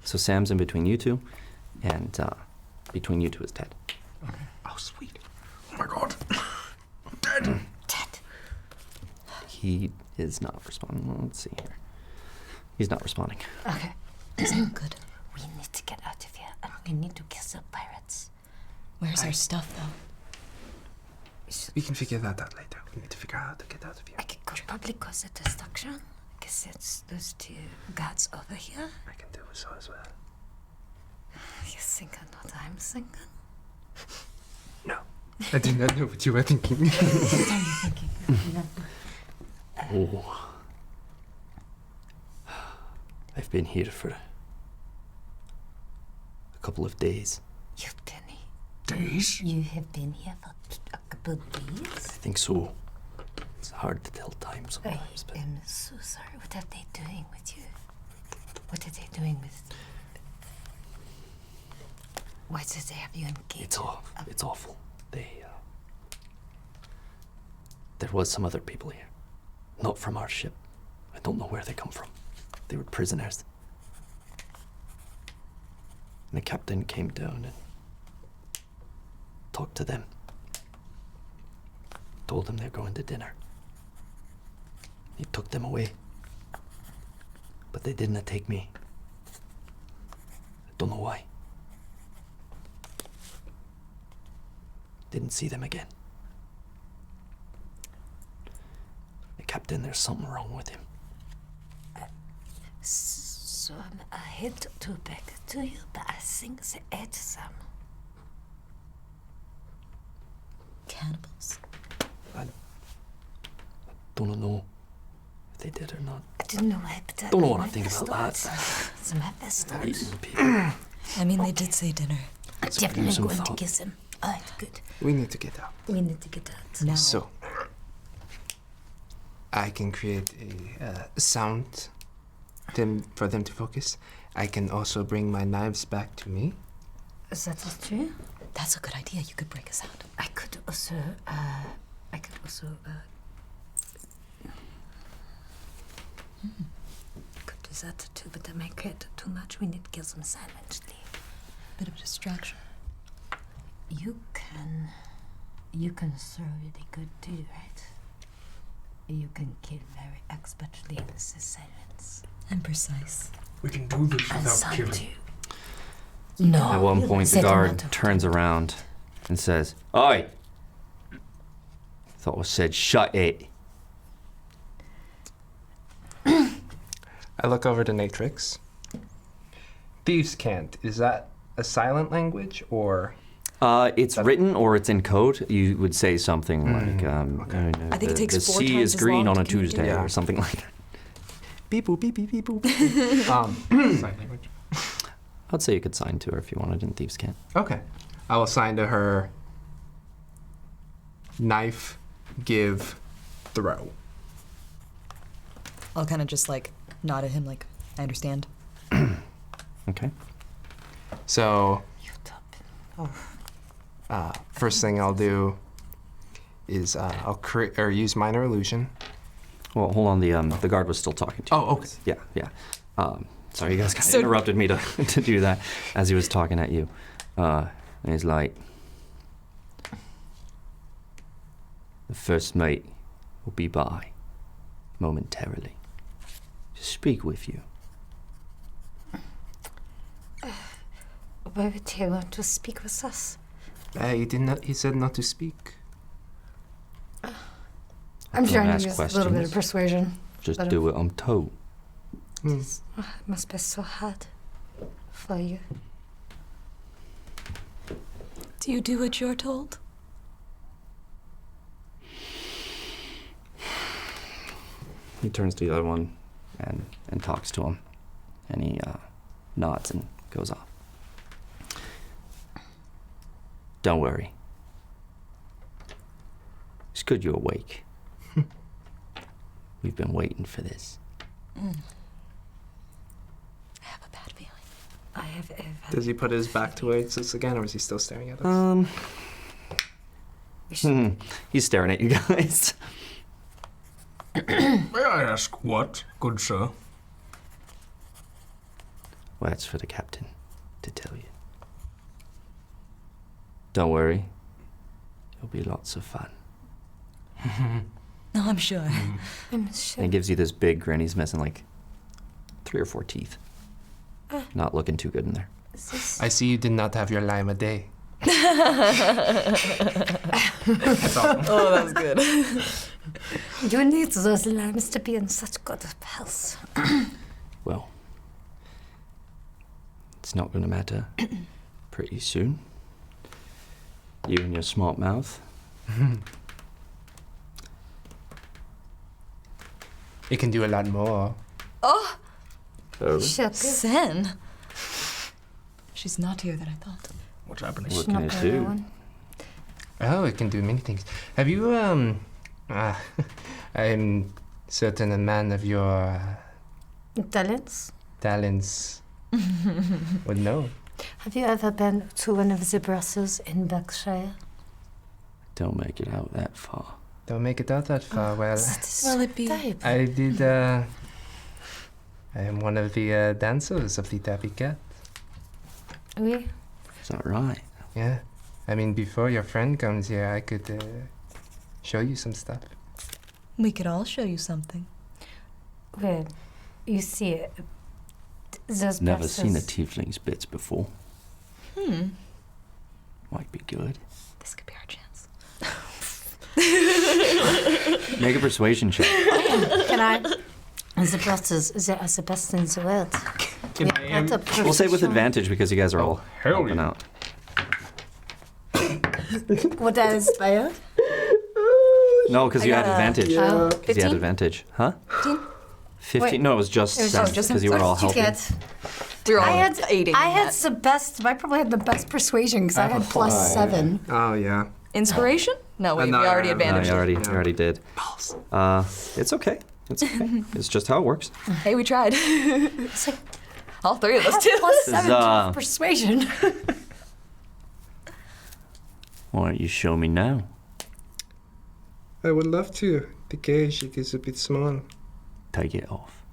So Sam's in between you two, and between you two is Ted. Okay. Oh, sweet. Oh my god. I'm dead. Ted. He is not responding. Well, let's see here. He's not responding. Okay. Isn't good. We need to get out of here, and We need to kill the pirates. Where's our stuff, though? We can figure that out later. We need to figure out how to get out of here. I could probably cause a destruction. I guess it's those two guards over here. I can do so as well. You're thinking what I'm thinking? No. I do not know what you are thinking. What are you thinking? Oh. I've been here for a couple of days. You've been here. Days? You have been here for a couple of I days? think so. It's hard to tell time I sometimes, but am so sorry. What are they doing with you? What are they doing with... Why did they have you engaged? it's awful. There was some other people here. Not from our ship. I don't know where they come from. They were prisoners. And the captain came down and talked to them. Told them they're going to dinner. He took them away. But they didn't take me. I don't know why. Didn't see them again. The captain, there's something wrong with him. So I'm ahead to back to you, but I think they ate them. Cannibals. I don't know if they did or not. I didn't know I but Don't know what I think about that. Some have their start. Eating people. I mean, they did say dinner. I'm Some definitely gruesome going to thought. kiss them. Alright, good. We need to get out. We need to get out. Now. So, I can create a sound for them to focus. I can also bring my knives back to me. Is that true? That's a good idea. You could break us out. I could also, could do that too, but that might create too much. We need to kill them silently. Bit of distraction. You can throw really good too, right? You can kill very expertly in the silence. And precise. We can do this And without some killing. too. No. At one point, the Set them guard out of turns around and says, "Oi! Thought was said, shut it." I look over to Natrix. Thieves can't. Is that a silent language or? It's written or it's in code. You would say something like, I think it takes the 4 sea times is as green long on to a Tuesday communicate. or something like that. Beep boop beep beep beep boop. Sign language. I'd say you could sign to her if you wanted, and thieves can't. Okay. I will sign to her. Knife, give, throw. I'll kind of just like nod at him, like, I understand. Okay. So, You top. first thing I'll do is I'll create or use minor illusion. Well, hold on. The guard was still talking to you. Oh, okay. Yeah. Sorry, you guys kind of So- interrupted me to to do that as he was talking at you. And he's like, "The first mate will be by momentarily to speak with you." Why would he want to speak with us? He did not. He said not to speak. I'm Don't trying to ask use a little bit of questions. persuasion. Just But do what I'm told. It must be so hard for you. Do you do what you're told? He turns to the other one and talks to him, and he nods and goes off. Don't worry. It's good you're awake. We've been waiting for this. I have a bad feeling. I have ever. Does he put his back towards us again, or is he still staring at us? He's staring at you guys. May I ask what, good sir? Well, that's for the captain to tell you. Don't worry. It'll be lots of fun. No, I'm sure. I'm sure. And he gives you this big grin. He's missing like 3 or 4 teeth. Not looking too good in there. Is this? I see you did not have your lime a day. That's awesome. Oh, that was good. You need those limes to be in such good health. Well, it's not going to matter pretty soon. You and your smart mouth. It can do a lot more. Oh, Oh, Shit. Sen. She's naughtier than I thought. What's happening? what can it do? Oh, it can do many things. Have you, I'm certain a man of your Talents? talents would know. Have you ever been to one of the brasses in Berkshire? Don't make it out that far. Don't make it out that far. Well, Will it be? I did, I am one of the dancers of the Tabby Cat. Oui. Is that right? Yeah. I mean, before your friend comes here, I could show you some stuff. We could all show you something. Well, you see, those Never brasses... seen a tiefling's bits before. Might be good. This could be our chance. Make a persuasion check. Can I? The brasses, they are the best in the world. We'll say with advantage because you guys are all hell helping yeah. out. Would I inspire? No, because you had got a- advantage. Oh, Because you had 15? advantage. Huh? 15? 15? Wait. No, it was just It was sense just because you were all What did helping. you get? You're all I had aiding. I in had that. the best. I probably had the best persuasion because I had +7. Oh, yeah. Inspiration? No, we no, already no, no, No, advantaged. you already did. It's okay. It's okay. It's just how it works. Hey, we tried. It's like, All three of I us had did. +7 to uh, persuasion. Why don't you show me now? I would love to. The cage, it is a bit small. Take it off.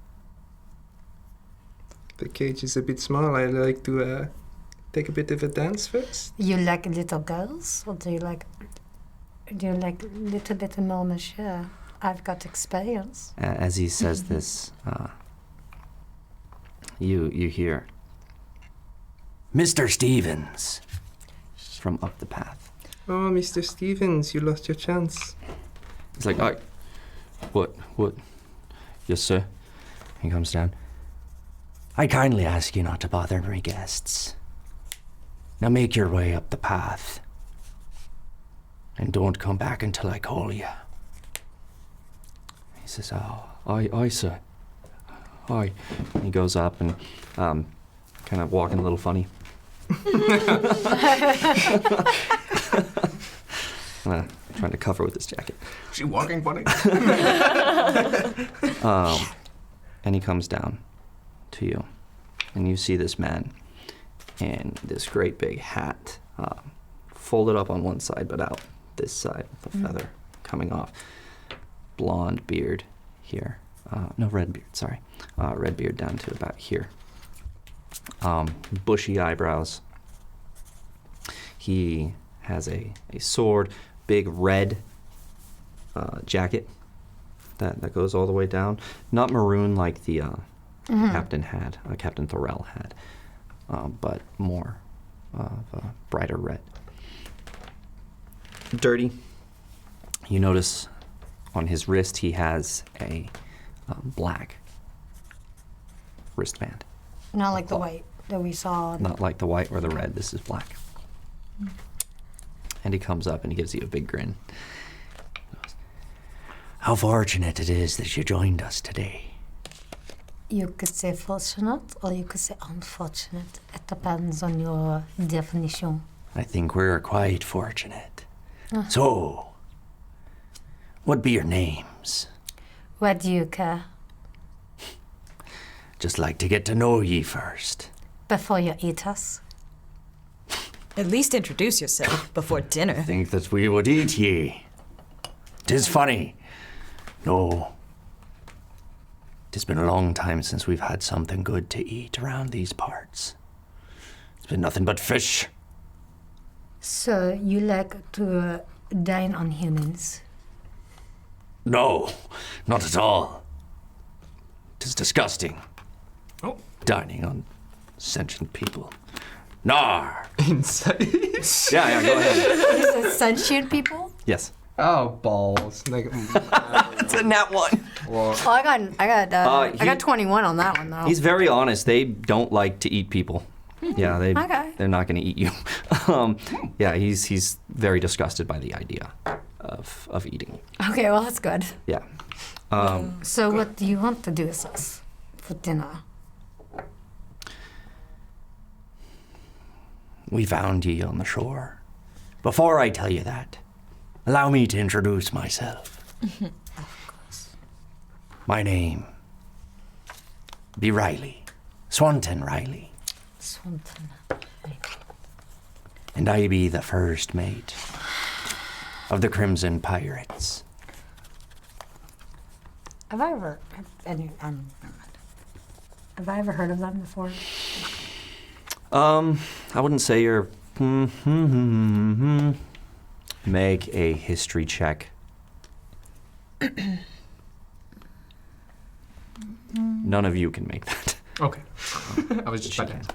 The cage is a bit small. I'd like to take a bit of a dance first. You like little girls, or do you like a little bit more mature? I've got experience. As he says this, you hear, Mr. Stevens, from up the path. Oh, Mr. Stevens, you lost your chance. It's like, what? Yes, sir. He comes down. I kindly ask you not to bother my guests. Now make your way up the path. And don't come back until I call you. He says, aye, sir. Aye. He goes up and kind of walking a little funny. Trying to cover with his jacket. She walking funny? And he comes down to you. And you see this man in this great big hat, folded up on one side but out this side with a feather coming off. Blonde beard here. No, red beard, sorry. Red beard down to about here. Bushy eyebrows. He has a sword, big red jacket that goes all the way down. Not maroon like the captain had, Captain Thorell had, but more of a brighter red. Dirty. You notice on his wrist he has a black wristband. Not like the white that we saw. Not like the white or the red, this is black. And he comes up and he gives you a big grin. He goes, how fortunate it is that you joined us today. You could say fortunate or you could say unfortunate. It depends on your definition. I think we're quite fortunate. So, what be your names? Why do you care? Just like to get to know ye first. Before you eat us? At least introduce yourself before dinner. Think that we would eat ye. 'Tis funny. No. 'Tis been a long time since we've had something good to eat around these parts. It's been nothing but fish. So you like to dine on humans? No, not at all. 'Tis disgusting. Oh. Dining on sentient people. Nar. Inside. Yeah, go ahead. Is it sentient people? Yes. Oh, balls. Like, It's a nat 1. Well, Oh, I he- got 21 on that one though. He's very honest. They don't like to eat people. Yeah, Okay. they're not going to eat you. Yeah, he's very disgusted by the idea of eating you. Okay, well that's good. Yeah. So what do you want to do with us for dinner? We found ye on the shore. Before I tell you that, allow me to introduce myself. Of course. My name be Riley, Swanton Riley, Swanton. and I be the first mate of the Crimson Pirates. Have I ever never mind. Have I ever heard of them before? I wouldn't say you're. Make a history check. None of you can make that. okay. I was just about to ask.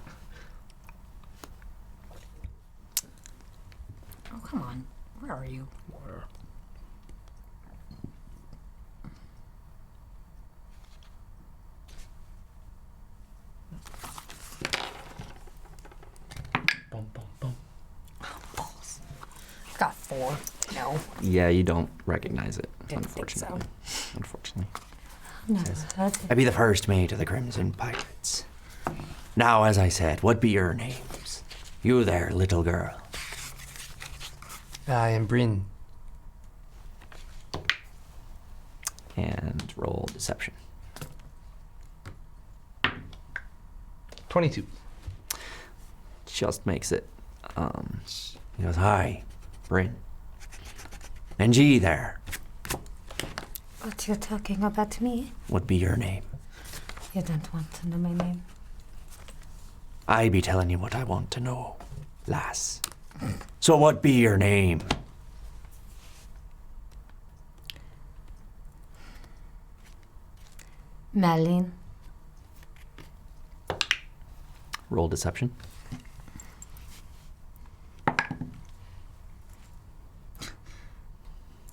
Oh come on, where are you? Bum, bum, bum. Balls. Got 4. No, Yeah, you don't recognize it, didn't think so. Unfortunately. No, that's I be the first mate of the Crimson Pirates. Now, as I said, what be your names? You there, little girl. I am Bryn. And roll deception. 22. Just makes it. He goes, hi, Bryn. And ye there, what you're talking about me. what be your name? You don't want to know my name. I be telling you what I want to know, lass. So what be your name? Malin. Roll deception.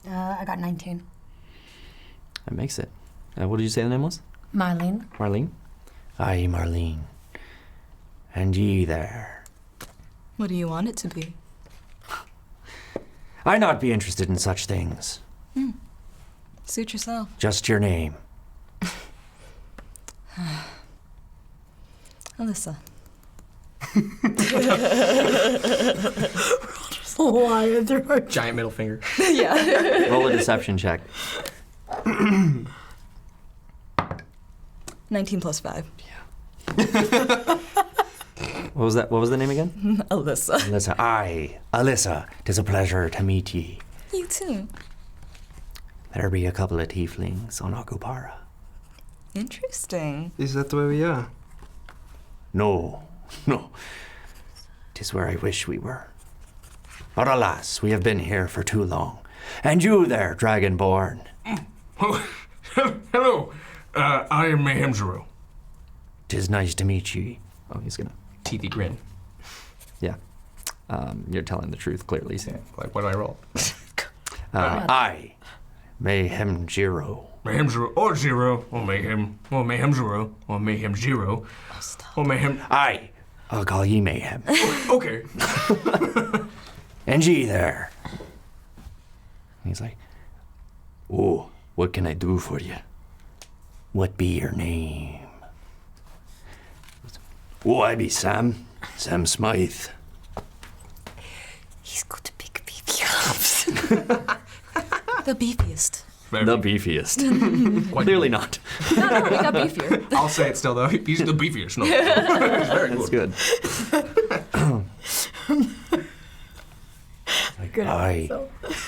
I got 19. That makes it. What did you say the name was? Marlene. Marlene? Aye, Marlene. And ye there. What do you want it to be? I not be interested in such things. Suit yourself. Just your name. Alyssa. Why? Giant middle finger. Yeah. Roll a deception check. 19 plus 5. What was that? What was the name again? Alyssa. Alyssa. Aye, Alyssa. 'Tis a pleasure to meet ye. You too. There be a couple of tieflings on Akupara. Interesting. Is that where we are? No, no. 'Tis where I wish we were. But alas, we have been here for too long. And you there, Dragonborn. Oh, hello. I am Mayhem Zero. 'Tis nice to meet ye. Oh, he's gonna. Teethy grin. Yeah. You're telling the truth clearly. Yeah. Like, what do I roll? I, Mayhem Jiro. Mayhem Zero, or Zero, or Mayhem, or Mayhem Zero, or Mayhem Zero, or Mayhem. Aye, I'll call ye Mayhem. Okay. And ye there. He's like, oh, what can I do for you? What be your name? Oh, I be Sam. Sam Smythe. He's got a big beefy arms. The beefiest. The beefiest. Clearly not. No, we got beefier. I'll say it still though. He's the beefiest. No. It's very That's good. good. Aye.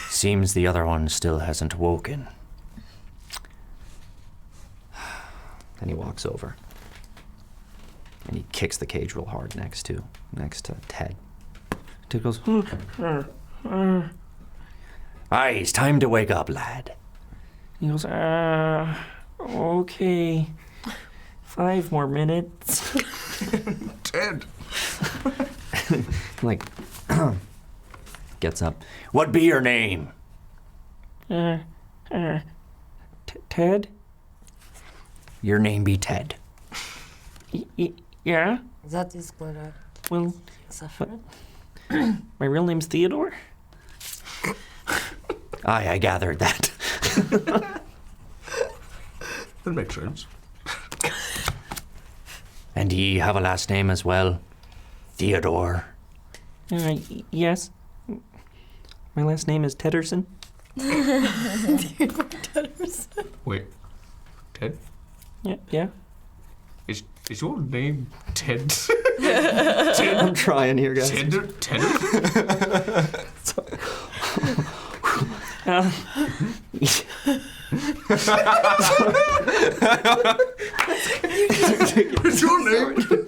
Seems the other one still hasn't woken. Then he walks over. And he kicks the cage real hard next to Ted. Ted goes, aye, it's time to wake up, lad. He goes, okay. 5 more minutes. Ted. like, gets up. What be your name? Ted? Your name be Ted. Yeah? That is what I Well, suffered. my real name's Theodore. Aye, I gathered that. That makes sense. And ye have a last name as well? Theodore. Yes. My last name is Tedderson. Wait, Ted? Yeah. Is your name Ted? I'm trying here, guys. Ted? What's your name?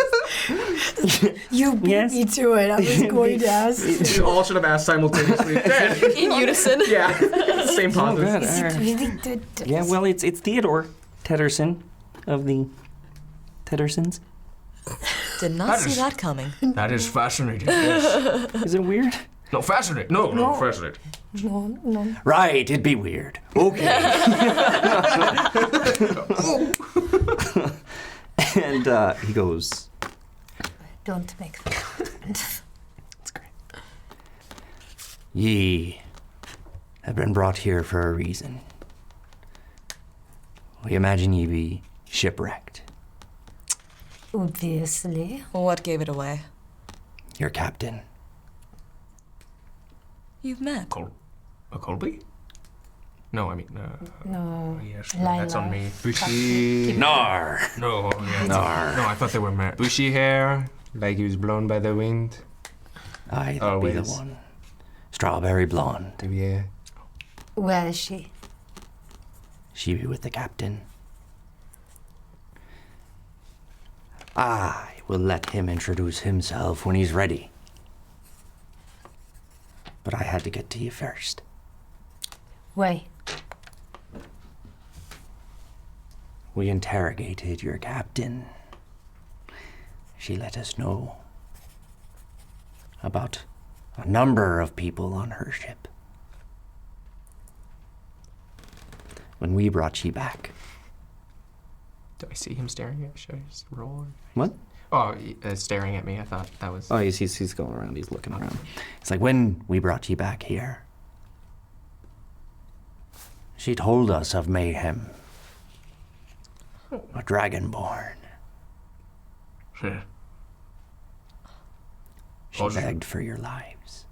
You beat Yes. me to it. I was going to ask. You all should have asked simultaneously. Ted. In unison. Yeah, same Oh, pauses. good. Is All it right. really good? Yeah, well, it's Theodore Tedderson of the Teddersons. Did not That see is- that coming. That is fascinating. Yes. Is it weird? No, fascinating. No, fascinating. No. Right, it'd be weird. Okay. And he goes, Don't make that happen. ye have been brought here for a reason. We imagine ye be shipwrecked. Obviously. What gave it away? Your captain. You've met. A Colby? No, I mean, No. yes, Lila. that's on me. Bushy, Nar. No, yeah. Nar. No, I thought they were married. bushy hair, like he was blown by the wind. Aye, that'd be the Always. one. Strawberry blonde. Yeah. Where is she? She be with the captain. I will let him introduce himself when he's ready. But I had to get to you first. Why? We interrogated your captain. She let us know about a number of people on her ship. When we brought ye back. Do I see him staring at? Should I just roll? What? Oh, staring at me. I thought that was. Oh, he's going around. He's looking around. It's like, when we brought ye back here, she told us of mayhem. A dragonborn. Yeah. She Oh, she- begged for your lives.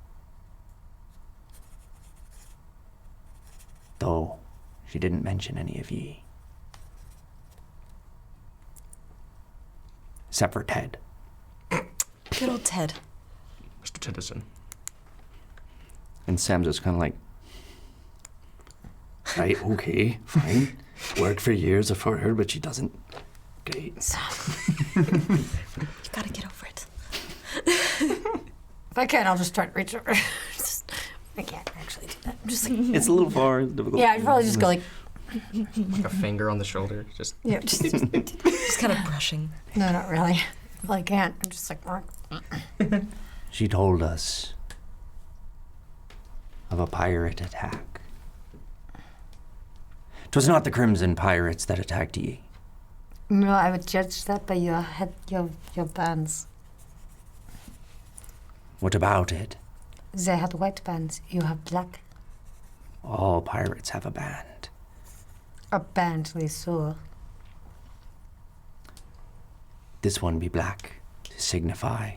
Though she didn't mention any of ye. Except for Ted. Good old Ted. Mr. Tennyson. And Sam's just kind of like, right, okay, fine. Worked for years for her, but she doesn't. Okay. You gotta get over it. If I can, I'll just try to reach over. I can't actually do that. I'm just like, It's a little far difficult. yeah, I'd probably just go like, Like a finger on the shoulder. Just. yeah, just, Just kind of brushing. no, not really. I really can't. I'm just like, She told us of a pirate attack. 'Twas not the Crimson Pirates that attacked ye. no, I would judge that by your head, your bands. What about it? They had white bands. You have black. All pirates have a band. A band we saw. This one be black, to signify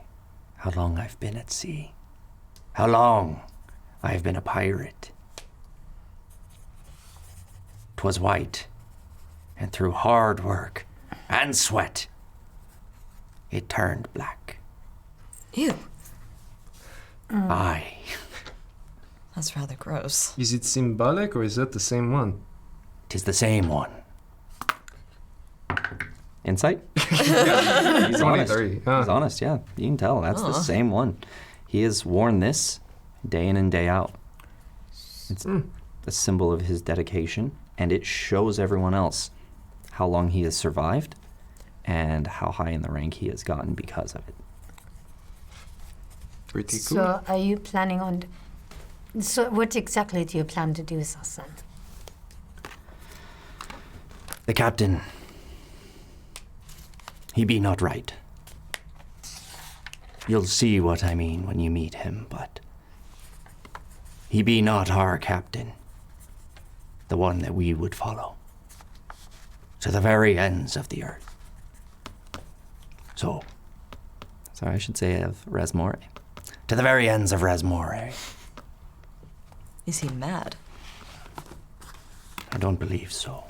how long I've been at sea. How long I have been a pirate. 'Twas white, and through hard work and sweat, it turned black. Ew. Aye. That's rather gross. Is it symbolic or is that the same one? 'Tis the same one. Insight? He's honest. 23. He's honest, yeah. You can tell. That's the same one. He has worn this day in and day out. It's a symbol of his dedication, and it shows everyone else how long he has survived and how high in the rank he has gotten because of it. Pretty cool. So are you planning on... So what exactly do you plan to do with us then? The captain, he be not right. You'll see what I mean when you meet him, but he be not our captain, the one that we would follow, to the very ends of the earth. So, sorry, I should say of Resmore. To the very ends of Resmore. Is he mad? I don't believe so.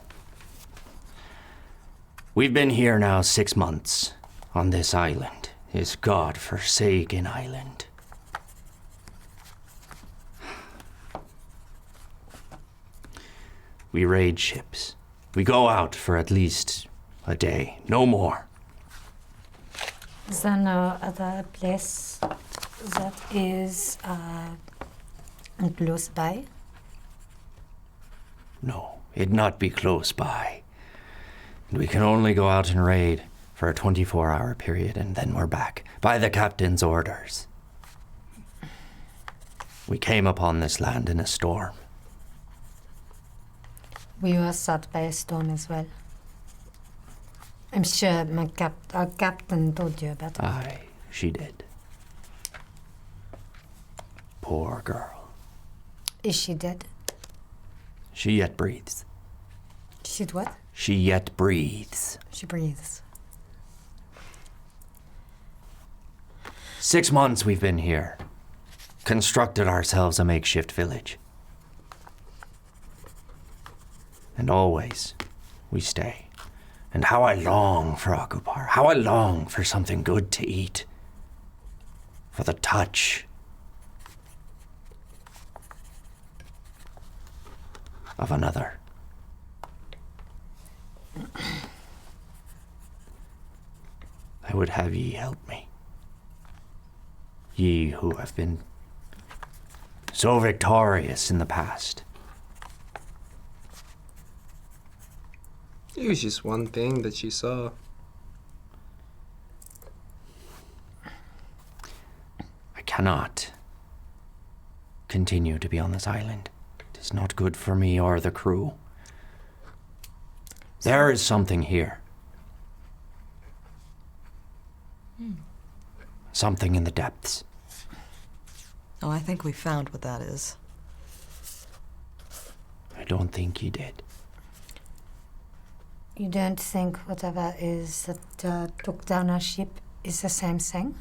We've been here now 6 months on this island, this god-forsaken island. We raid ships. We go out for at least a day, no more. Is there no other place that is close by? No, it'd not be close by. And we can only go out and raid for a 24-hour period, and then we're back, by the captain's orders. We came upon this land in a storm. We were shot by a storm as well. I'm sure our captain told you about it. Aye, she did. Poor girl. Is she dead? She yet breathes. She'd what? She yet breathes. She breathes. 6 months we've been here. Constructed ourselves a makeshift village. And always, we stay. And how I long for Akupar. How I long for something good to eat. For the touch of another. I would have ye help me. Ye who have been so victorious in the past. It was just one thing that she saw. I cannot continue to be on this island. It is not good for me or the crew. There is something here. Something in the depths. Oh, I think we found what that is. I don't think he did. You don't think whatever is that took down our ship is the same thing?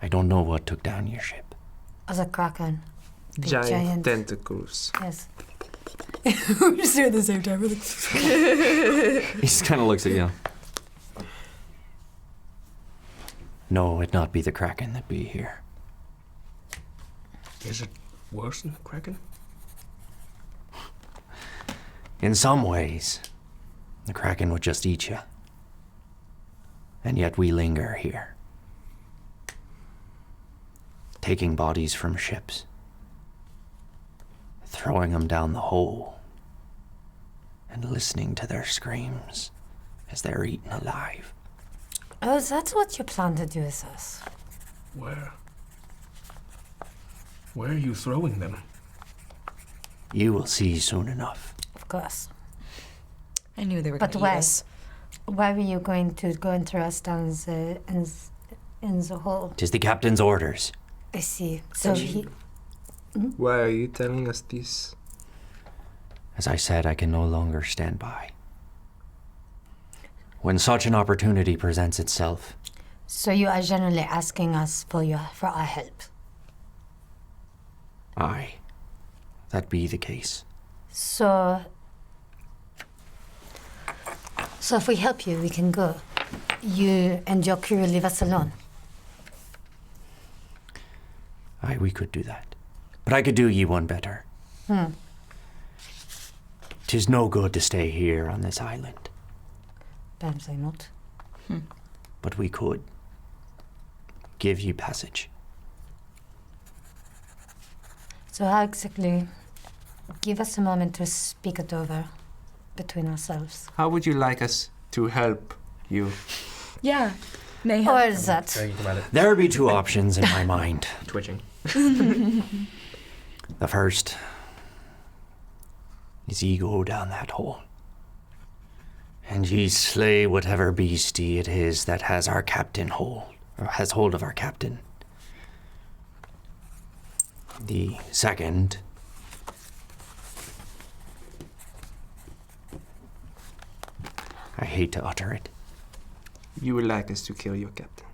I don't know what took down your ship. As a Kraken. Big Giant tentacles. Yes. We just do it at the same time. He just kind of looks at you. No, it not be the Kraken that be here. Is it worse than the Kraken? In some ways, the Kraken would just eat you. And yet we linger here. Taking bodies from ships. Throwing them down the hole. And listening to their screams as they're eaten alive. Oh, that's what you plan to do with us. Where? Where are you throwing them? You will see soon enough. Of course. I knew they were But going to eat why? us. Why were you going to go and throw us down in the hole? 'Tis the captain's orders. I see. So he... Why are you telling us this? As I said, I can no longer stand by. When such an opportunity presents itself, So you are generally asking us for our help. aye, that be the case. So if we help you, we can go. You and your crew leave us alone. Aye, we could do that. But I could do ye one better. 'Tis no good to stay here on this island, Apparently not. but we could give ye passage. So how exactly? Give us a moment to speak it over between ourselves. How would you like us to help you? Yeah. Mayhem. Or is that? Thinking about it. There be two options in my mind. Twitching. The first is ye go down that hole, and ye slay whatever beastie it is that has our captain hold, or has hold of our captain. The second I hate to utter it. You would like us to kill your captain.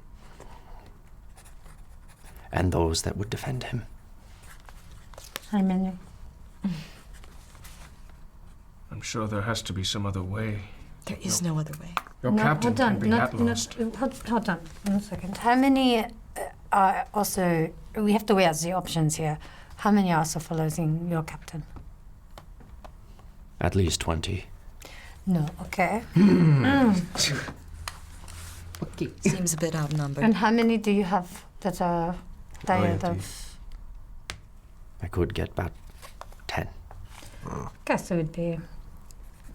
And those that would defend him. I mean, I'm sure there has to be some other way. There is no other way. Your no, captain hold on. can be Not, that lost. hold on. 1 second. How many are also? We have to weigh out the options here. How many are also following your captain? At least 20. No. Okay. Seems a bit outnumbered. And how many do you have that are tired Loyalty. of? I could get about 10. Guess it would be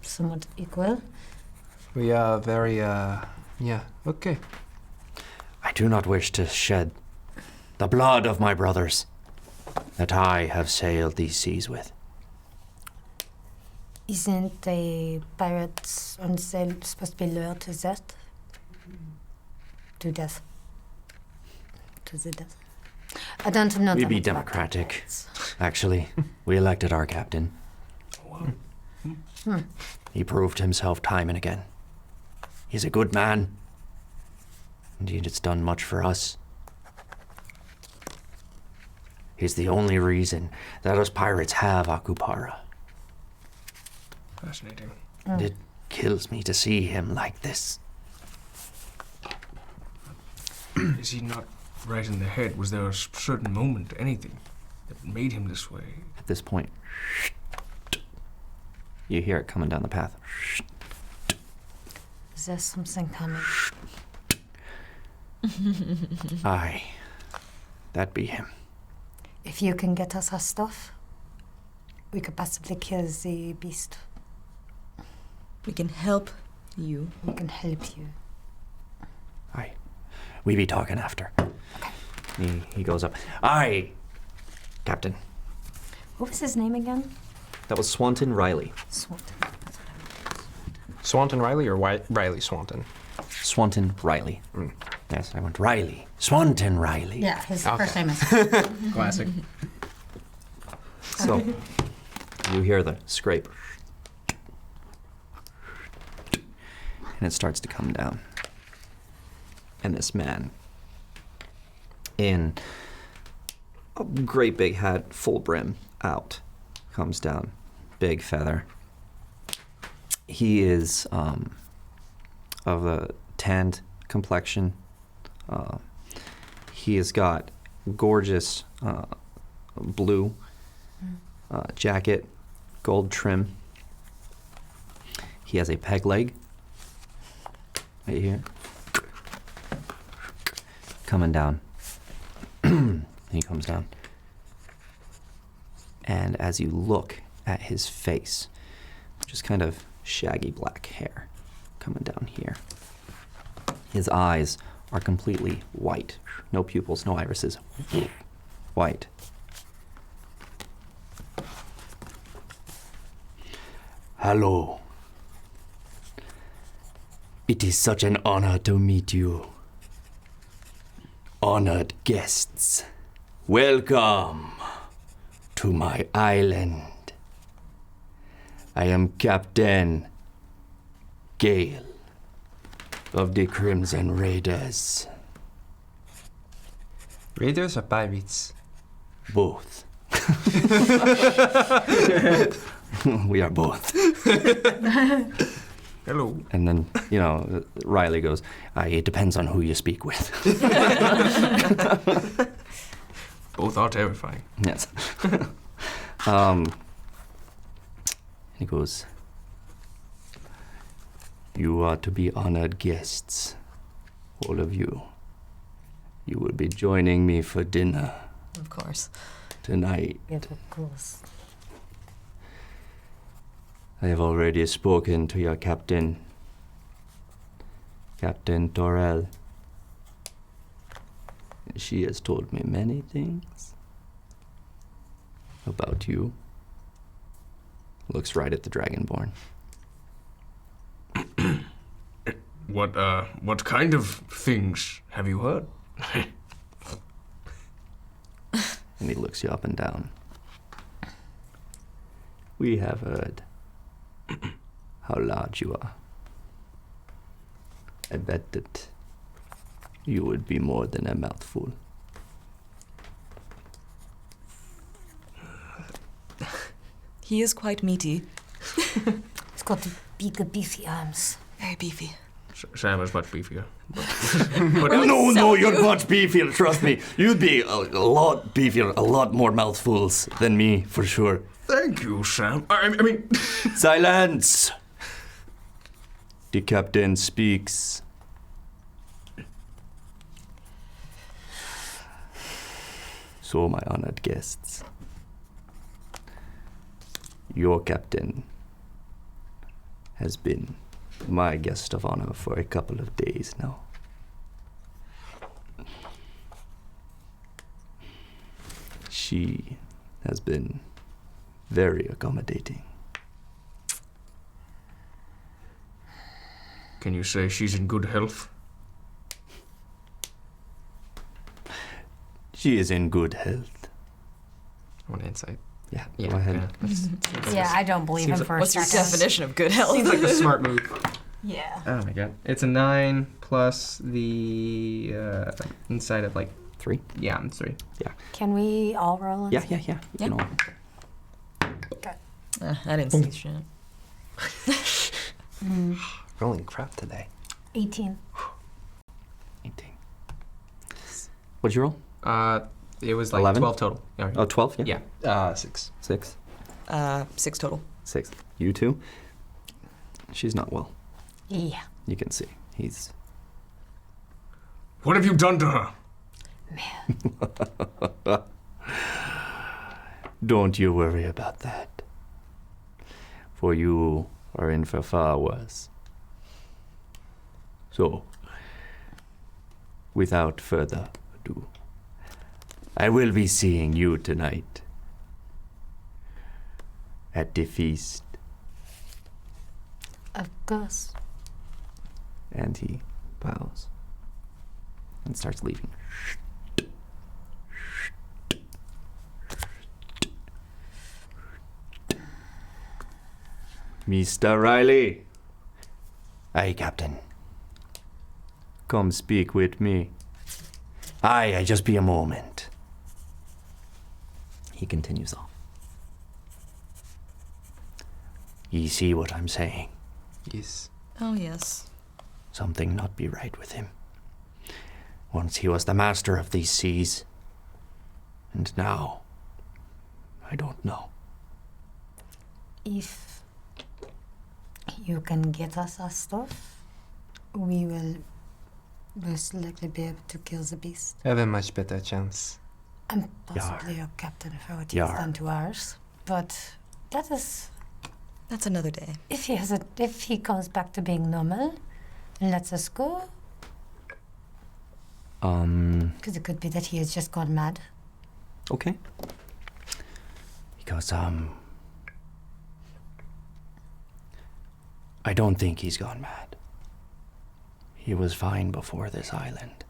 somewhat equal. We are very, yeah, okay. I do not wish to shed the blood of my brothers that I have sailed these seas with. Isn't a pirate on sail supposed to be lured to death? To death. To the death. I don't know. We that be much about democratic. pirates. Actually, we elected our captain. He proved himself time and again. He's a good man. Indeed, it's done much for us. He's the only reason that us pirates have Akupara. Fascinating. It kills me to see him like this. Is he not right in the head? Was there a certain moment, anything, that made him this way? At this point, you hear it coming down the path. Is there something coming? Aye, that be him. If you can get us our stuff, we could possibly kill the beast. We can help you. We can help you. Aye. We be talking after. He goes up. Aye, Captain. What was his name again? That was Swanton Riley. Swanton. Swanton Riley or Riley Swanton? Swanton Riley. Yes, I went Riley. Swanton Riley. Yeah, his Okay. first name is. Classic. So, you hear the scrape. And it starts to come down. And this man, in a great big hat, full brim, out, comes down. Big feather. He is of a tanned complexion. He has got gorgeous blue jacket, gold trim. He has a peg leg right here, coming down. He comes down. And as you look at his face, just kind of shaggy black hair coming down here. His eyes are completely white. No pupils, no irises. White. Hello. It is such an honor to meet you. Honored guests, welcome to my island. I am Captain Gale of the Crimson Raiders. Raiders or pirates? Both. We are both. Hello. And then, Riley goes, it depends on who you speak with. Both are terrifying. Yes. He goes, you are to be honored guests, all of you. You will be joining me for dinner Of course. tonight. Yeah, of course. I have already spoken to your captain, Captain Torrell. She has told me many things about you. Looks right at the Dragonborn. What kind of things have you heard? And he looks you up and down. We have heard how large you are. I bet that you would be more than a mouthful. He is quite meaty. He's got the big, beefy arms. Very beefy. Sam is much beefier. No, you're much beefier, trust me. You'd be a lot beefier, a lot more mouthfuls than me, for sure. Thank you, Sam. I mean... Silence! The captain speaks. So, my honored guests, your captain has been my guest of honor for a couple of days now. She has been very accommodating. Can you say she's in good health? She is in good health. I want insight. Yeah, Yeah, go ahead. Yeah, I don't believe Seems him like- for a What's your second. definition of good health? Seems like the smart move. Yeah. Oh my god. It's a 9 plus the inside of like 3? yeah, I'm 3. Can we all roll? Yeah. You Yeah. can all- I didn't see shit. Rolling crap today. 18. 18. What'd you roll? It was like 11? 12 total. Yeah. Oh, 12? Yeah. 6. 6? 6 total. 6. You too? She's not well. Yeah. You can see. He's... What have you done to her? Don't you worry about that. For you are in for far worse. So, without further ado, I will be seeing you tonight at the feast. Of course. And he bows and starts leaving. Mr. Riley. Aye, Captain. Come speak with me. Aye, just be a moment. He continues off. Ye see what I'm saying? Yes. Oh, yes. Something not be right with him. Once he was the master of these seas, and now, I don't know. If you can get us our stuff, we will most likely be able to kill the beast. Have a much better chance. And possibly your captain for what he's Yar. done to ours. But that is, That's another day. if he comes back to being normal and lets us go, because it could be that he has just gone mad. Okay. Because, I don't think he's gone mad. He was fine before this island.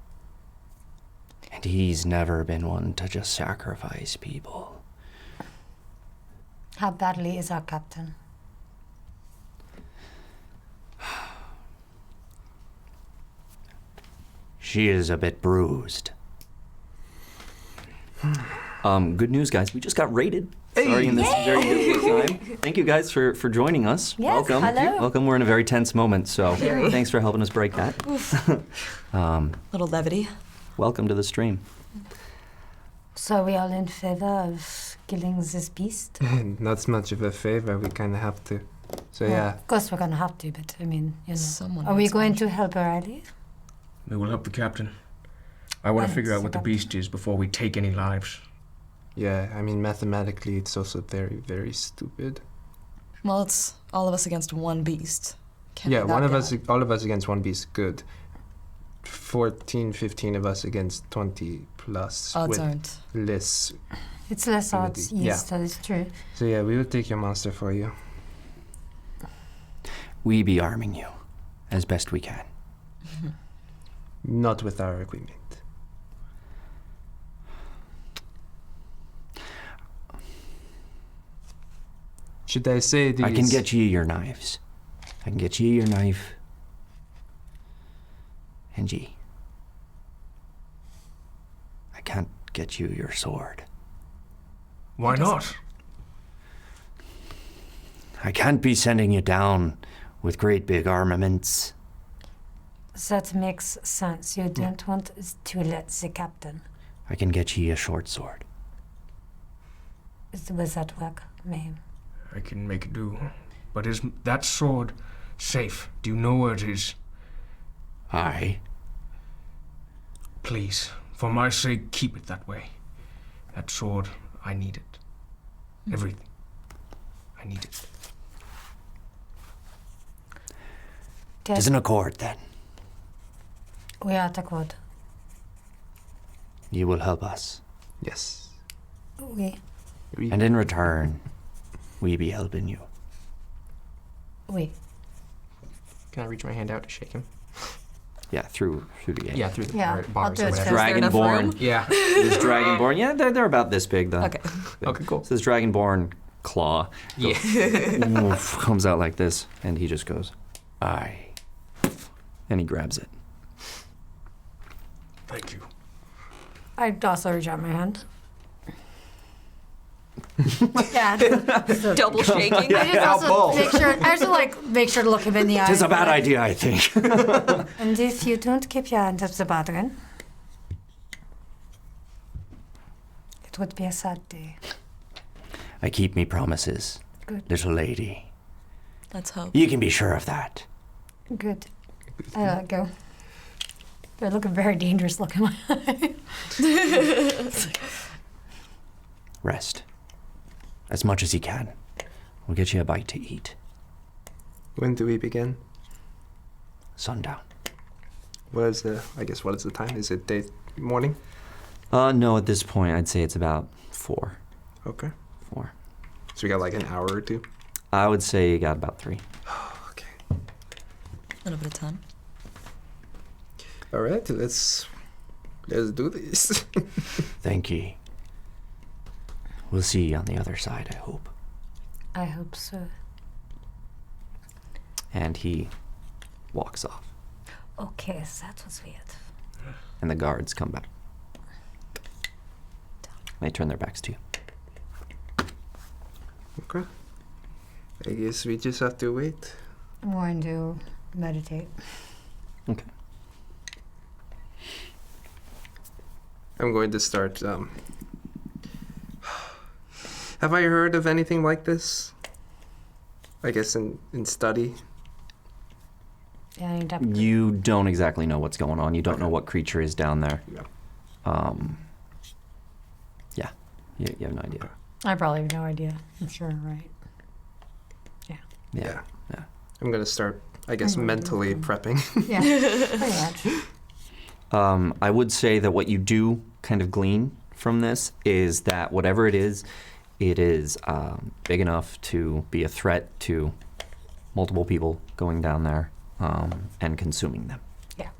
And he's never been one to just sacrifice people. How badly is our captain? She is a bit bruised. Good news, guys. We just got raided. Sorry, in this very difficult time. Thank you guys for joining us. Yes, Welcome. hello. Welcome. We're in a very tense moment, so thanks for helping us break that. Little levity. Welcome to the stream. So are we all in favor of killing this beast? Not so much of a favor, we kind of have to. So Well, yeah, Of course we're gonna have to, but I mean, you know. Someone Are we needs going one. to help O'Reilly? We will help the captain. I want to figure out what the beast is before we take any lives. yeah, I mean, mathematically, it's also very, very stupid. Well, it's all of us against one beast. Can't Yeah, be that one of bad. us, all of us against one beast, good. 14, 15 of us against 20 plus. Odds with aren't. less. It's less odds. Yeah. Yes, that is true. So yeah, we will take your monster for you. We be arming you as best we can. Not with our equipment. Should I say these? I can get you your knives. I can get you your knife. And ye. I can't get you your sword. Why not? I can't be sending you down with great big armaments. That makes sense. You don't want to let the captain. I can get ye a short sword. Will that work, ma'am? I can make do. But is that sword safe? Do you know where it is? Aye. Please, for my sake, keep it that way. That sword, I need it. Everything. I need it. Tis an accord then. We are at accord. You will help us. Yes. We. And in return, we be helping you. We. Can I reach my hand out to shake him? Yeah, through the gate. Yeah, through the Yeah, bars I'll do or it whatever. first. there enough room? Dragonborn. Yeah. This Dragonborn. Yeah, they're about this big though. Okay. Okay, cool. So this Dragonborn claw Yeah. comes out like this, and he just goes, aye. And he grabs it. Thank you. I'd also reach out my hand. Yeah. Double shaking. I just also make sure. I also make sure to look him in the eye. It's a bad idea, I think. And if you don't keep your hand off the brethren, it would be a sad day. I keep me promises, Good. little lady. Let's hope. You can be sure of that. Good. I let it go. They're looking very dangerous looking. My eye. Rest. As much as you can. We'll get you a bite to eat. When do we begin? Sundown. What is the time? Is it morning? No, at this point, I'd say it's about 4. Okay. 4. So we got like an hour or two. I would say you got about 3. Okay. A little bit of time. All right, let's do this. Thank ye. We'll see you on the other side, I hope. I hope so. And he walks off. Okay, that was weird. And the guards come back. They turn their backs to you. Okay. I guess we just have to wait. I'm going to meditate. Okay. I'm going to start. Have I heard of anything like this? I guess in study. Yeah, I need to You don't exactly know what's going on. You don't know what creature is down there. Yeah. Yeah, you have no idea. I probably have no idea. I'm sure, right? Yeah. Yeah. I'm gonna start, I guess, mentally prepping. Yeah, pretty much. I would say that what you do kind of glean from this is that whatever it is big enough to be a threat to multiple people going down there and consuming them. Yeah.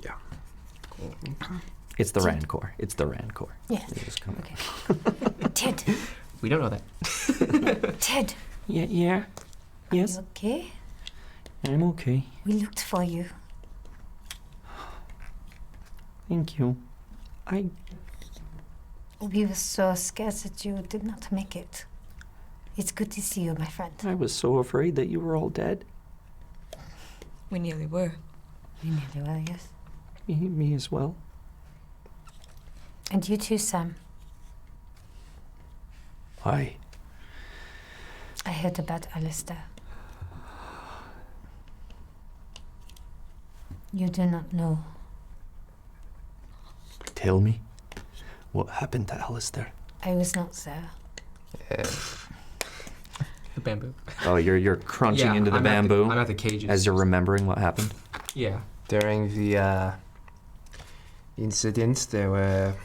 Yeah. Cool. It's the Rancor. It's the Rancor. Yeah. They just come- Okay. Ted. We don't know that. Ted. Yeah. Yes, You okay? I'm okay. We looked for you. Thank you. We were so scared that you did not make it. It's good to see you, my friend. I was so afraid that you were all dead. We nearly were. We nearly were, yes. Me as well. And you too, Sam. Why? I heard about Alistair. You do not know. Tell me, what happened to Alistair? I was not there. The bamboo. Oh, you're crunching into the I'm bamboo I'm at the cages. as you're remembering what happened. Yeah. During the incident, there were a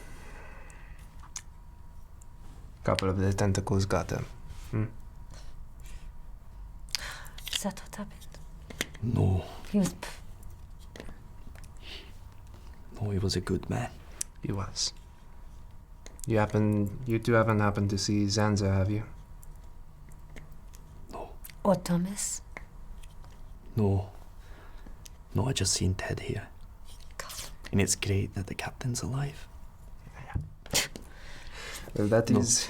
couple of the tentacles got them. Is that what happened? No, He was. no, he was a good man. He was. You two haven't happened to see Zanza, have you? Or Thomas? No. No, I just seen Ted here. And it's great that the captain's alive. Well, that is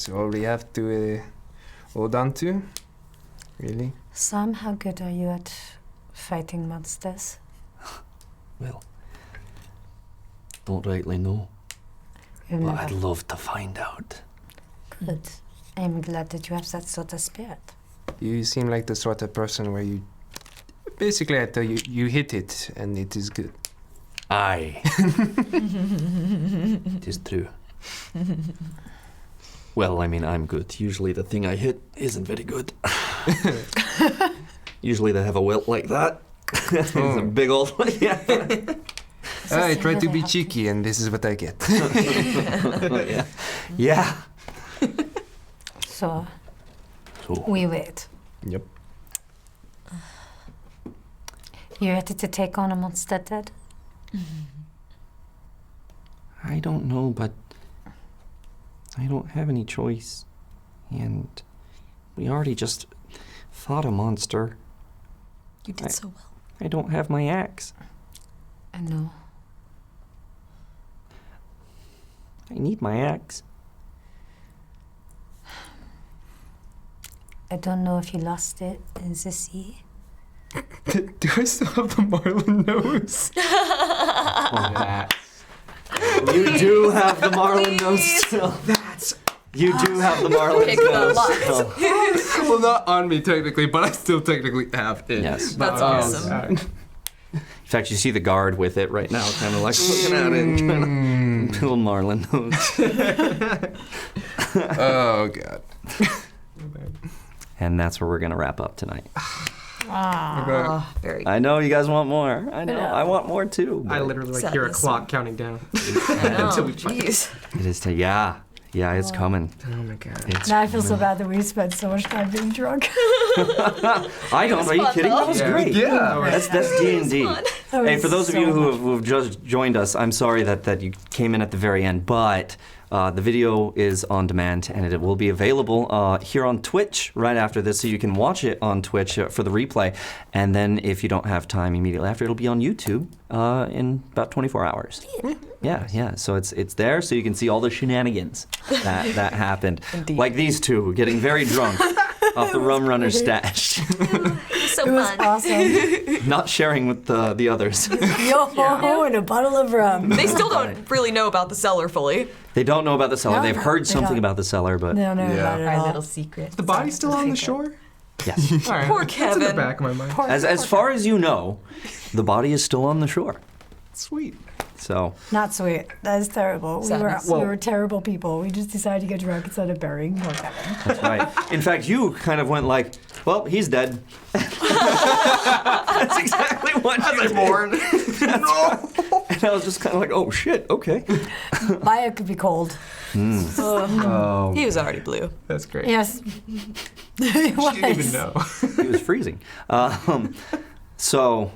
all we have to hold on to, really. Sam, how good are you at fighting monsters? Well, don't rightly know, You've but never. I'd love to find out. Good. I'm glad that you have that sort of spirit. You seem like the sort of person where you... Basically, I tell you, you hit it, and it is good. Aye. It is true. Well, I mean, I'm good. Usually the thing I hit isn't very good. Usually they have a welt like that. It's a big old... yeah. I try to be cheeky, and this is what I get. Yeah. Yeah. So, So, we wait. Yep. You ready to take on a monster, Ted? I don't know, but I don't have any choice. And we already just fought a monster. You did so well. I don't have my axe. I know. I need my axe. I don't know if you lost it in the sea. Do I still have the Marlin nose? You do have the Marlin nose still. You do have the Marlin Pick the nose lock. still. Well, not on me technically, but I still technically have it. Yes. That's awesome. In fact, you see the guard with it right now, kind of like looking at it. Trying to, little Marlin nose. Oh, God. And that's where we're going to wrap up tonight. Very I know you guys want more. I know. I want more too. I but literally hear a Sadness. clock counting down. Oh, jeez. It is yeah. Yeah, it's coming. Oh, my God. It's Now I feel so bad that we spent so much time being drunk. I don't. Are you kidding? That was great. Yeah. That's D&D. Hey, for those of you who who have just joined us, I'm sorry that you came in at the very end, but the video is on demand and it will be available here on Twitch right after this, so you can watch it on Twitch for the replay. And then if you don't have time immediately after, it'll be on YouTube in about 24 hours. Yeah. So it's there, so you can see all the shenanigans that happened. Indeed. Like these two getting very drunk off the Rum Runner stash, So It was fun. awesome. not sharing with the others. Yo, and a bottle of rum. They still don't really know about the cellar fully. They don't know about the cellar. No, They've heard they something don't. about the cellar, but No, Yeah. not at Our all. little secret. The body's still on the shore? yes. All right. Poor That's in Kevin. the back of my mind. As far as you know, the body is still on the shore. Sweet. So Not sweet. That is terrible. Sadness. We were terrible people. We just decided to get drunk instead of burying poor Kevin. that's right. In fact, you kind of went like, "Well, he's dead." That's exactly what you did. No. And I was just kind of like, "Oh shit, okay." Maya could be cold. Oh, He was already blue. That's great. Yes. He She didn't even was. know. he was freezing. So,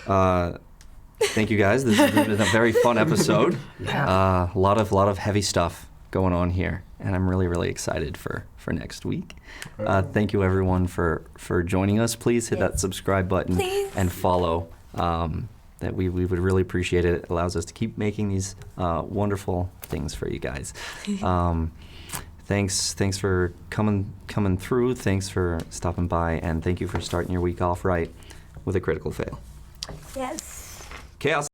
thank you guys. This has been a very fun episode. A lot of heavy stuff going on here, and I'm really excited for next week. Thank you everyone for joining us. Please hit that subscribe button Please. and follow. That we would really appreciate it. It allows us to keep making these wonderful things for you guys. Thanks for coming through. Thanks for stopping by, and thank you for starting your week off right with a critical fail. Yes. Chaos.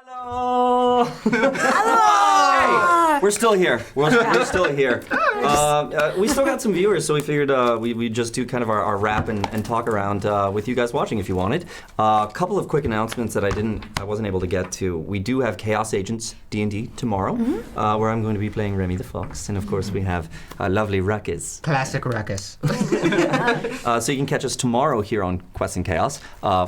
Hello. Hey, we're still here. We're still here. We still got some viewers, so we figured we just do kind of our wrap and talk around with you guys watching if you wanted. A couple of quick announcements that I wasn't able to get to. We do have Chaos Agents D&D tomorrow, where I'm going to be playing Remy the Fox, and of course we have lovely Ruckus. Classic Ruckus. So you can catch us tomorrow here on Quest and Chaos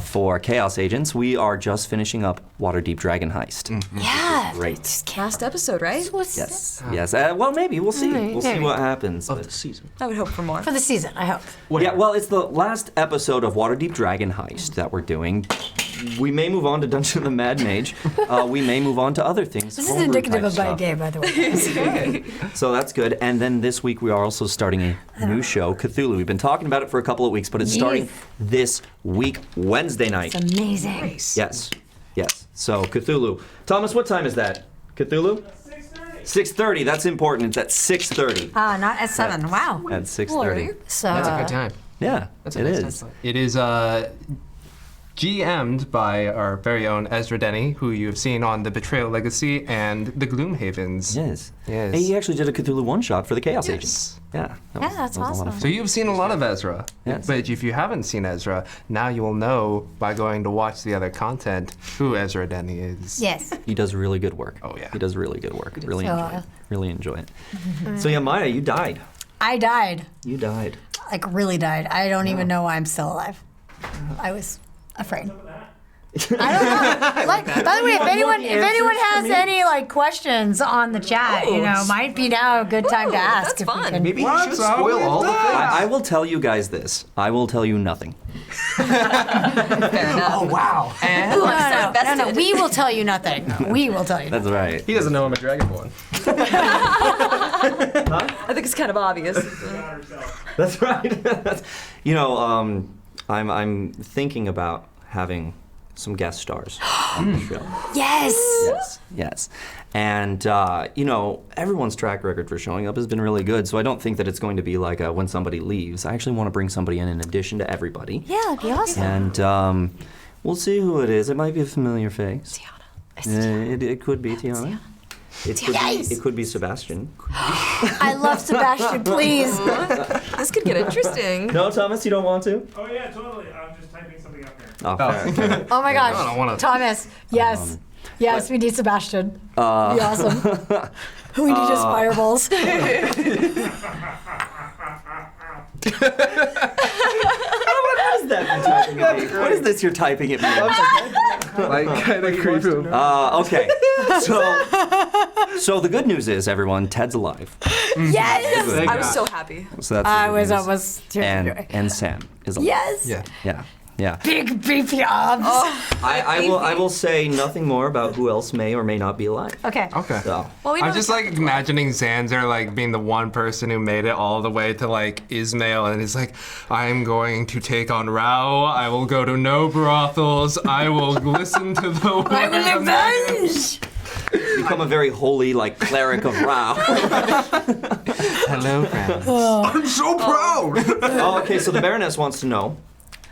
for Chaos Agents. We are just finishing up Waterdeep Dragon Heist. Yeah. Great. Last episode, right? Yes. Yes. Well, maybe we'll see. We'll see what happens. Of the season. I would hope for more. For the season, I hope. Yeah. Well, it's the last episode of Waterdeep Dragon Heist that we're doing. We may move on to Dungeon of the Mad Mage. We may move on to other things. This is homebrew indicative type of my stuff. day, by the way. So that's good. And then this week we are also starting a new show, Cthulhu. We've been talking about it for a couple of weeks, but it's starting this week, Wednesday night. It's amazing. Yes. Yes. So Cthulhu. Thomas, what time is that? Cthulhu? 6:30. That's important. It's at 6:30. Not at 7. Wow. At 6:30. So That's a good time. Yeah, That's a it nice is. time. It is GM'd by our very own Ezra Denny, who you have seen on the Betrayal Legacy and the Gloomhavens. Yes. Yes. Hey, he actually did a Cthulhu one-shot for the Chaos Agents. Yeah. that's that was a lot of awesome. fun. So you've seen a lot of Ezra. Yes. But if you haven't seen Ezra, now you will know by going to watch the other content who Ezra Denny is. Yes. He does really good work. Oh, yeah. He does really good work. Really So, enjoy it. Really enjoy it. So yeah, Maya, you died. I died. You died. Like, really died. I don't even know why I'm still alive. I was afraid. I don't know. Like, by the way, if anyone has any like questions on the chat, might be now a good time to ask. That's if we fun. can- Maybe you should spoil all the things. I will tell you guys this. I will tell you nothing. Fair enough. Oh, wow. No. We will tell you nothing. We will tell you. That's right. He doesn't know I'm a dragonborn. I think it's kind of obvious. That's right. I'm thinking about having some guest stars on the show. Yes. Yes. And, everyone's track record for showing up has been really good, so I don't think that it's going to be like when somebody leaves. I actually want to bring somebody in addition to everybody. Yeah, it'd be awesome. And we'll see who it is. It might be a familiar face. Tiana. It could be Tiana. It could be Sebastian. I love Sebastian, please. This could get interesting. No, Thomas, you don't want to? Oh yeah, totally. I'm just typing something up here. Oh, fair. Oh my gosh. I don't wanna- Thomas, yes. Yes, we need Sebastian. Be awesome. We need his fireballs. What is that you're typing at me? What is this you're typing at me? Like, kind of creepy. Okay. So the good news is, everyone, Ted's alive. Yes. Good. I was so happy. So that's I the good was news. almost. And Sam is alive. Yes. Yeah. Yeah. Yeah. Big beefy arms. I will say nothing more about who else may or may not be alive. Okay. Okay. So Well, we know I'm just like imagining Xanzer like being the one person who made it all the way to like Ismail, and he's like, I'm going to take on Rao. I will go to no brothels. I will listen to the. I will avenge. become a very holy like cleric of Ra. Hello, friends. I'm so proud. Oh, okay, so the Baroness wants to know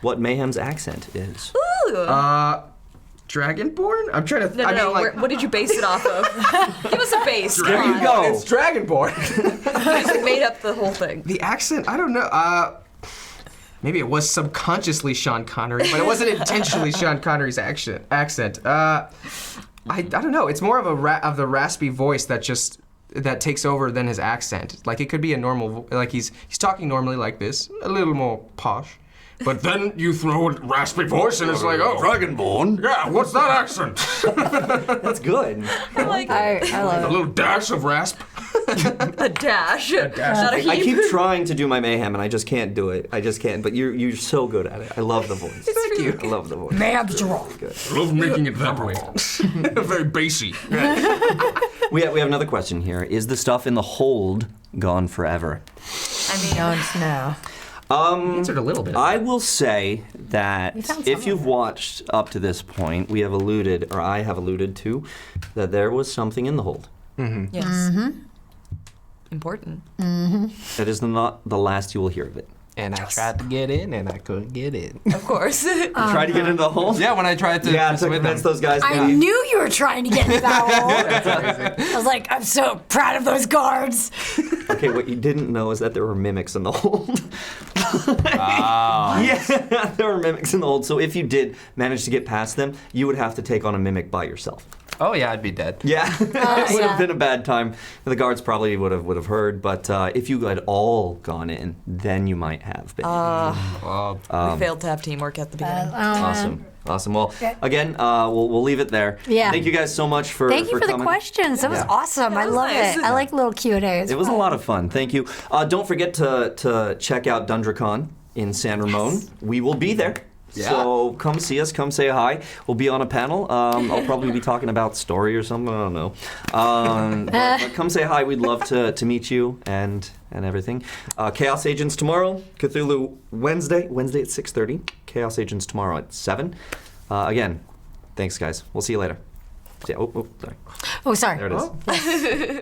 what Mayhem's accent is. Dragonborn? I'm trying to. No, what did you base it off of? Give us a base. There Come you on. go. It's Dragonborn. You just made up the whole thing. The accent, I don't know. Maybe it was subconsciously Sean Connery, but it wasn't intentionally Sean Connery's accent. I don't know. It's more of the raspy voice that takes over than his accent. Like it could be a normal, like he's talking normally like this, a little more posh. But then you throw a raspy voice and it's like, oh, Dragonborn. yeah, what's that accent? That's good. I like I A love it. little dash of rasp. a dash. Not a heap. I keep trying to do my Mayhem and I just can't do it. I just can't. But you're so good at it. I love the voice. Thank you. I love the voice. Mayhem's wrong. I love making it that way. Very bassy. We have another question here. Is the stuff in the hold gone forever? I mean, Don't know. Answered a little bit. I will say that found if some you've of it. watched up to this point, I have alluded to, that there was something in the hold. yes. Important. That is not the last you will hear of it. And I tried to get in, and I couldn't get in. Of course. Try to get into the hole? Yeah, when I tried to Yeah, to persuade convince them. those guys. I knew you were trying to get into that hole. I was like, I'm so proud of those guards. Okay, what you didn't know is that there were mimics in the hold. Wow. Yeah, there were mimics in the hold. So if you did manage to get past them, you would have to take on a mimic by yourself. Oh yeah, I'd be dead. Yeah, it would yeah. have been a bad time. The guards probably would have heard, but if you had all gone in, then you might have been. Well, we failed to have teamwork at the beginning. Awesome. Well, again, we'll leave it there. Yeah. Thank you guys so much for Thank you for the coming. questions. That was Yeah. awesome. I love nice. it. I like little Q&As. It was a lot of fun. Thank you. Don't forget to check out DundraCon in San Ramon. We will be there. Yeah. So come see us, come say hi. We'll be on a panel. I'll probably be talking about story or something. I don't know. But come say hi. We'd love to meet you and everything. Chaos Agents tomorrow. Cthulhu Wednesday at 6:30. Chaos Agents tomorrow at 7. Again, thanks guys. We'll see you later. Yeah, sorry. Oh, sorry. There it is.